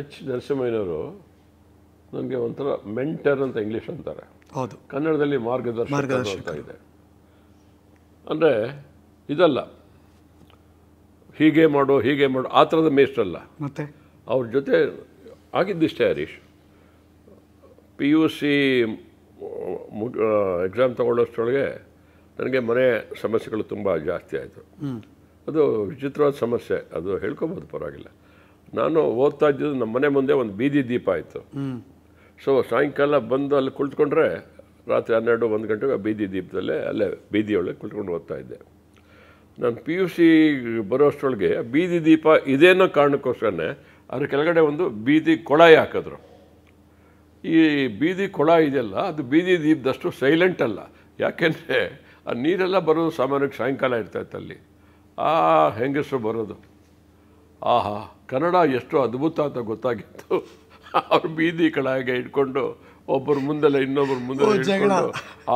H. ನರಸಿಂಹಯ್ಯನವರು ನನಗೆ ಒಂಥರ ಮೆಂಟರ್ ಅಂತ ಇಂಗ್ಲೀಷ್ ಅಂತಾರೆ. ಹೌದು, ಕನ್ನಡದಲ್ಲಿ ಮಾರ್ಗದರ್ಶಕ ಇದೆ. ಅಂದರೆ ಇದಲ್ಲ ಹೀಗೆ ಮಾಡು ಆ ಥರದ ಮೇಸ್ಟ್ರಲ್ಲ. ಮತ್ತೆ ಅವ್ರ ಜೊತೆ ಆಗಿದ್ದಿಷ್ಟೇ ಹರೀಶ್. PUC ಎಕ್ಸಾಮ್ ತಗೊಳ್ಳೋಷ್ಟರೊಳಗೆ ನನಗೆ ಮನೆ ಸಮಸ್ಯೆಗಳು ತುಂಬ ಜಾಸ್ತಿ ಆಯಿತು. ಅದು ವಿಚಿತ್ರವಾದ ಸಮಸ್ಯೆ, ಅದು ಹೇಳ್ಕೊಬೋದು, ಪರವಾಗಿಲ್ಲ. ನಾನು ಓದ್ತಾ ಇದ್ದಿದ್ದು ನಮ್ಮ ಮನೆ ಮುಂದೆ ಒಂದು ಬೀದಿ ದೀಪ ಆಯಿತು. ಸೊ ಸಾಯಂಕಾಲ ಬಂದು ಅಲ್ಲಿ ಕುಳಿತುಕೊಂಡ್ರೆ ರಾತ್ರಿ 12, 1 ಗಂಟೆಗೆ ಬೀದಿ ದೀಪದಲ್ಲೇ ಅಲ್ಲೇ ಬೀದಿಯೊಳಗೆ ಕುಳಿತುಕೊಂಡು ಓದ್ತಾ ಇದ್ದೆ. ನಾನು PUC ಬರೋಷ್ಟರೊಳಗೆ ಬೀದಿ ದೀಪ ಇದೇನೋ ಕಾರಣಕ್ಕೋಸ್ಕರನೇ ಅದ್ರ ಕೆಳಗಡೆ ಒಂದು ಬೀದಿ ಕೊಳಾಯಿ ಹಾಕಿದ್ರು. ಈ ಬೀದಿ ಕೊಳ ಇದೆಯಲ್ಲ, ಅದು ಬೀದಿ ದೀಪದಷ್ಟು ಸೈಲೆಂಟ್ ಅಲ್ಲ. ಯಾಕೆಂದರೆ ಆ ನೀರೆಲ್ಲ ಬರೋದು ಸಾಮಾನ್ಯಕ್ಕೆ ಸಾಯಂಕಾಲ ಇರ್ತೈತೆ ಅಲ್ಲಿ. ಆ ಹೆಂಗಸರು ಬರೋದು, ಆಹಾ, ಕನ್ನಡ ಎಷ್ಟು ಅದ್ಭುತ ಅಂತ ಗೊತ್ತಾಗಿತ್ತು. ಅವ್ರು ಬೀದಿ ಕಳಾಯಿಗೆ ಇಟ್ಕೊಂಡು ಒಬ್ಬರ ಮುಂದೆಲ್ಲ ಇನ್ನೊಬ್ಬರ ಮುಂದೆ ಇಟ್ಕೊಂಡು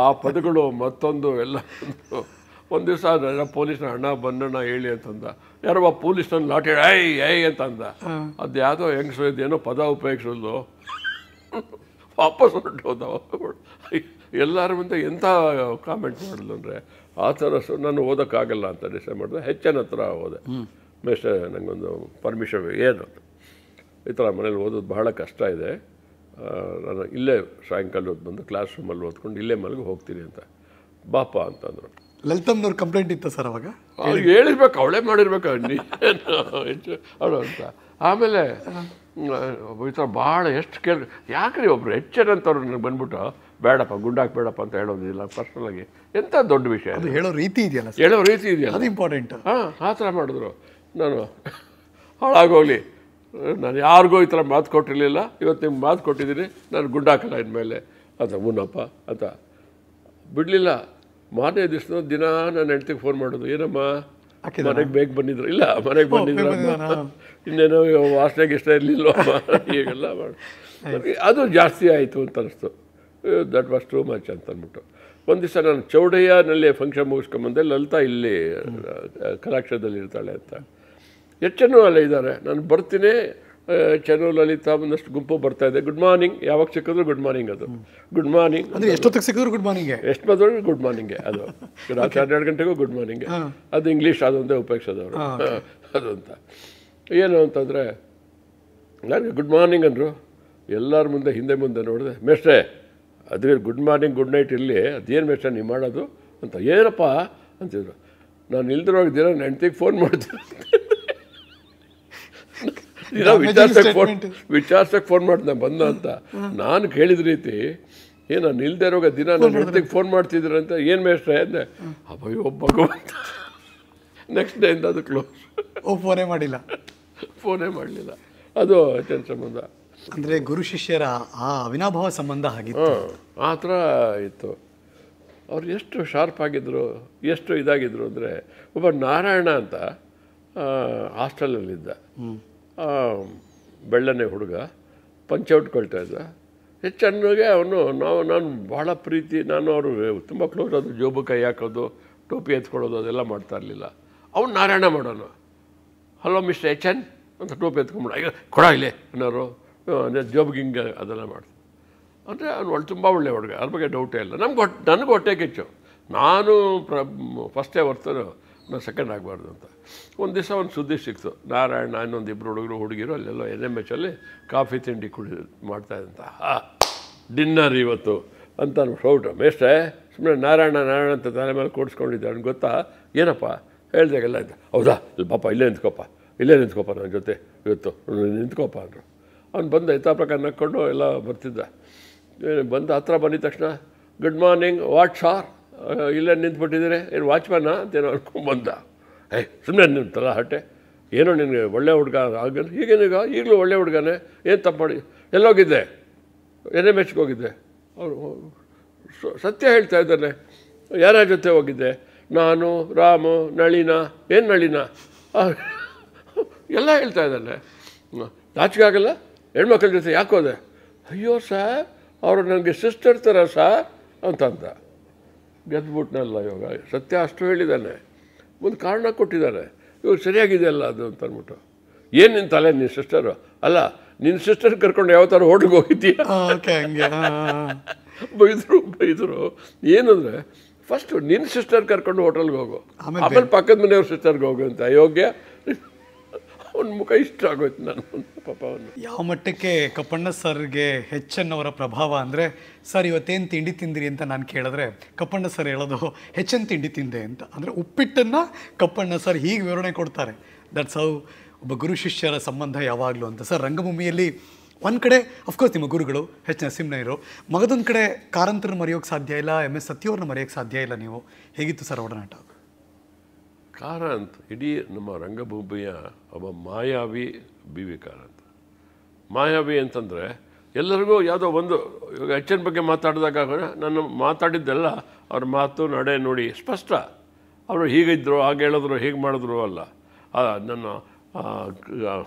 ಆ ಪದಗಳು ಮತ್ತೊಂದು ಎಲ್ಲ. ಒಂದು ದಿವಸ ಪೊಲೀಸ್ನ ಅಣ್ಣ ಬನ್ನಣ್ಣ ಹೇಳಿ ಅಂತಂದ. ಯಾರೋ ಪೊಲೀಸ್ನ ಲಾಟಿ ಐ ಅಂತಂದ. ಅದು ಯಾವುದೋ ಹೆಂಗಸು ಇದೇನೋ ಪದ ಉಪಯೋಗಿಸೋದು, ವಾಪಸ್ ಹೊರಟೋದವ. ಎಲ್ಲರ ಮುಂದೆ ಎಂಥ ಕಾಮೆಂಟ್ ಮಾಡಿದ್ಲು ಅಂದರೆ ಆ ಥರ. ನಾನು ಓದೋಕ್ಕಾಗಲ್ಲ ಅಂತ ಡಿಸೈಡ್ ಮಾಡಿದೆ. ಹೆಚ್ಚನ ಹತ್ರ ಹೋದೆ. ಮೇಷ್ಟ್ರೆ ನನಗೊಂದು ಪರ್ಮಿಷನ್ ಏನು, ಈ ಥರ ಮನೇಲಿ ಓದೋದು ಬಹಳ ಕಷ್ಟ ಇದೆ, ನಾನು ಇಲ್ಲೇ ಸಾಯಂಕಾಲ ಬಂದು ಕ್ಲಾಸ್ ರೂಮಲ್ಲಿ ಓದ್ಕೊಂಡು ಇಲ್ಲೇ ಮಲಗಿ ಹೋಗ್ತೀನಿ ಅಂತ. ಬಾಪ ಅಂತಂದರು. ಲಲಿತಮ್ಮನವ್ರ ಕಂಪ್ಲೇಂಟ್ ಇತ್ತು ಸರ್ ಅವಾಗ? ಅವ್ರಿಗೆ ಹೇಳಿರ್ಬೇಕು, ಅವಳೇ ಮಾಡಿರ್ಬೇಕು ಹೆಚ್ಚು ಅವಳು ಅಂತ. ಆಮೇಲೆ ಈ ಥರ ಭಾಳ ಎಷ್ಟು ಕೇಳಿ, ಯಾಕ್ರಿ ಒಬ್ರು ಹೆಚ್ಚರಂತವ್ರು ನನಗೆ ಬಂದ್ಬಿಟ್ಟು ಬೇಡಪ್ಪ ಗುಂಡಾಕ್ಬೇಡಪ್ಪ ಅಂತ ಹೇಳೋದಿಲ್ಲ ಪರ್ಸ್ನಲಾಗಿ. ಎಂಥ ದೊಡ್ಡ ವಿಷಯ ಅದು. ಹೇಳೋ ರೀತಿ ಇದೆಯಲ್ಲ, ಹೇಳೋ ರೀತಿ ಇದೆಯಲ್ಲ, ಅದು ಇಂಪಾರ್ಟೆಂಟ್. ಹಾಂ, ಆ ಥರ ಮಾಡಿದ್ರು. ನಾನು ಹಾಳಾಗೋಗ್ಲಿ, ನಾನು ಯಾರಿಗೂ ಈ ಥರ ಮಾತು ಕೊಟ್ಟಿರಲಿಲ್ಲ, ಇವತ್ತು ನಿಮ್ಗೆ ಮಾತು ಕೊಟ್ಟಿದ್ದೀನಿ, ನಾನು ಗುಂಡಾಕಲ್ಲ ಇನ್ಮೇಲೆ ಅಂತ. ಮುನ್ನಪ್ಪ ಅಂತ ಬಿಡಲಿಲ್ಲ. ಮಾರನೇ ದಿನ ನಾನು ಹೆಂಡ್ತಿಗೆ ಫೋನ್ ಮಾಡೋದು, ಏನಮ್ಮ ಮನೆಗೆ ಬೇಗ ಬಂದಿದ್ರು? ಇಲ್ಲ, ಮನೆಗೆ ಬಂದಿದ್ರಮ್ಮ, ಇನ್ನೇನೋ ವಾಸನೆಗೆ ಇಷ್ಟ ಇರಲಿಲ್ಲಮ್ಮ, ಹೀಗೆಲ್ಲ ಮಾಡಿ. ಅದು ಜಾಸ್ತಿ ಆಯಿತು ಅಂತ ಅನ್ನಿಸ್ತು. ದಟ್ ವಾಸ್ ಟೂ ಮಚ್ ಅಂತ ಅಂದ್ಬಿಟ್ಟು ಒಂದು ದಿವಸ ನಾನು ಚೌಡಯ್ಯನಲ್ಲಿ ಫಂಕ್ಷನ್ ಮುಗಿಸ್ಕೊಂಬಂದೆ. ಲಲಿತಾ ಇಲ್ಲಿ ಕಲಾಕ್ಷೇತ್ರದಲ್ಲಿ ಇರ್ತಾಳೆ ಅಂತ. ಹೆಚ್ಚನ್ನು ಅಲ್ಲೇ ಇದ್ದಾರೆ. ನಾನು ಬರ್ತೀನಿ, ಚೆನ್ನು ಲಲಿತಾ ಒಂದಷ್ಟು ಗುಂಪು ಬರ್ತಾ ಇದೆ. ಗುಡ್ ಮಾರ್ನಿಂಗ್, ಯಾವಾಗ ಸಿಕ್ಕಿದ್ರು ಗುಡ್ ಮಾರ್ನಿಂಗ್. ಅದು ಗುಡ್ ಮಾರ್ನಿಂಗ್ ಅಂದರೆ ಎಷ್ಟೊತ್ತಿಗೆ ಸಿಕ್ಕಿದ್ರು ಗುಡ್ ಮಾರ್ನಿಂಗ್, ಎಷ್ಟು ಬಂದ್ರು ಗುಡ್ ಮಾರ್ನಿಂಗೆ. ಅದು ರಾತ್ರಿ 12 ಗಂಟೆಗೂ ಗುಡ್ ಮಾರ್ನಿಂಗೆ. ಅದು ಇಂಗ್ಲೀಷ್ ಅದೊಂದೇ ಉಪಯೋಗಿಸೋದವರು ಅದು ಅಂತ. ಏನು ಅಂತಂದರೆ ನನಗೆ ಗುಡ್ ಮಾರ್ನಿಂಗ್ ಅಂದರು. ಎಲ್ಲರ ಮುಂದೆ ಹಿಂದೆ ಮುಂದೆ ನೋಡಿದೆ. ಮೇಷ್ಟ್ರೆ ಅದೇ ಗುಡ್ ಮಾರ್ನಿಂಗ್ ಗುಡ್ ನೈಟ್ ಇರಲಿ, ಅದೇನು ಮೇಷ್ಟ್ರೆ ನೀವು ಮಾಡೋದು ಅಂತ. ಏನಪ್ಪ ಅಂತಿದ್ರು. ನಾನು ಇಲ್ದಿರೋವಾಗ ದಿನ ನನ್ನ ಹೆಂಡ್ತಿಗೆ ಫೋನ್ ಮಾಡ್ತೀನಿ, ದಿನ ವಿಚಾರ್ಸಕ್ಕೆ ಫೋನ್ ಮಾಡ್ದೆ ಬಂದ ಅಂತ. ನಾನು ಕೇಳಿದ ರೀತಿ ಏನು ನಾನು ಇಲ್ಲದೆ ಇರೋವಾಗ ದಿನ ನನ್ನ ಹೆಂಡ್ತಿಗೆ ಫೋನ್ ಮಾಡ್ತಿದ್ರು ಅಂತ. ಏನು ಮೇಷ್ಟ್ರೆ ಅಂದೆ. ಅಯ್ಯೋ ಭಗವಂತ. ನೆಕ್ಸ್ಟ್ ಡೇಯಿಂದ ಅದು ಕ್ಲೋಸ್. ಫೋನೇ ಮಾಡಿಲ್ಲ, ಫೋನೇ ಮಾಡಲಿಲ್ಲ. ಅದು ಹೆಚ್ಚಿನ ಸಂಬಂಧ. ಅಂದರೆ ಗುರು ಶಿಷ್ಯರ ಆ ಅವಿನಾಭಾವ ಸಂಬಂಧ ಆಗಿತ್ತು. ಆ ಥರ ಇತ್ತು. ಅವ್ರು ಎಷ್ಟು ಶಾರ್ಪ್ ಆಗಿದ್ರು, ಎಷ್ಟು ಇದಾಗಿದ್ರು ಅಂದರೆ, ಒಬ್ಬ ನಾರಾಯಣ ಅಂತ ಹಾಸ್ಟೆಲಲ್ಲಿದ್ದ, ಬೆಳ್ಳನೆ ಹುಡುಗ, ಪಂಚೆ ಉಟ್ಕೊಳ್ತಾ ಇದ್ದ. ಹೆಚ್ಚನ್ನುಗೆ ಅವನು ನಾನು ಭಾಳ ಪ್ರೀತಿ, ನಾನು ಅವರು ತುಂಬ ಕ್ಲೋಸ್. ಅದು ಜೋಬು ಕೈ ಹಾಕೋದು, ಟೋಪಿ ಎತ್ಕೊಳ್ಳೋದು ಅದೆಲ್ಲ ಮಾಡ್ತಾ ಇರಲಿಲ್ಲ. ಅವ್ನು ನಾರಾಯಣ ಮಾಡೋನು. ಹಲೋ ಮಿಸ್ಟರ್ ಎಚ್.ಎನ್ ಅಂತ ಟೋಪಿ ಎತ್ಕೊಂಡ್ಬಿಡ, ಈಗ ಕೊಡ ಇಲ್ಲೇ ಅನ್ನೋರು, ಜೋಬ್ಗೆ ಹಿಂಗೆ ಅದೆಲ್ಲ ಮಾಡ್ತಾರೆ. ಅಂದರೆ ಅವನು ತುಂಬ ಒಳ್ಳೆ ಹುಡುಗ, ಅದ್ರ ಬಗ್ಗೆ ಡೌಟೇ ಇಲ್ಲ. ನನಗೆ ಹೊಟ್ಟೆ ಕಿಚ್ಚು. ನಾನು ಫಸ್ಟೇ ಹೊರ್ತರು, ನಾನು ಸೆಕೆಂಡ್ ಆಗಬಾರ್ದು ಅಂತ. ಒಂದು ದಿವಸ ಒಂದು ಸುದ್ದಿ ಸಿಕ್ತು. ನಾರಾಯಣ ಇನ್ನೊಂದಿಬ್ಬರು ಹುಡುಗಿರು ಅಲ್ಲೆಲ್ಲೋ NMHಲ್ಲಿ ಕಾಫಿ ತಿಂಡಿ ಮಾಡ್ತಾಯಿದ್ದಂತ. ಡಿನ್ನರ್ ಇವತ್ತು ಅಂತ ಹೌದು ಮೇಷ್ಟ್ರೆ, ಸುಮ್ಮನೆ ನಾರಾಯಣ ಅಂತ ತಲೆ ಮೇಲೆ ಕೂಡಿಸ್ಕೊಂಡಿದ್ದೆ. ಅವ್ನಿಗೆ ಗೊತ್ತಾ? ಏನಪ್ಪ ಹೇಳ್ದಾಗೆಲ್ಲ ಆಯ್ತು. ಹೌದಾ, ಇಲ್ಲಿ ಪಾಪ ಇಲ್ಲೇ ನಿಂತ್ಕೋಪ್ಪ ನನ್ನ ಜೊತೆ ಇವತ್ತು ನಿಂತ್ಕೋಪ್ಪ ಅಂದರು. ಅವ್ನು ಬಂದ ಯಥಾ ಪ್ರಕಾರ ನಕ್ಕೊಂಡು ಎಲ್ಲ ಬರ್ತಿದ್ದ. ಬಂದು ಹತ್ರ ಬಂದಿದ ತಕ್ಷಣ ಗುಡ್ ಮಾರ್ನಿಂಗ್, ವಾಟ್ ಸಾರ್, ಇಲ್ಲೇ ನಿಂತ್ಬಿಟ್ಟಿದ್ದೀರಿ, ಏನು ವಾಚ್ಮ್ಯಾನ ಅಂತೇನೋ ಅನ್ಕೊಂಡ್ಬಂದ. ಸುಮ್ಮನೆ ನಿಂತಲ್ಲ ಹಟ್ಟೆ, ಏನೋ ನಿನಗೆ ಒಳ್ಳೆ ಹುಡುಗ ಆಗ ಹೀಗೇನೀಗ ಈಗಲೂ ಒಳ್ಳೆ ಹುಡುಗನೇ, ಏನು ತಪ್ಪು ಮಾಡಿ ಎಲ್ಲೋಗಿದ್ದೆ? NMHಗೆ ಹೋಗಿದ್ದೆ. ಅವರು ಸತ್ಯ ಹೇಳ್ತಾ ಇದ್ದಾನೆ. ಯಾರ್ಯಾರ ಜೊತೆ ಹೋಗಿದ್ದೆ? ನಾನು, ರಾಮು, ನಳಿನ. ಏನು ನಳಿನ? ಎಲ್ಲ ಹೇಳ್ತಾ ಇದ್ದಾನೆ. ನಾಚಿಕೆ ಆಗಲ್ಲ? ಹೆಣ್ಮಕ್ಳ ಜೊತೆ ಯಾಕೆ ಹೋದೆ? ಅಯ್ಯೋ ಸರ್, ಅವರು ನನಗೆ ಸಿಸ್ಟರ್ ಥರ ಸರ್ ಅಂತಂದ. ಗೆದ್ಬಿಟ್ನಲ್ಲ ಇವಾಗ. ಸತ್ಯ ಅಷ್ಟು ಹೇಳಿದ್ದಾನೆ, ಒಂದು ಕಾರಣ ಕೊಟ್ಟಿದ್ದಾನೆ. ಇವಾಗ ಸರಿಯಾಗಿದೆಯಲ್ಲ ಅದು ಅಂತ ಅಂದ್ಬಿಟ್ಟು. ಏನು ನಿನ್ನ ತಲೆ, ನಿನ್ನ ಸಿಸ್ಟರು ಅಲ್ಲ, ನಿನ್ನ ಸಿಸ್ಟರ್ ಕರ್ಕೊಂಡು ಯಾವ ಥರ ಹೋಟ್ಲಿಗೆ ಹೋಗಿದ್ದೀಯ? ಬೈದರು. ಏನಂದರೆ ಫಸ್ಟು ನಿನ್ನ ಸಿಸ್ಟರ್ ಕರ್ಕೊಂಡು ಹೋಟೆಲ್ಗೆ ಹೋಗು, ಆಮೇಲೆ ಪಕ್ಕದ ಮನೆಯವ್ರ ಸಿಸ್ಟರ್ಗೆ ಹೋಗು ಅಂತ. ಅಯೋಗ್ಯ. ಅವನ ಮುಖ ಇಷ್ಟ ಆಗೋಯ್ತು ನಾನು ಪಾಪ. ಅವನು ಯಾವ ಮಟ್ಟಕ್ಕೆ ಕಪ್ಪಣ್ಣ ಸರ್ಗೆ ಹೆಚ್ಚನ್ನವರ ಪ್ರಭಾವ ಅಂದರೆ, ಸರ್ ಇವತ್ತೇನು ತಿಂಡಿ ತಿಂದಿರಿ ಅಂತ ನಾನು ಕೇಳಿದ್ರೆ ಕಪ್ಪಣ್ಣ ಸರ್ ಹೇಳೋದು ಹೆಚ್ಚನ್ನು ತಿಂಡಿ ತಿಂದೆ ಅಂತ. ಅಂದರೆ ಉಪ್ಪಿಟ್ಟನ್ನು ಕಪ್ಪಣ್ಣ ಸರ್ ಹೀಗೆ ವಿವರಣೆ ಕೊಡ್ತಾರೆ. ದಟ್ಸ್ ಹೌ ಒಬ್ಬ ಗುರು ಶಿಷ್ಯರ ಸಂಬಂಧ ಯಾವಾಗಲೂ ಅಂತ. ಸರ್ ರಂಗಭೂಮಿಯಲ್ಲಿ ಒಂದು ಕಡೆ ಅಫ್ಕೋರ್ಸ್ ನಿಮ್ಮ ಗುರುಗಳು ನರಸಿಂಹಯ್ಯರು, ಮಗದೊಂದು ಕಡೆ ಕಾರಂತರನ್ನ ಮರೆಯೋಕ್ಕೆ ಸಾಧ್ಯ ಇಲ್ಲ, MS ಸತ್ಯವ್ರನ್ನ ಮರೆಯೋಕ್ಕೆ ಸಾಧ್ಯ ಇಲ್ಲ. ನೀವು ಹೇಗಿತ್ತು ಸರ್ ಒಡನಾಟ? ಕಾರಂತ್ ಇಡೀ ನಮ್ಮ ರಂಗಭೂಮಿಯ ಒಬ್ಬ ಮಾಯಾವಿ BV ಕಾರಂತ್. ಮಾಯಾವಿ ಅಂತಂದರೆ ಎಲ್ಲರಿಗೂ ಯಾವುದೋ ಒಂದು, ಇವಾಗ ಎಚ್ ಎನ್ ಬಗ್ಗೆ ಮಾತಾಡಿದಾಗ ನಾನು ಮಾತಾಡಿದ್ದೆಲ್ಲ ಅವ್ರ ಮಾತು ನಡೆ ನೋಡಿ ಸ್ಪಷ್ಟ. ಅವರು ಹೀಗಿದ್ರು, ಹಾಗೆ ಹೇಳಿದ್ರು, ಹೀಗೆ ಮಾಡಿದ್ರು ಅಲ್ಲ. ನನ್ನ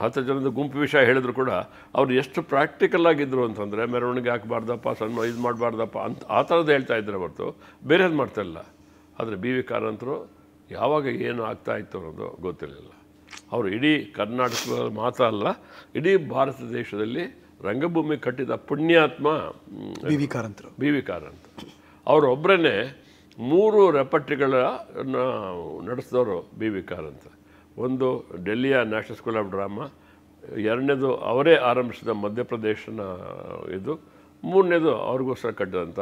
10 ಜನದ ಗುಂಪು ವಿಷಯ ಹೇಳಿದ್ರು ಕೂಡ ಅವ್ರು ಎಷ್ಟು ಪ್ರಾಕ್ಟಿಕಲ್ ಆಗಿದ್ರು ಅಂತಂದರೆ, ಮೆರವಣಿಗೆ ಹಾಕಬಾರ್ದಪ್ಪ, ಇದು ಮಾಡಬಾರ್ದಪ್ಪ ಅಂತ ಆ ಥರದ್ದು ಹೇಳ್ತಾ ಇದ್ರೆ ಹೊರತು ಬೇರೆದು ಮಾಡ್ತಾಯಿಲ್ಲ. ಆದರೆ ಬಿ ವಿ ಕಾರಂತರು ಯಾವಾಗ ಏನು ಆಗ್ತಾಯಿತ್ತು ಅನ್ನೋದು ಗೊತ್ತಿರಲಿಲ್ಲ. ಅವರು ಇಡೀ ಕರ್ನಾಟಕದಲ್ಲಿ ಮಾತ್ರ ಅಲ್ಲ, ಇಡೀ ಭಾರತ ದೇಶದಲ್ಲಿ ರಂಗಭೂಮಿ ಕಟ್ಟಿದ ಪುಣ್ಯಾತ್ಮ ಬಿ ವಿ ಕಾರಂತರು. ಅವರೊಬ್ಬರೇ 3 ರೆಪರ್ಟ್ರಿಗಳನ್ನು ನಡೆಸಿದವರು ಬಿ ವಿ ಕಾರಂತ. ಒಂದು ಡೆಲ್ಲಿಯ ನ್ಯಾಷನಲ್ ಸ್ಕೂಲ್ ಆಫ್ ಡ್ರಾಮಾ, 2ನೇದು ಅವರೇ ಆರಂಭಿಸಿದ ಮಧ್ಯಪ್ರದೇಶನ ಇದು, 3ನೇದು ಅವ್ರಿಗೋಸ್ಕರ ಕಟ್ಟಿದಂಥ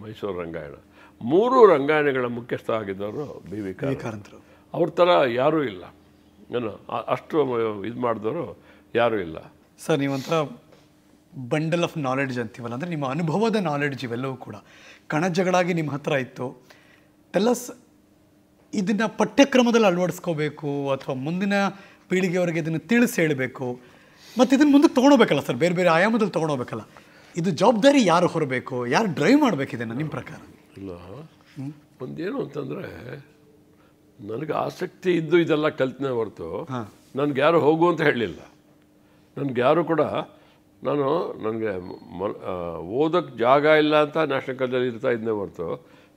ಮೈಸೂರು ರಂಗಾಯಣ. 3 ರಂಗಾಯಣಗಳ ಮುಖ್ಯಸ್ಥ ಆಗಿದ್ದವರು ಬಿ ವಿ ಕಾರಂತರು. ಅವ್ರ ಥರ ಯಾರೂ ಇಲ್ಲ, ಏನು ಅಷ್ಟು ಇದು ಮಾಡಿದವರು ಯಾರೂ ಇಲ್ಲ. ಸರ್, ನೀವಂತರ ಬಂಡಲ್ ಆಫ್ ನಾಲೆಡ್ಜ್ ಅಂತೀವಲ್ಲ, ಅಂದರೆ ನಿಮ್ಮ ಅನುಭವದ ನಾಲೆಡ್ಜ್ ಇವೆಲ್ಲವೂ ಕೂಡ ಕಣಜಗಳಾಗಿ ನಿಮ್ಮ ಹತ್ರ ಇತ್ತು. ಟೆಲ್ಲಸ್, ಇದನ್ನು ಪಠ್ಯಕ್ರಮದಲ್ಲಿ ಅಳವಡಿಸ್ಕೋಬೇಕು ಅಥವಾ ಮುಂದಿನ ಪೀಳಿಗೆಯವರಿಗೆ ಇದನ್ನು ತಿಳಿಸಿ ಹೇಳಬೇಕು, ಮತ್ತು ಇದನ್ನು ಮುಂದೆ ತೊಗೊಂಡೋಗ್ಬೇಕಲ್ಲ ಸರ್, ಬೇರೆ ಬೇರೆ ಆಯಾಮದಲ್ಲಿ ತೊಗೊಂಡೋಗ್ಬೇಕಲ್ಲ. ಇದು ಜವಾಬ್ದಾರಿ ಯಾರು ಹೊರಬೇಕು, ಯಾರು ಡ್ರೈವ್ ಮಾಡಬೇಕು ಇದನ್ನು ನಿಮ್ಮ ಪ್ರಕಾರ? ಇಲ್ಲ, ಒಂದೇನು ಅಂತಂದರೆ ನನಗೆ ಆಸಕ್ತಿ ಇದ್ದು ಇದೆಲ್ಲ ಕಲ್ತನೇ ಹೊರತು ನನಗೆ ಯಾರು ಹೋಗು ಅಂತ ಹೇಳಲಿಲ್ಲ. ನನಗೆ ಯಾರು ಕೂಡ, ನನಗೆ ಓದೋಕ್ಕೆ ಜಾಗ ಇಲ್ಲ ಅಂತ ನ್ಯಾಷನಲ್ ಕಾಲೇಜಲ್ಲಿ ಇರ್ತಾ ಇದ್ದೇ ಹೊರತು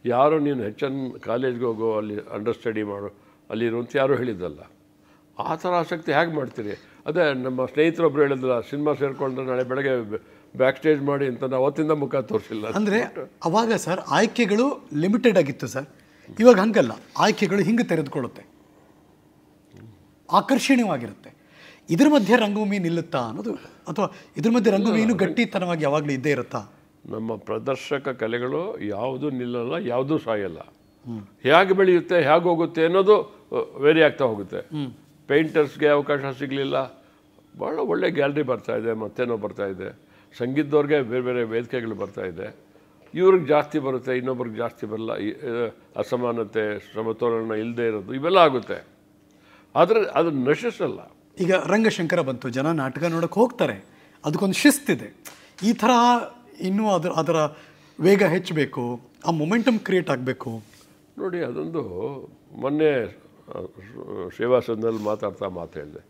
ಯಾರು ನೀನು HN ಕಾಲೇಜ್ಗೆ ಹೋಗೋ, ಅಲ್ಲಿ ಅಂಡರ್ ಸ್ಟಡಿ ಮಾಡು, ಅಲ್ಲಿರು ಅಂತ ಯಾರೂ ಹೇಳಿದ್ದಲ್ಲ. ಆ ಥರ ಆಸಕ್ತಿ ಹೇಗೆ ಮಾಡ್ತೀರಿ? ಅದೇ ನಮ್ಮ ಸ್ನೇಹಿತರೊಬ್ಬರು ಹೇಳಿದ್ರಲ್ಲ, ಸಿನಿಮಾ ಸೇರಿಕೊಂಡ್ರೆ ನಾಳೆ ಬೆಳಗ್ಗೆ ಬ್ಯಾಕ್ ಸ್ಟೇಜ್ ಮಾಡಿ ಅಂತ, ನಾವು ಅವತ್ತಿಂದ ಮುಖ ತೋರಿಸಿಲ್ಲ. ಅಂದರೆ ಅವಾಗ ಸರ್ ಆಯ್ಕೆಗಳು ಲಿಮಿಟೆಡ್ ಆಗಿತ್ತು ಸರ್. ಇವಾಗ ಹಂಗಲ್ಲ, ಆಯ್ಕೆಗಳು ಹಿಂಗೆ ತೆರೆದುಕೊಳ್ಳುತ್ತೆ, ಆಕರ್ಷಣೀಯವಾಗಿರುತ್ತೆ. ಇದ್ರ ಮಧ್ಯೆ ರಂಗಭೂಮಿ ನಿಲ್ಲುತ್ತಾ ಅನ್ನೋದು, ಅಥವಾ ಇದ್ರ ಮಧ್ಯೆ ರಂಗಭೂಮಿ ಗಟ್ಟಿತನವಾಗಿ ಯಾವಾಗಲೂ ಇದ್ದೇ ಇರುತ್ತಾ? ನಮ್ಮ ಪ್ರದರ್ಶಕ ಕಲೆಗಳು ಯಾವುದೂ ನಿಲ್ಲಲ್ಲ, ಯಾವುದೂ ಸಾಯಲ್ಲ. ಹೇಗೆ ಬೆಳೆಯುತ್ತೆ, ಹೇಗೆ ಹೋಗುತ್ತೆ ಅನ್ನೋದು ವೇರಿ ಆಗ್ತಾ ಹೋಗುತ್ತೆ. ಪೇಂಟರ್ಸ್ಗೆ ಅವಕಾಶ ಸಿಗಲಿಲ್ಲ, ಭಾಳ ಒಳ್ಳೆ ಗ್ಯಾಲರಿ ಬರ್ತಾಯಿದೆ, ಮತ್ತೇನೋ ಬರ್ತಾಯಿದೆ. ಸಂಗೀತದವ್ರಿಗೆ ಬೇರೆ ಬೇರೆ ವೇದಿಕೆಗಳು ಬರ್ತಾಯಿದೆ. ಇವ್ರಿಗೆ ಜಾಸ್ತಿ ಬರುತ್ತೆ, ಇನ್ನೊಬ್ರಿಗೆ ಜಾಸ್ತಿ ಬರಲ್ಲ. ಅಸಮಾನತೆ, ಸಮತೋಲನ ಇಲ್ಲದೆ ಇರೋದು ಇವೆಲ್ಲ ಆಗುತ್ತೆ. ಆದರೆ ಅದು ನಶಿಸಲ್ಲ. ಈಗ ರಂಗಶಂಕರ ಬಂತು, ಜನ ನಾಟಕ ನೋಡೋಕೆ ಹೋಗ್ತಾರೆ, ಅದಕ್ಕೊಂದು ಶಿಸ್ತಿದೆ. ಈ ಥರ ಇನ್ನೂ ಅದರ ವೇಗ ಹೆಚ್ಚಬೇಕು, ಆ ಮೊಮೆಂಟಮ್ ಕ್ರಿಯೇಟ್ ಆಗಬೇಕು. ನೋಡಿ, ಅದೊಂದು ಮೊನ್ನೆ ಶ್ರೀವಾಸದಲ್ಲಿ ಮಾತಾಡ್ತಾ ಮಾತು ಹೇಳಿದೆ.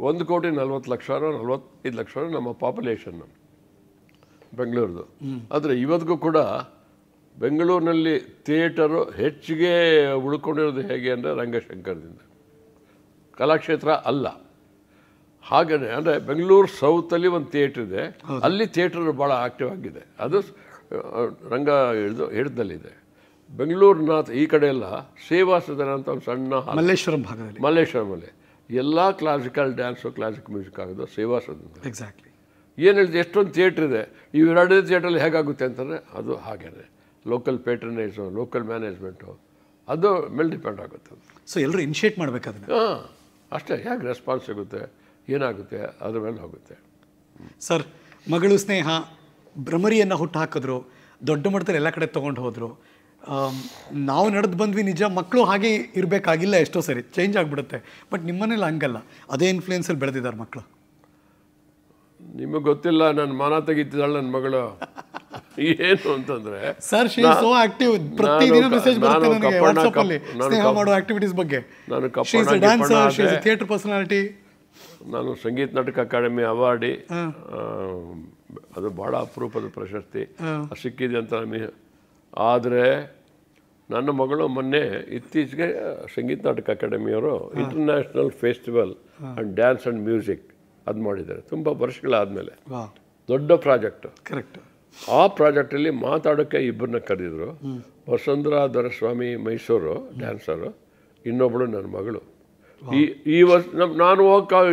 1,40,00,000 45,00,000 ನಮ್ಮ ಪಾಪ್ಯುಲೇಷನ್ನು ಬೆಂಗಳೂರದು. ಆದರೆ ಇವತ್ತಿಗೂ ಕೂಡ ಬೆಂಗಳೂರಿನಲ್ಲಿ ಥಿಯೇಟರು ಹೆಚ್ಚಿಗೆ ಉಳ್ಕೊಂಡಿರೋದು ಹೇಗೆ ಅಂದರೆ ರಂಗಶಂಕರದಿಂದ. ಕಲಾಕ್ಷೇತ್ರ ಅಲ್ಲ. ಹಾಗೆಯೇ ಅಂದರೆ ಬೆಂಗಳೂರು ಸೌತಲ್ಲಿ ಒಂದು ಥಿಯೇಟ್ರ್ ಇದೆ, ಅಲ್ಲಿ ಥಿಯೇಟರ್ ಭಾಳ ಆ್ಯಕ್ಟಿವ್ ಆಗಿದೆ. ಅದು ರಂಗ ಹಿಡಿದಲ್ಲಿದೆ. ಬೆಂಗಳೂರಿನ ಈ ಕಡೆ ಎಲ್ಲ ಸೇವಾಸದನ ಅಂತ ಒಂದು ಸಣ್ಣ ಮಲ್ಲೇಶ್ವರಮಲ್ಲಿ ಎಲ್ಲ ಕ್ಲಾಸಿಕಲ್ ಡ್ಯಾನ್ಸು, ಕ್ಲಾಸಿಕ್ ಮ್ಯೂಸಿಕ್ ಆಗೋದು ಸೇವಾಸದಿಂದ. ಎಕ್ಸಾಕ್ಟ್ಲಿ. ಏನು ಹೇಳಿದೆ, ಎಷ್ಟೊಂದು ಥಿಯೇಟ್ರ್ ಇದೆ, ಇವೆರಡೇ ಥಿಯೇಟ್ರಲ್ಲಿ ಹೇಗಾಗುತ್ತೆ ಅಂತಂದರೆ ಅದು ಹಾಗೇ ಲೋಕಲ್ ಪೇಟ್ರನೈಸು, ಲೋಕಲ್ ಮ್ಯಾನೇಜ್ಮೆಂಟು, ಅದು ಮೇಲೆ ಡಿಪೆಂಡ್ ಆಗುತ್ತೆ. ಸೊ ಎಲ್ಲರೂ ಇನಿಷಿಯೇಟ್ ಮಾಡಬೇಕು ಅದನ್ನು. ಅಷ್ಟೇ. ಹೇಗೆ ರೆಸ್ಪಾನ್ಸ್ ಸಿಗುತ್ತೆ, ಏನಾಗುತ್ತೆ, ಅದ್ರ ಮೇಲೆ ಹೋಗುತ್ತೆ. ಸರ್, ಮಗಳು ಸ್ನೇಹ ಭ್ರಮರಿಯನ್ನು ಹುಟ್ಟು ಹಾಕಿದ್ರು, ದೊಡ್ಡ ಮಟ್ಟದಲ್ಲಿ ಎಲ್ಲ ಕಡೆ ತೊಗೊಂಡು ಹೋದರು. ನಾವು ನಡೆದು ಬಂದ್ವಿ ನಿಜ, ಮಕ್ಕಳು ಹಾಗೆ ಇರಬೇಕಾಗಿಲ್ಲ, ಎಷ್ಟೋ ಸರಿ ಚೇಂಜ್ ಆಗಿಬಿಡುತ್ತೆ. ಬಟ್ ನಿಮ್ಮನೇಲಿ ಹಂಗಲ್ಲ, ಅದೇ ಇನ್ಫ್ಲೂಯೆನ್ಸಲ್ಲಿ ಬೆಳೆದಿದ್ದಾರೆ ಮಕ್ಕಳು. ನಿಮಗೆ ಗೊತ್ತಿಲ್ಲ, ನನ್ನ ಮಾನ ತೆಗಿತಿದ್ದಾಳೆ ನನ್ನ ಮಗಳು. ಏನು ಅಂತಂದರೆ sir, she is so active. ಪ್ರತಿದಿನ ಮೆಸೇಜ್ ಬರುತ್ತೆ ನನಗೆ ವಾಟ್ಸಪ್ ಅಲ್ಲಿ ಸ್ನೇಹ ಮಾಡೋ ಆಕ್ಟಿವಿಟೀಸ್ ಬಗ್ಗೆ. ನಾನು ಥಿಯೇಟರ್ ಪರ್ಸನಾಲಿಟಿ. ನಾನು ಸಂಗೀತ ನಾಟಕ ಅಕಾಡೆಮಿ ಅವಾರ್ಡಿ, ಅದು ಭಾಳ ಅಪರೂಪದ ಪ್ರಶಸ್ತಿ ಸಿಕ್ಕಿದೆ ಅಂತ ನಮಗೆ. ಆದರೆ ನನ್ನ ಮಗಳು ಮೊನ್ನೆ ಇತ್ತೀಚೆಗೆ ಸಂಗೀತ ನಾಟಕ ಅಕಾಡೆಮಿಯವರು international festival and dance and music ಅದು ಮಾಡಿದ್ದಾರೆ. ತುಂಬ ವರ್ಷಗಳಾದಮೇಲೆ ದೊಡ್ಡ ಪ್ರಾಜೆಕ್ಟ್. ಕರೆಕ್ಟ್. ಆ ಪ್ರಾಜೆಕ್ಟಲ್ಲಿ ಮಾತಾಡೋಕ್ಕೆ ಇಬ್ಬರನ್ನ ಕರೆದಿದ್ರು. ವಸುಂಧರಾ ದೊರೆಸ್ವಾಮಿ ಮೈಸೂರು ಡ್ಯಾನ್ಸರು, ಇನ್ನೊಬ್ಬಳು ನನ್ನ ಮಗಳು. ಈ ವರ್ಷ ನಾನು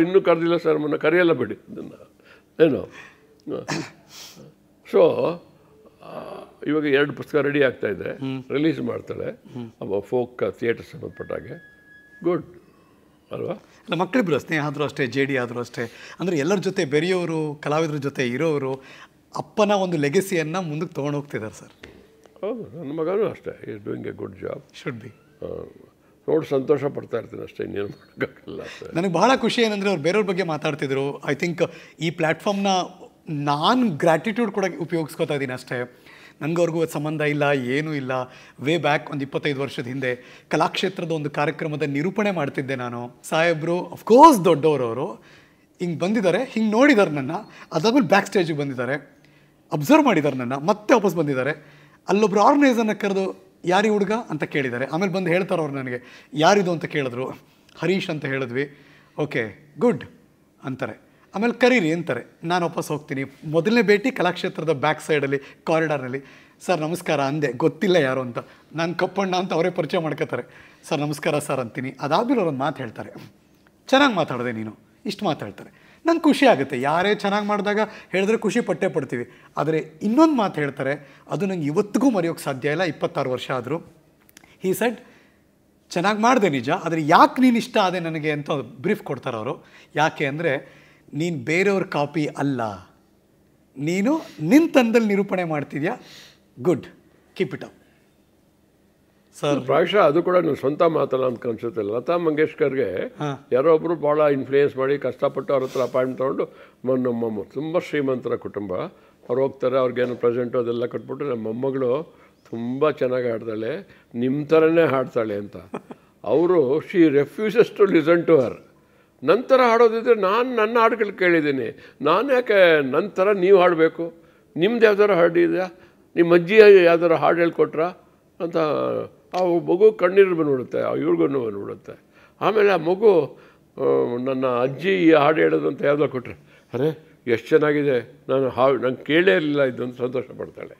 ಇನ್ನೂ ಕರೆದಿಲ್ಲ ಸರ್, ಮೊನ್ನೆ ಕರೆಯಲ್ಲ ಬಿಡಿ ಇದನ್ನು ಏನು. ಸೊ ಇವಾಗ 2 ಪುಸ್ತಕ ರೆಡಿ ಆಗ್ತಾಯಿದೆ, ರಿಲೀಸ್ ಮಾಡ್ತಾಳೆ. ಅವ ಫೋಕ್ ಥಿಯೇಟರ್ ಸಂಬಂಧಪಟ್ಟಾಗೆ. ಗುಡ್ ಅಲ್ವಾ? ಇಲ್ಲ, ಮಕ್ಕಳಿಬ್ರು ಸ್ನೇಹ ಆದರೂ ಅಷ್ಟೇ, JD ಆದರೂ ಅಷ್ಟೇ. ಅಂದರೆ ಎಲ್ಲರ ಜೊತೆ ಬೆರೆಯೋರು, ಕಲಾವಿದ್ರ ಜೊತೆ ಇರೋರು, ಅಪ್ಪನ ಒಂದು ಲೆಗೆಸಿಯನ್ನು ಮುಂದಕ್ಕೆ ತೊಗೊಂಡು ಹೋಗ್ತಿದ್ದಾರೆ ಸರ್. ಹೌದು, ನನ್ನ ಮಗನೂ ಅಷ್ಟೇ. Is doing A good job. Should be. ನೋಡಿ ಸಂತೋಷ ಪಡ್ತಾ ಇರ್ತೀನಿ ಅಷ್ಟೇ, ಇನ್ನೇನು ಮಾಡೋಕ್ಕಾಗಲ್ಲ. ನನಗೆ ಬಹಳ ಖುಷಿ ಏನಂದರೆ ಅವ್ರು ಬೇರೆಯವ್ರ ಬಗ್ಗೆ ಮಾತಾಡ್ತಿದ್ರು. ಐ ಥಿಂಕ್ ಈ ಪ್ಲ್ಯಾಟ್ಫಾರ್ಮ್ನ ನಾನು ಗ್ರ್ಯಾಟಿಟ್ಯೂಡ್ ಕೂಡ ಉಪಯೋಗಿಸ್ಕೊತಾ ಇದ್ದೀನಿ ಅಷ್ಟೇ. ನನಗವ್ರಿಗೂ ಸಂಬಂಧ ಇಲ್ಲ, ಏನೂ ಇಲ್ಲ. ವೇ ಬ್ಯಾಕ್ ಒಂದು 25 ವರ್ಷದ ಹಿಂದೆ ಕಲಾಕ್ಷೇತ್ರದ ಒಂದು ಕಾರ್ಯಕ್ರಮದ ನಿರೂಪಣೆ ಮಾಡ್ತಿದ್ದೆ ನಾನು. ಸಾಹೇಬ್ರು ಅಫ್ಕೋರ್ಸ್ ದೊಡ್ಡವರು, ಅವರು ಹಿಂಗೆ ಬಂದಿದ್ದಾರೆ, ಹಿಂಗೆ ನೋಡಿದ್ದಾರೆ ನನ್ನ. ಅದಾದ್ಮೇಲೆ ಬ್ಯಾಕ್ ಸ್ಟೇಜಿಗೆ ಬಂದಿದ್ದಾರೆ, ಅಬ್ಸರ್ವ್ ಮಾಡಿದ್ದಾರೆ ನನ್ನ, ಮತ್ತೆ ವಾಪಸ್ ಬಂದಿದ್ದಾರೆ. ಅಲ್ಲೊಬ್ರು ಆರ್ಗನೈಸರ್ನ ಕರೆದು ಯಾರಿ ಹುಡುಗ ಅಂತ ಕೇಳಿದ್ದಾರೆ. ಆಮೇಲೆ ಬಂದು ಹೇಳ್ತಾರೆ ಅವ್ರು ನನಗೆ, ಯಾರಿದು ಅಂತ ಕೇಳಿದ್ರು. ಹರೀಶ್ ಅಂತ ಹೇಳಿದ್ವಿ. ಓಕೆ ಗುಡ್ ಅಂತಾರೆ. ಆಮೇಲೆ ಕರೀರಿ ಅಂತಾರೆ. ನಾನು ವಾಪಸ್ ಹೋಗ್ತೀನಿ. ಮೊದಲನೇ ಭೇಟಿ ಕಲಾಕ್ಷೇತ್ರದ ಬ್ಯಾಕ್ ಸೈಡಲ್ಲಿ ಕಾರಿಡಾರ್ನಲ್ಲಿ. ಸರ್ ನಮಸ್ಕಾರ ಅಂದೆ, ಗೊತ್ತಿಲ್ಲ ಯಾರು ಅಂತ. ನಾನು ಕಪ್ಪಣ್ಣ ಅಂತ ಅವರೇ ಪರಿಚಯ ಮಾಡ್ಕೋತಾರೆ. ಸರ್ ನಮಸ್ಕಾರ ಸರ್ ಅಂತೀನಿ. ಅದಾದ್ಮೇಲೆ ಅವ್ರೊಂದು ಮಾತು ಹೇಳ್ತಾರೆ, ಚೆನ್ನಾಗಿ ಮಾತಾಡಿದೆ ನೀನು, ಇಷ್ಟು ಮಾತಾಡ್ತಾರೆ. ನಂಗೆ ಖುಷಿ ಆಗುತ್ತೆ. ಯಾರೇ ಚೆನ್ನಾಗಿ ಮಾಡಿದಾಗ ಹೇಳಿದ್ರೆ ಖುಷಿ ಪಟ್ಟೇ ಪಡ್ತೀವಿ. ಆದರೆ ಇನ್ನೊಂದು ಮಾತು ಹೇಳ್ತಾರೆ, ಅದು ನಂಗೆ ಇವತ್ತಿಗೂ ಮರೆಯೋಕ್ಕೆ ಸಾಧ್ಯ ಇಲ್ಲ. 26 ವರ್ಷ ಆದರೂ. ಹೀ ಸೆಡ್, ಚೆನ್ನಾಗಿ ಮಾಡಿದೆ ನಿಜ, ಆದರೆ ಯಾಕೆ ನೀನು ಇಷ್ಟ ಆದೆ ನನಗೆ ಅಂತ ಬ್ರೀಫ್ ಕೊಡ್ತಾರೆ ಅವರು. ಯಾಕೆ ಅಂದರೆ, ನೀನು ಬೇರೆಯವ್ರ ಕಾಪಿ ಅಲ್ಲ, ನೀನು ನಿನ್ನ ತಂದಲ್ಲಿ ನಿರೂಪಣೆ ಮಾಡ್ತಿದ್ಯಾ. Good, keep it up sir. ಪ್ರಾಯಶಃ ಅದು ಕೂಡ ನೀವು ಸ್ವಂತ ಮಾತಲ್ಲ ಅಂತ ಅನ್ಸುತ್ತೆ. ಲತಾ ಮಂಗೇಶ್ಕರ್ಗೆ ಯಾರೋ ಒಬ್ಬರು ಭಾಳ ಇನ್ಫ್ಲೂಯೆನ್ಸ್ ಮಾಡಿ ಕಷ್ಟಪಟ್ಟು ಅವ್ರ ಹತ್ರ ಅಪಾಯಿಂಟ್ ತೊಗೊಂಡು, ನಮ್ಮ ತುಂಬ ಶ್ರೀಮಂತರ ಕುಟುಂಬ, ಅವ್ರು ಹೋಗ್ತಾರೆ, ಅವ್ರಿಗೇನು ಪ್ರೆಸೆಂಟು ಅದೆಲ್ಲ ಕೊಟ್ಬಿಟ್ಟು, ನಮ್ಮ ಮೊಮ್ಮಗಳು ತುಂಬ ಚೆನ್ನಾಗಿ ಹಾಡ್ತಾಳೆ, ನಿಮ್ಮ ಥರನೇ ಹಾಡ್ತಾಳೆ ಅಂತ. ಅವರು she refuses to listen to her. ನಂತರ ಹಾಡೋದಿದ್ರೆ ನಾನು ನನ್ನ ಹಾಡುಗಳು ಕೇಳಿದ್ದೀನಿ, ನಾನು ಯಾಕೆ ನನ್ನ ಥರ ನೀವು ಹಾಡಬೇಕು, ನಿಮ್ದು ಯಾವ್ದಾರು ಹಾಡಿದೆಯಾ, ನಿಮ್ಮ ಅಜ್ಜಿ ಯಾವ್ದಾರು ಹಾಡು ಹೇಳ್ಕೊಟ್ರಾ ಅಂತ ಆ ಮಗು ಕಣ್ಣೀರು ಬಂದುಬಿಡುತ್ತೆ, ಇವ್ರಿಗೂ ಬಂದುಬಿಡುತ್ತೆ. ಆಮೇಲೆ ಆ ಮಗು ನನ್ನ ಅಜ್ಜಿ ಈ ಹಾಡು ಹೇಳೋದು ಅಂತ ಯಾವುದೋ ಕೊಟ್ಟರೆ, ಅರೆ ಎಷ್ಟು ಚೆನ್ನಾಗಿದೆ, ನಂಗೆ ಕೇಳೇ ಇರಲಿಲ್ಲ ಇದು ಅಂತ ಸಂತೋಷ ಪಡ್ತಾಳೆ.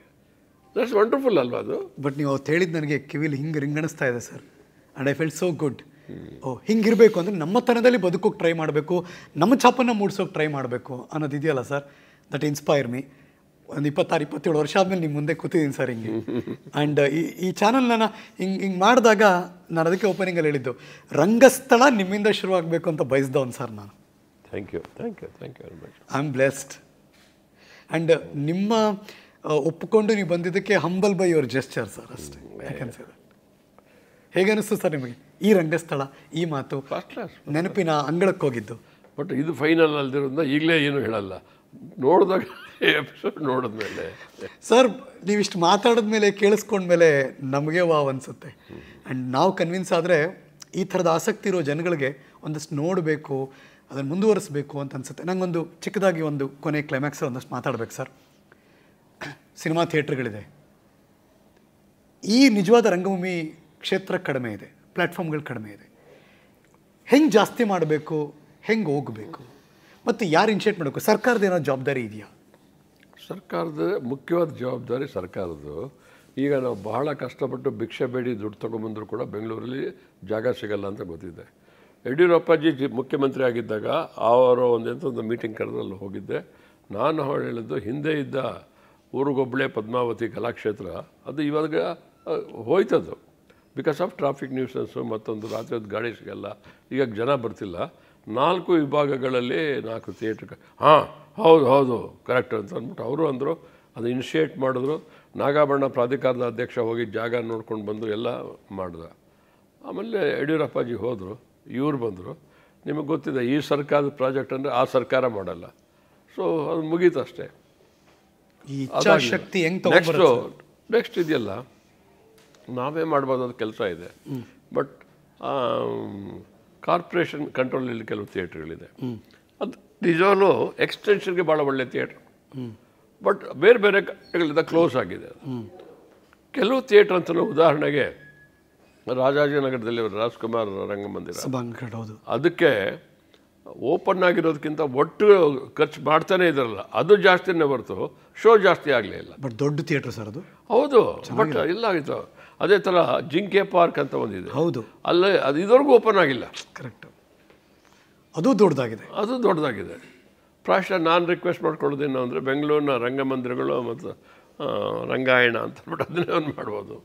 ದಟ್ಸ್ ವಂಡರ್ಫುಲ್ ಅಲ್ವಾ ಅದು? ಬಟ್ ನೀವು ಅವತ್ತು ಹೇಳಿದ್ದು ನನಗೆ ಕಿವಿಲಿ ಹಿಂಗೆ ರಿಂಗಣಿಸ್ತಾ ಇದೆ sir. And I felt so good. ಹಿಂಗಿರಬೇಕು ಅಂದರೆ ನಮ್ಮ ತನದಲ್ಲಿ ಬದುಕೋಕೆ ಟ್ರೈ ಮಾಡಬೇಕು, ನಮ್ಮ ಛಾಪನ್ನು ಮೂಡ್ಸೋಕೆ ಟ್ರೈ ಮಾಡಬೇಕು ಅನ್ನೋದು ಇದೆಯಲ್ಲ ಸರ್, ದಟ್ ಇನ್ಸ್ಪೈರ್ ಮೀ. ಒಂದು 26-27 ವರ್ಷ ಆದಮೇಲೆ ನಿಮ್ಮ ಮುಂದೆ ಕೂತಿದ್ದೀನಿ ಸರ್ ಹಿಂಗೆ. ಆ್ಯಂಡ್ ಈ ಚಾನಲ್ನ ಹಿಂಗೆ ಮಾಡಿದಾಗ ನಾನು ಅದಕ್ಕೆ ಓಪನಿಂಗಲ್ಲಿ ಹೇಳಿದ್ದು, ರಂಗಸ್ಥಳ ನಿಮ್ಮಿಂದ ಶುರುವಾಗಬೇಕು ಅಂತ ಬಯಸ್ದವನು ಸರ್ ನಾನು. Thank you very much. I am blessed. And ನಿಮ್ಮ ಒಪ್ಪಿಕೊಂಡು ನೀವು ಬಂದಿದ್ದಕ್ಕೆ humble by your gesture sir, ಅಷ್ಟೇ. ಯಾಕನ್ಸಿದೆ, ಹೇಗೆ ಅನಿಸ್ತು ಸರ್ ನಿಮಗೆ ಈ ರಂಗಸ್ಥಳ, ಈ ಮಾತು? First class. ನೆನಪಿನ ಅಂಗಳಕ್ಕೆ ಹೋಗಿದ್ದು. ಬಟ್ ಇದು ಫೈನಲ್ ಅಲ್ದಿರೋದ್ರಿಂದ ಈಗಲೇ ಏನು ಹೇಳಲ್ಲ, ನೋಡಿದಾಗ ಎಪಿಸೋಡ್ ನೋಡಿದ್ಮೇಲೆ. ಸರ್ ನೀವಿಷ್ಟು ಮಾತಾಡಿದ್ಮೇಲೆ, ಕೇಳಿಸ್ಕೊಂಡ್ಮೇಲೆ ನಮಗೆ ವಾವ್ ಅನಿಸುತ್ತೆ. ಆ್ಯಂಡ್ ನಾವು ಕನ್ವಿನ್ಸ್ ಆದರೆ ಈ ಥರದ ಆಸಕ್ತಿ ಇರೋ ಜನಗಳಿಗೆ ಒಂದಷ್ಟು ನೋಡಬೇಕು, ಅದನ್ನು ಮುಂದುವರಿಸಬೇಕು ಅಂತ ಅನಿಸುತ್ತೆ. ನನಗೊಂದು ಚಿಕ್ಕದಾಗಿ ಒಂದು ಕೊನೆ ಕ್ಲೈಮ್ಯಾಕ್ಸ್ ಒಂದಷ್ಟು ಮಾತಾಡಬೇಕು ಸರ್. ಸಿನಿಮಾ ಥಿಯೇಟ್ರ್ಗಳಿದೆ, ಈ ನಿಜವಾದ ರಂಗಭೂಮಿ ಕ್ಷೇತ್ರ ಕಡಿಮೆ ಇದೆ, ಪ್ಲ್ಯಾಟ್ಫಾರ್ಮ್ಗಳು ಕಡಿಮೆ ಇದೆ. ಹೆಂಗೆ ಜಾಸ್ತಿ ಮಾಡಬೇಕು, ಹೆಂಗೆ ಹೋಗಬೇಕು, ಮತ್ತು ಯಾರು ಇನಿಷಿಯೇಟ್ ಮಾಡಬೇಕು? ಸರ್ಕಾರದ ಏನೋ ಜವಾಬ್ದಾರಿ ಇದೆಯಾ? ಸರ್ಕಾರದ ಮುಖ್ಯವಾದ ಜವಾಬ್ದಾರಿ ಸರ್ಕಾರದ್ದು. ಈಗ ನಾವು ಬಹಳ ಕಷ್ಟಪಟ್ಟು ಭಿಕ್ಷೆ ಬೇಡಿ ದುಡ್ಡು ತೊಗೊಂಬಂದರೂ ಕೂಡ ಬೆಂಗಳೂರಲ್ಲಿ ಜಾಗ ಸಿಗಲ್ಲ ಅಂತ ಗೊತ್ತಿದೆ. ಯಡಿಯೂರಪ್ಪಾಜಿ ಮುಖ್ಯಮಂತ್ರಿ ಆಗಿದ್ದಾಗ ಅವರು ಒಂದು ಮೀಟಿಂಗ್ ಕರೆದ್ರಲ್ಲಿ ಹೋಗಿದ್ದೆ. ನಾನು ಹೇಳಿದ್ದು, ಹಿಂದೆ ಇದ್ದ ಊರುಗೊಬ್ಬಳೆ ಪದ್ಮಾವತಿ ಕಲಾಕ್ಷೇತ್ರ ಅದು ಇವಾಗ ಹೋಯ್ತದು, ಬಿಕಾಸ್ ಆಫ್ ಟ್ರಾಫಿಕ್ ನ್ಯೂಸನ್ಸು, ಮತ್ತೊಂದು ರಾತ್ರಿ ಹೊತ್ತು ಗಾಡಿ ಸಿಗಲ್ಲ, ಈಗ ಜನ ಬರ್ತಿಲ್ಲ. 4 ವಿಭಾಗಗಳಲ್ಲಿ 4 ಥಿಯೇಟ್ರ್. ಹೌದು ಕರೆಕ್ಟ್ ಅಂತ ಅಂದ್ಬಿಟ್ಟು ಅವರು ಅಂದರು. ಅದು ಇನಿಷಿಯೇಟ್ ಮಾಡಿದ್ರು. ನಾಗಾಭರಣ ಪ್ರಾಧಿಕಾರದ ಅಧ್ಯಕ್ಷ ಹೋಗಿ ಜಾಗ ನೋಡ್ಕೊಂಡು ಬಂದು ಎಲ್ಲ ಮಾಡಿದ. ಆಮೇಲೆ ಯಡಿಯೂರಪ್ಪಾಜಿ ಹೋದರು, ಇವ್ರು ಬಂದರು. ನಿಮಗೆ ಗೊತ್ತಿದೆ, ಈ ಸರ್ಕಾರದ ಪ್ರಾಜೆಕ್ಟ್ ಅಂದರೆ ಆ ಸರ್ಕಾರ ಮಾಡಲ್ಲ. ಸೊ ಅದು ಮುಗೀತು ಅಷ್ಟೇ. ಇಚ್ಛಾಶಕ್ತಿ ನೆಕ್ಸ್ಟ್ ಇದೆಯಲ್ಲ, ನಾವೇ ಮಾಡ್ಬೋದಾದ ಕೆಲಸ ಇದೆ. ಬಟ್ ಕಾರ್ಪೊರೇಷನ್ ಕಂಟ್ರೋಲಲ್ಲಿ ಕೆಲವು ಥಿಯೇಟ್ರ್ಗಳಿದೆ, ಅದು ನಿಜವಾಗ್ಲೂ ಎಕ್ಸ್ಟೆನ್ಷನ್ಗೆ ಭಾಳ ಒಳ್ಳೆ ಥಿಯೇಟ್ರ್. ಬಟ್ ಬೇರೆ ಬೇರೆ ಕಡೆಗಳಿಂದ ಕ್ಲೋಸ್ ಆಗಿದೆ. ಕೆಲವು ಥಿಯೇಟ್ರ್ ಅಂತ, ಉದಾಹರಣೆಗೆ ರಾಜಾಜಿನಗರದಲ್ಲಿ ರಾಜ್ಕುಮಾರ್ ರಂಗಮಂದಿರ, ಅದಕ್ಕೆ ಓಪನ್ ಆಗಿರೋದಕ್ಕಿಂತ ಒಟ್ಟು ಖರ್ಚು ಮಾಡ್ತಾನೆ ಇದ್ರಲ್ಲ, ಅದು ಜಾಸ್ತಿನೇ ಹೊರತು ಶೋ ಜಾಸ್ತಿ ಆಗಲೇ ಇಲ್ಲ. ಬಟ್ ದೊಡ್ಡ ಥಿಯೇಟ್ರ್ ಸರ್ ಅದು. ಹೌದು, ಬಟ್ ಇಲ್ಲ ಆಗಿತ್ತು. ಅದೇ ಥರ ಜಿಂಕೆ ಪಾರ್ಕ್ ಅಂತ ಒಂದಿದೆ, ಹೌದು, ಅಲ್ಲೇ ಅದು ಇದುವರೆಗೂ ಓಪನ್ ಆಗಿಲ್ಲ. ಕರೆಕ್ಟ್, ಅದು ದೊಡ್ಡದಾಗಿದೆ. ಪ್ರಾಯಶಃ ನಾನು ರಿಕ್ವೆಸ್ಟ್ ಮಾಡ್ಕೊಳ್ಳೋದೇನು ಅಂದರೆ, ಬೆಂಗಳೂರಿನ ರಂಗಮಂದಿರಗಳು ಮತ್ತು ರಂಗಾಯಣ ಅಂತ ಅಂದ್ಬಿಟ್ಟು ಅದನ್ನೇ ಒಂದು ಮಾಡ್ಬೋದು.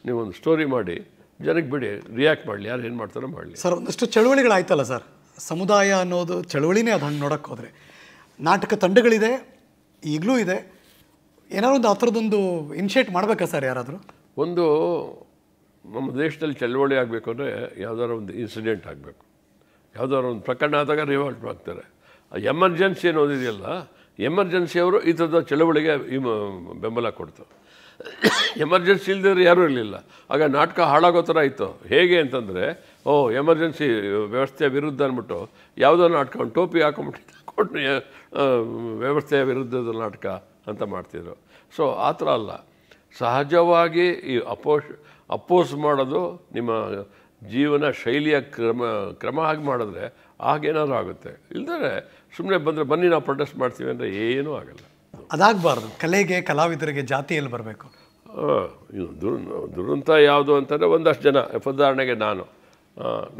ನೀವೊಂದು ಸ್ಟೋರಿ ಮಾಡಿ ಜನಕ್ಕೆ ಬಿಡಿ, ರಿಯಾಕ್ಟ್ ಮಾಡಲಿ, ಯಾರು ಏನು ಮಾಡ್ತಾರೋ ಮಾಡಲಿ. ಸರ್ ಒಂದಷ್ಟು ಚಳುವಳಿಗಳಾಯ್ತಲ್ಲ ಸರ್, ಸಮುದಾಯ ಅನ್ನೋದು ಚಳುವಳಿನೇ ಅದು. ಹಂಗೆ ನೋಡೋಕ್ಕೆ ಹೋದರೆ ನಾಟಕ ತಂಡಗಳಿದೆ, ಈಗಲೂ ಇದೆ. ಏನಾದ್ರು ಒಂದು ಆ ಥರದೊಂದು ಇನಿಷಿಯೇಟ್ ಮಾಡಬೇಕಾ ಸರ್ ಯಾರಾದರೂ? ಒಂದು ನಮ್ಮ ದೇಶದಲ್ಲಿ ಚಳವಳಿ ಆಗಬೇಕು ಅಂದರೆ ಯಾವುದಾದ್ರು ಒಂದು ಇನ್ಸಿಡೆಂಟ್ ಆಗಬೇಕು, ಯಾವುದಾದ್ರು ಒಂದು ಪ್ರಕರಣ ಆದಾಗ ರಿವಾಲ್ಟ್ ಆಗ್ತಾರೆ. ಎಮರ್ಜೆನ್ಸಿ ಅನ್ನೋದಿದೆಯಲ್ಲ, ಎಮರ್ಜೆನ್ಸಿಯವರು ಈ ಥರದ ಚಳವಳಿಗೆ ಬೆಂಬಲ ಕೊಡ್ತು. ಎಮರ್ಜೆನ್ಸಿ ಇಲ್ಲದಿದ್ರೆ ಯಾರೂ ಇರಲಿಲ್ಲ. ಆಗ ನಾಟಕ ಹಾಳಾಗೋ ಥರ ಇತ್ತು. ಹೇಗೆ ಅಂತಂದರೆ, ಎಮರ್ಜೆನ್ಸಿ ವ್ಯವಸ್ಥೆಯ ವಿರುದ್ಧ ಅಂದ್ಬಿಟ್ಟು ಯಾವುದೋ ನಾಟಕ ಒಂದು ಟೋಪಿ ಹಾಕೊಂಡ್ಬಿಟ್ಟು ವ್ಯವಸ್ಥೆಯ ವಿರುದ್ಧದ ನಾಟಕ ಅಂತ ಮಾಡ್ತಿದ್ರು. ಸೊ ಆ ಥರ ಅಲ್ಲ, ಸಹಜವಾಗಿ ಈ ಅಪೋಸ್ ಮಾಡೋದು ನಿಮ್ಮ ಜೀವನ ಶೈಲಿಯ ಕ್ರಮ ಆಗಿ ಮಾಡಿದ್ರೆ ಆಗೇನಾದ್ರು ಆಗುತ್ತೆ. ಇಲ್ದರೆ ಸುಮ್ಮನೆ ಬಂದರೆ ಬನ್ನಿ ನಾವು ಪ್ರೊಟೆಸ್ಟ್ ಮಾಡ್ತೀವಿ ಅಂದರೆ ಏನೂ ಆಗಲ್ಲ. ಅದಾಗಬಾರ್ದು. ಕಲೆಗೆ, ಕಲಾವಿದರಿಗೆ ಜಾತಿಯಲ್ಲಿ ಬರಬೇಕು. ದುರಂತ ಯಾವುದು ಅಂತಂದರೆ ಒಂದಷ್ಟು ಜನ, ಉದಾಹರಣೆಗೆ ನಾನು,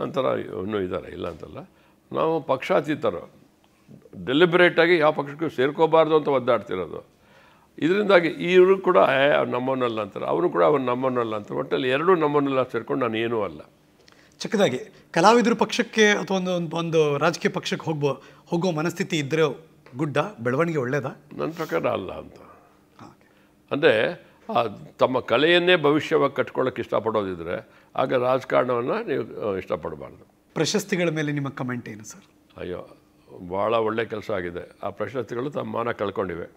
ನಂತರ ಇನ್ನೂ ಇದ್ದಾರೆ, ಇಲ್ಲ ಅಂತಲ್ಲ. ನಾವು ಪಕ್ಷಾತೀತರು, ಡೆಲಿಬ್ರೇಟಾಗಿ ಯಾವ ಪಕ್ಷಕ್ಕೂ ಸೇರ್ಕೋಬಾರ್ದು ಅಂತ ಒದ್ದಾಡ್ತಿರೋದು. ಇದರಿಂದಾಗಿ ಇವರು ಕೂಡ ನಮ್ಮನ್ನಲ್ಲ ಅಂತಾರೆ, ಅವರು ಕೂಡ ಅವ್ರು ನಮ್ಮನ್ನಲ್ಲ ಅಂತಾರೆ. ಒಟ್ಟಲ್ಲಿ ಎರಡೂ ನಮ್ಮನ್ನೆಲ್ಲ ಸೇರ್ಕೊಂಡು ನಾನು ಏನೂ ಅಲ್ಲ. ಚಿಕ್ಕದಾಗಿ ಕಲಾವಿದರು ಪಕ್ಷಕ್ಕೆ ಅಥವಾ ಒಂದು ರಾಜಕೀಯ ಪಕ್ಷಕ್ಕೆ ಹೋಗೋ ಮನಸ್ಥಿತಿ ಇದ್ದರೆ ಗುಡ್ಡ ಬೆಳವಣಿಗೆ ಒಳ್ಳೆಯದಾ? ನನ್ನ ಪ್ರಕಾರ ಅಲ್ಲ ಅಂತ. ಅಂದರೆ ತಮ್ಮ ಕಲೆಯನ್ನೇ ಭವಿಷ್ಯವಾಗಿ ಕಟ್ಕೊಳ್ಳೋಕೆ ಇಷ್ಟಪಡೋದಿದ್ರೆ ಆಗ ರಾಜಕಾರಣವನ್ನು ನೀವು ಇಷ್ಟಪಡಬಾರ್ದು. ಪ್ರಶಸ್ತಿಗಳ ಮೇಲೆ ನಿಮ್ಮ ಕಮೆಂಟ್ ಏನು ಸರ್? ಅಯ್ಯೋ, ಭಾಳ ಒಳ್ಳೆ ಕೆಲಸ ಆಗಿದೆ. ಆ ಪ್ರಶಸ್ತಿಗಳು ತಮ್ಮ ಮಾನ ಕಳ್ಕೊಂಡಿವೆ.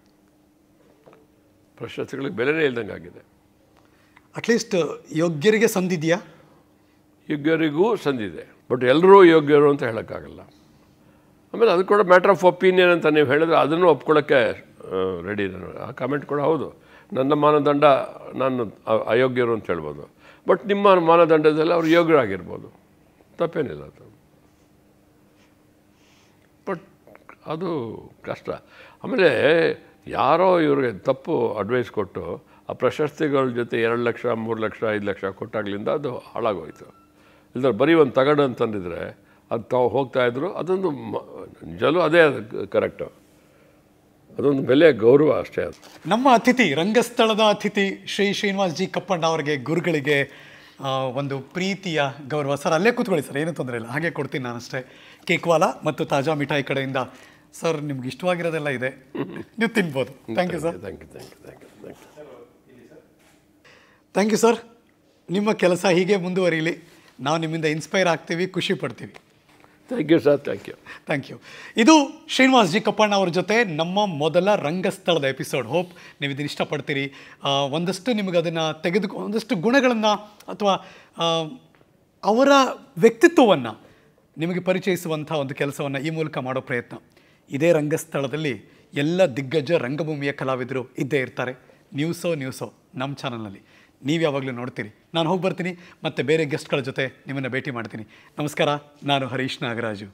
ಪ್ರಶಸ್ತಿಗಳಿಗೆ ಬೆಲೆನೇ ಇಲ್ದಂಗೆ ಆಗಿದೆ. ಅಟ್ಲೀಸ್ಟ್ ಯೋಗ್ಯರಿಗೆ ಸಂದಿದೆಯಾ? ಯೋಗ್ಯರಿಗೂ ಸಂದಿದೆ, ಬಟ್ ಎಲ್ಲರೂ ಯೋಗ್ಯರು ಅಂತ ಹೇಳೋಕ್ಕಾಗಲ್ಲ. ಆಮೇಲೆ ಅದು ಕೂಡ ಮ್ಯಾಟ್ರ್ ಆಫ್ ಒಪಿನಿಯನ್ ಅಂತ ನೀವು ಹೇಳಿದ್ರೆ ಅದನ್ನು ಒಪ್ಕೊಳ್ಳೋಕ್ಕೆ ರೆಡಿ ನಾನು. ಆ ಕಾಮೆಂಟ್ ಕೂಡ ಹೌದು, ನನ್ನ ಮಾನದಂಡ ನಾನು ಅಯೋಗ್ಯರು ಅಂತ ಹೇಳ್ಬೋದು. ಬಟ್ ನಿಮ್ಮ ಮಾನದಂಡದಲ್ಲಿ ಅವ್ರು ಯೋಗ್ಯರಾಗಿರ್ಬೋದು, ತಪ್ಪೇನಿಲ್ಲ ಅದು. ಬಟ್ ಅದು ಕಷ್ಟ. ಆಮೇಲೆ ಯಾರೋ ಇವ್ರಿಗೆ ತಪ್ಪು ಅಡ್ವೈಸ್ ಕೊಟ್ಟು ಆ ಪ್ರಶಸ್ತಿಗಳ ಜೊತೆ 2 ಲಕ್ಷ 3 ಲಕ್ಷ 5 ಲಕ್ಷ ಕೊಟ್ಟಾಗಲಿಂದ ಅದು ಹಾಳಾಗೋಯ್ತು. ಇಲ್ಲದ್ರೆ ಬರೀ ಒಂದು ತಗಡು ಅಂತಂದಿದ್ರೆ ಅದು ತಾವು ಹೋಗ್ತಾಯಿದ್ರು. ಅದೊಂದು ನಿಜವೂ ಅದೇ ಕರೆಕ್ಟು, ಅದೊಂದು ಬೆಲೆ ಗೌರವ ಅಷ್ಟೇ. ಅದು ನಮ್ಮ ಅತಿಥಿ, ರಂಗಸ್ಥಳದ ಅತಿಥಿ ಶ್ರೀ ಶ್ರೀನಿವಾಸ್ ಜಿ ಕಪ್ಪಣ್ಣ ಅವರಿಗೆ, ಗುರುಗಳಿಗೆ ಒಂದು ಪ್ರೀತಿಯ ಗೌರವ. ಸರ್ ಅಲ್ಲೇ ಕೂತ್ಕೊಳ್ಳಿ ಸರ್, ಏನೂ ತೊಂದರೆ ಇಲ್ಲ, ಹಾಗೆ ಕೊಡ್ತೀನಿ ನಾನಷ್ಟೇ. ಕೇಕ್ವಾಲ ಮತ್ತು ತಾಜಾ ಮಿಠಾಯಿ ಕಡೆಯಿಂದ ಸರ್ ನಿಮ್ಗೆ ಇಷ್ಟವಾಗಿರೋದೆಲ್ಲ ಇದೆ, ನೀವು ತಿನ್ಬೋದು. Thank you sir. Thank you sir. ನಿಮ್ಮ ಕೆಲಸ ಹೀಗೆ ಮುಂದುವರಿಯಲಿ, ನಾವು ನಿಮ್ಮಿಂದ ಇನ್ಸ್ಪೈರ್ ಆಗ್ತೀವಿ, ಖುಷಿ ಪಡ್ತೀವಿ. Thank you sir. Thank you. ಇದು ಶ್ರೀನಿವಾಸ್ ಜಿ ಕಪ್ಪಣ್ಣ ಅವ್ರ ಜೊತೆ ನಮ್ಮ ಮೊದಲ ರಂಗಸ್ಥಳದ ಎಪಿಸೋಡ್. ಹೋಪ್ ನೀವು ಇದನ್ನು ಇಷ್ಟಪಡ್ತೀರಿ. ಒಂದಷ್ಟು ನಿಮಗೆ ಅದನ್ನು ಒಂದಷ್ಟು ಗುಣಗಳನ್ನು ಅಥವಾ ಅವರ ವ್ಯಕ್ತಿತ್ವವನ್ನು ನಿಮಗೆ ಪರಿಚಯಿಸುವಂಥ ಒಂದು ಕೆಲಸವನ್ನು ಈ ಮೂಲಕ ಮಾಡೋ ಪ್ರಯತ್ನ. ಇದೇ ರಂಗಸ್ಥಳದಲ್ಲಿ ಎಲ್ಲ ದಿಗ್ಗಜ ರಂಗಭೂಮಿಯ ಕಲಾವಿದರು ಇದ್ದೇ ಇರ್ತಾರೆ. ನ್ಯೂಸೋ ನಮ್ಮ ಚಾನಲ್ನಲ್ಲಿ ನೀವು ಯಾವಾಗಲೂ ನೋಡ್ತೀರಿ. ನಾನು ಹೋಗಿ ಬರ್ತೀನಿ, ಮತ್ತು ಬೇರೆ ಗೆಸ್ಟ್ಗಳ ಜೊತೆ ನಿಮ್ಮನ್ನು ಭೇಟಿ ಮಾಡ್ತೀನಿ. ನಮಸ್ಕಾರ, ನಾನು ಹರೀಶ್ ನಾಗರಾಜು.